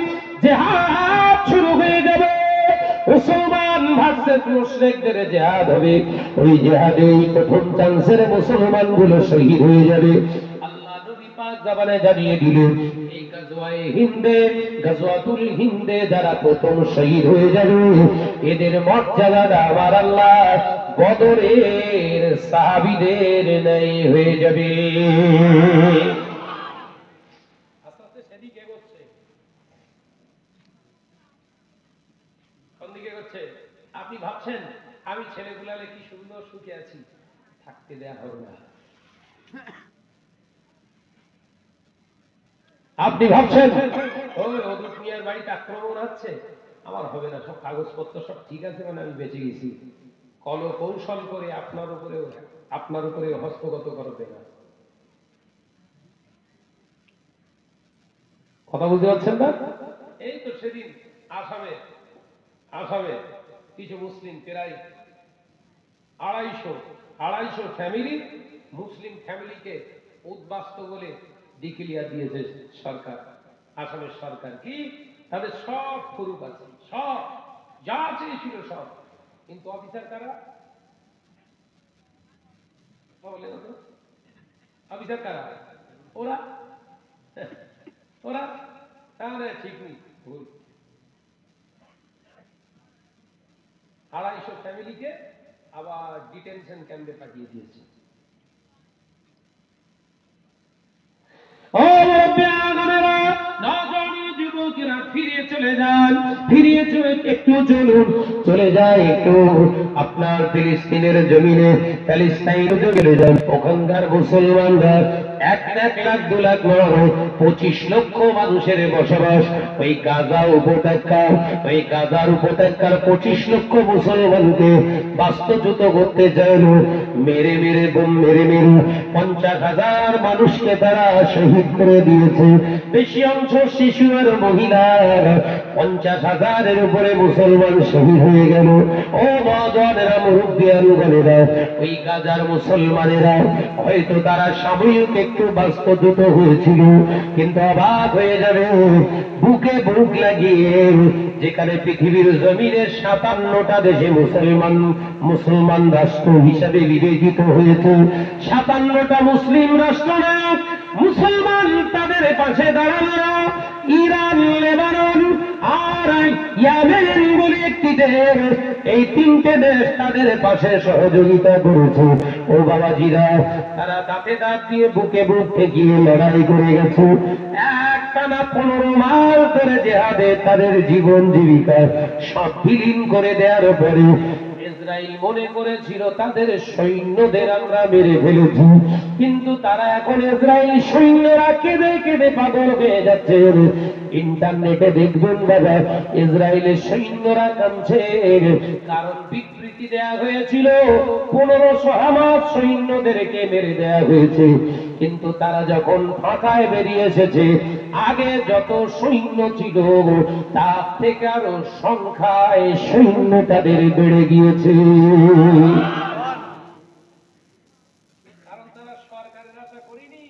জিহাদ শুরু হয়ে যাবে। মুসলমান ভার্সেস মুশরিকদের জিহাদ হবে। ওই জিহাদে প্রথম চান্সের মুসলমান গুলো শহীদ হয়ে যাবে। আল্লাহ নবী পাক জাবানে জানিয়ে দিলেন এই গাজওয়ায়ে হিন্দে, গাজওয়াতুল হিন্দে যারা প্রথম শহীদ হয়ে যাবে এদের মর্যাদা আমার আল্লাহ বদরের সাহাবীদের ন্যায় হয়ে যাবে। আস্তে আস্তে সেদিকে এগোচ্ছে। আপনি ভাবছেন আমি ছেলেগুলালে কি সুন্দর সুখে আছি, থাকতে দেয়া হবে না। আপনি ভাবছেন ওই অদূর মিয়ার বাড়িতে আক্রমণ হচ্ছে, আমার হবে না, সব কাগজপত্র সব ঠিক আছে, মানে আমি বেঁচে গেছি। কল কৌশল করে আপনার উপরে হস্তগত করবে না। কথা বুঝতে পারছেন না? এই তো সেদিন আসামে কিছু মুসলিম প্রায় 250 ফ্যামিলি, মুসলিম ফ্যামিলিকে উদ্বাস্ত বলে ডিক্লেয়ার দিয়েছে সরকার। আসামের সরকার কি তাদের সব প্রুফ আছে, সব যা চেয়েছিল সব, কিন্তু অফিসার কারা? অফিসার কারা? ওরা তাহলে ঠিক নেই, ভুল। 250 ফ্যামিলিকে আবার ডিটেনশন ক্যাম্পে পাঠিয়ে দিয়েছে। যুবকেরা ফিরে চলে যান, ফিরিয়ে চলে একটু চলে যায় একটু আপনার ফিলিস্তিনের জমিনে, প্যালেস্টাইনে চলে যান। ওখানকার মুসলমানরা 1 লাখ 2 লাখ নয় 25 লক্ষ মানুষের বসবাস। ওই গাজা উপত্যকার 25 লক্ষ মুসলমানকে বাস্তুচ্যুত করতে চাইল। মেরে মেরে বোম মেরে 50,000 মানুষকে তারা শহীদ করে দিয়েছে। বেশি অংশ শিশু আর মহিলা, 50,000-এর উপরে মুসলমান শহীদ হয়ে গেল। ও নওজওয়ানেরা, মুরব্বিয়ানেরা, ওই গাজার মুসলমানেরা হয়তো তারা সাময়িক একটু বাস্তুচ্যুত হয়েছিল, কিন্তু অবাক হয়ে যাবে বুকে বুক লাগিয়ে যেখানে পৃথিবীর জমিনে 57টা দেশে মুসলমান রাষ্ট্র হিসাবে বিবেচিত হয়েছে, 57টা মুসলিম রাষ্ট্র মুসলমান তাদের পাশে দাঁড়ানো। ইরান, লেবানন আর ইয়েমেন বলে একটি দেশ, এই 3টে দেশ তাদের পাশে সহযোগিতা করেছে। ও বাবাজিরা, তারা দাঁতে দাঁত দিয়ে বুকে বুক ঠেকিয়ে লড়াই করে গেছে। একটানা 15 মাস ধরে জিহাদে তাদের জীবন জীবিকা সব বিলীন করে দেওয়ার পরে ইসরায়েল মনে করেছিল তাদের সৈন্যদের আমরা মেরে ফেলেছি, কিন্তু তারা এখন ইসরায়েল সৈন্যরা কেঁদে কেঁদে পাগল হয়ে যাচ্ছে। ইন্টারনেটে দেখবেন দাদা, ইসরায়েলের সৈন্যরা কাঁদছে, কারণ বিবৃতি দেয়া হয়েছিল 1500 হামাস সৈন্যদেরকে মেরে দেয়া হয়েছে, কিন্তু তারা যখন ফাঁকায় বেরিয়ে এসেছে আগে যত সৈন্য ছিল তার থেকে আরো সংখ্যায় সৈন্য তাদের বেড়ে গিয়েছে। কারণ তারা সরকারের আশা করেনি,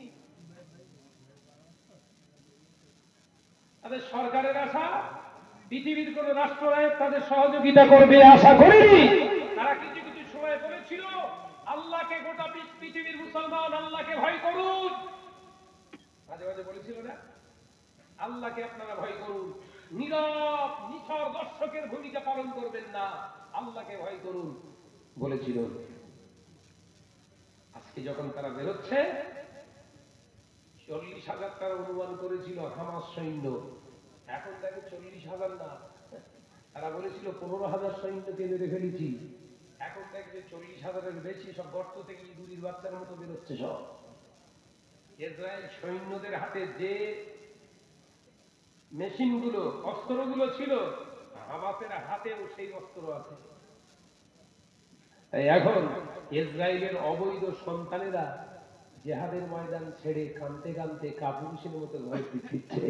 তাদের সরকারের আশা পৃথিবীর কোন রাষ্ট্রনায়ক তাদের সহযোগিতা করবে আশা করেনি। তারা কিছু কিছু সময় বলেছিল আল্লাহকে, গোটা পৃথিবীর মুসলমান আল্লাহকে ভয় করুন, মাঝে মাঝে বলেছিল না, আল্লাহকে আপনারা ভয় করুন, নীরব নিথর দর্শকের ভূমিকা পালন করবেন না, আল্লাহকে ভয় করুন বলেছিল। আজকে যখন তারা বেরোচ্ছে, 40,000 তারা অনুমান করেছিল হামাস সৈন্য, এখন দেখে 40,000 না, তারা বলেছিল 15,000 সৈন্যকে মেরে ফেলেছি, এখন দেখবে 40,000-এর বেশি সব গর্ত থেকে ইঁদুরের বাচ্চার মতো বেরোচ্ছে সব। ইসরায়েল সৈন্যদের হাতে যে মেশিনগুলো অস্ত্রগুলো ছিল, হামাসের হাতেও সেই অস্ত্র আছে। তাই এখন ইসরায়েলের অবৈধ সন্তানেরা জিহাদের ময়দান ছেড়ে কাঁদতে কাঁদতে কাপুরুষের মতো ঘরে ফিরছে।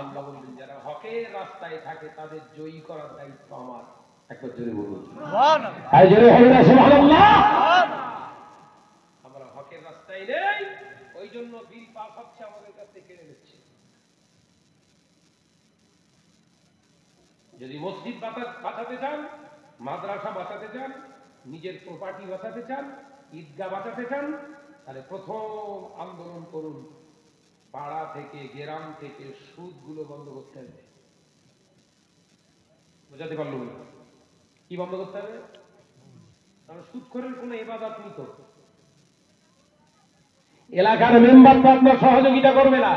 আল্লাহ বললেন যারা হকের রাস্তায় থাকে তাদের জয়ী করার দায়িত্ব আমার। একবার জোরে বলুন সুবহানাল্লাহ। আমরা হকের রাস্তায় নেই, ওই জন্য বিল পাস হচ্ছে আমাদের কাছে কেড়ে নিচ্ছে। যদি মসজিদ বাঁচাতে চান, মাদ্রাসা বাঁচাতে চান, নিজের প্রপার্টি বাঁচাতে চান, ঈদগাহ বাঁচাতে চান, তাহলে প্রথম আন্দোলন করুন, পাড়া থেকে গ্রাম থেকে সুদগুলো বন্ধ করতে হবে। বোঝাতে পারলো না? কি বন্ধ করতে হবে? কারণ সুদখোরের কোনো ইবাদত নেই তো। এলাকার মেম্বার তো আপনার সহযোগিতা করবে না,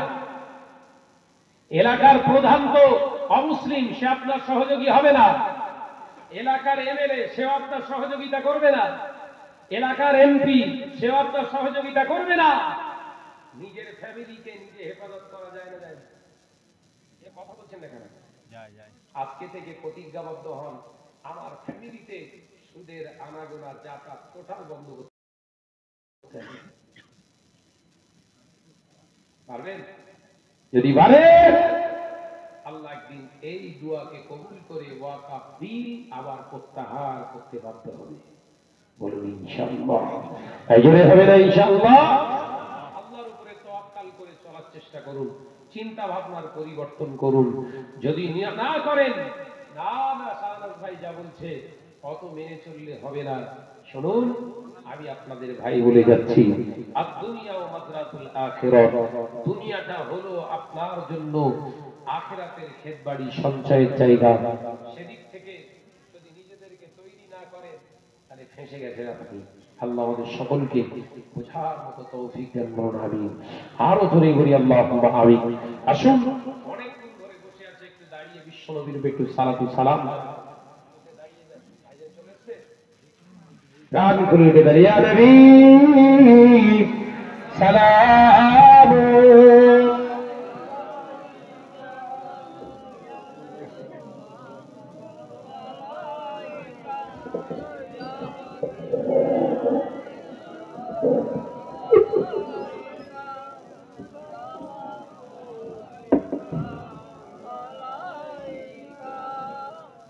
এলাকার প্রধান তো অমুসলিম, সে আপনার সহযোগী হবে না, এলাকার এমএলএ সেও আপনার সহযোগিতা করবে না, এলাকার এমপি সেও আপনার সহযোগিতা করবে না। নিজের ফ্যামিলিকে নিজে হেফাজত করা যায় না? যায় না? এ কথা বলছেন না কেন? আজকে থেকে প্রতিজ্ঞাবদ্ধ হন, আমার ফ্যামিলিতে সুদের আনাগোনা যাতায়াত টোটাল বন্ধ করতে হবে। পারবেন? যদি পারেন, আল্লাহ একদিন এই দোয়াকে কবুল করে ওয়াকাফ বিল আবার প্রত্যাহার করতে বাধ্য হবে। বলুন ইনশাআল্লাহ। তাইলে হবে না ইনশাআল্লাহ? আল্লাহর উপরে তাওয়াক্কুল করে চলার চেষ্টা করুন, চিন্তা ভাবনার পরিবর্তন করুন। যদি না করেন, না শাহনাজ ভাই যা বলছে অত মেনে চললে হবে না। শুনুন, আমি আপনাদের ভাই বলে যাচ্ছি, আদ-দুনিয়া ওয়া মাদরাতুল আখিরাত, দুনিয়াটা হলো আপনার জন্য আখিরাতের ক্ষেতবাড়ি, সঞ্চয়ের জায়গা। সেদিক থেকে যদি নিজেদেরকে তৈরি না করেন তাহলে ফেঁসে গেছেন আপনি। আল্লাহ আমাদের সকলকে বোঝার মতো তৌফিক দান করুন, আমিন। আরো জোরে বলি আল্লাহুম্মা আমিন। আসুন, অনেকদিন ধরে বসে আছে, একটু দাঁড়িয়ে বিশ্বনবীর উপরে একটু সালাতু সালাম রান করে দেবেন। ইয়া নবী সালাম।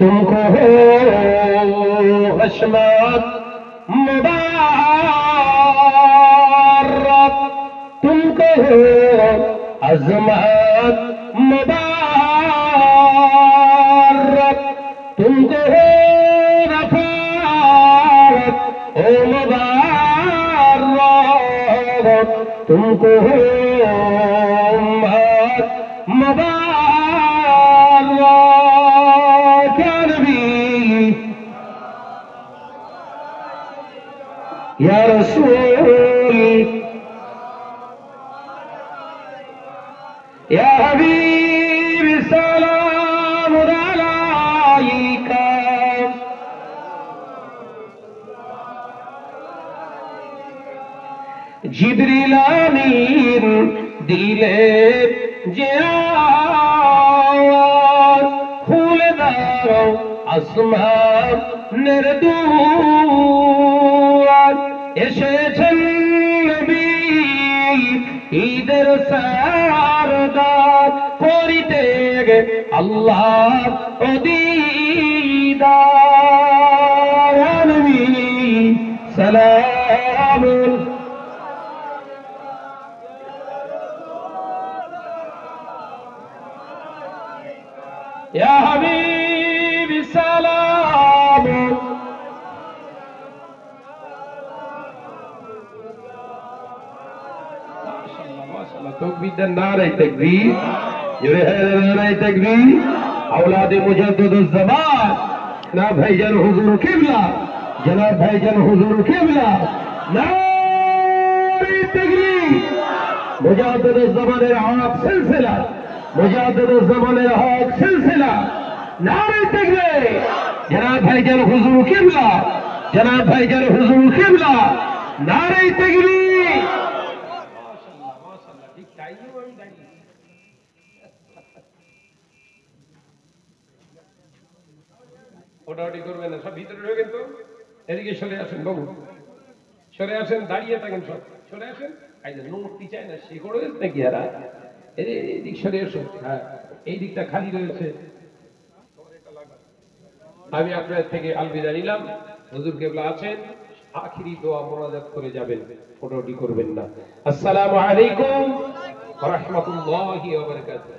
तुमको हो हशमत मुबारक, तुमको हो अजमत मुबारक, तुमको हो रफात ओ मुबारक, तुमको हो उम्मत मुबारक। या नबी या रसूल या हबीब सलाम अलैका। জিবরিল আমিন দিলে যে আওয়াজ, খুলে দাও আসমানের দুয়ার, এসেছেন নবী ঈদের সারদার, করিতে আল্লাহ দিদার। নবী সালাম ইয়া হাবিবি সালাম। तकबीर दें, नारे तकबीर, जोरे है नारे तकबीर। औलादे मुजद्दिदुज़ ज़मान जनाब भाईजान हुजूर किबला, जनाब भाईजान हुजूर किबला, नारे तकबीर। मुजद्दिदुज़ ज़मानेर हक सिलसिला, मुजद्दिदुज़ ज़मानेर हक सिलसिला, नारे तकबीर। जनाब भाईजान हुजूर किबला, जनाब भाईजान हुजूर किबला, नारे तकबीर। ওটাওটি করবেন না, সব ভিতরে ঢোকেন তো। এদিকে সরে আসেন বাবু, সরে আসেন, দাঁড়িয়ে থাকেন সব, সরে আসেন। নোটটি চায় না, সে করে নাকি হারা, এদিক সরে এসো। হ্যাঁ, এই দিকটা খালি রয়েছে। আমি আপনার থেকে আলবিদা নিলাম। হুজুর কেবলা আছেন, আখিরি দোয়া মোনাজাত করে যাবেন, ওটাওটি করবেন না। আসসালামু আলাইকুম ওয়া রাহমাতুল্লাহি ওয়া বারাকাতুহু।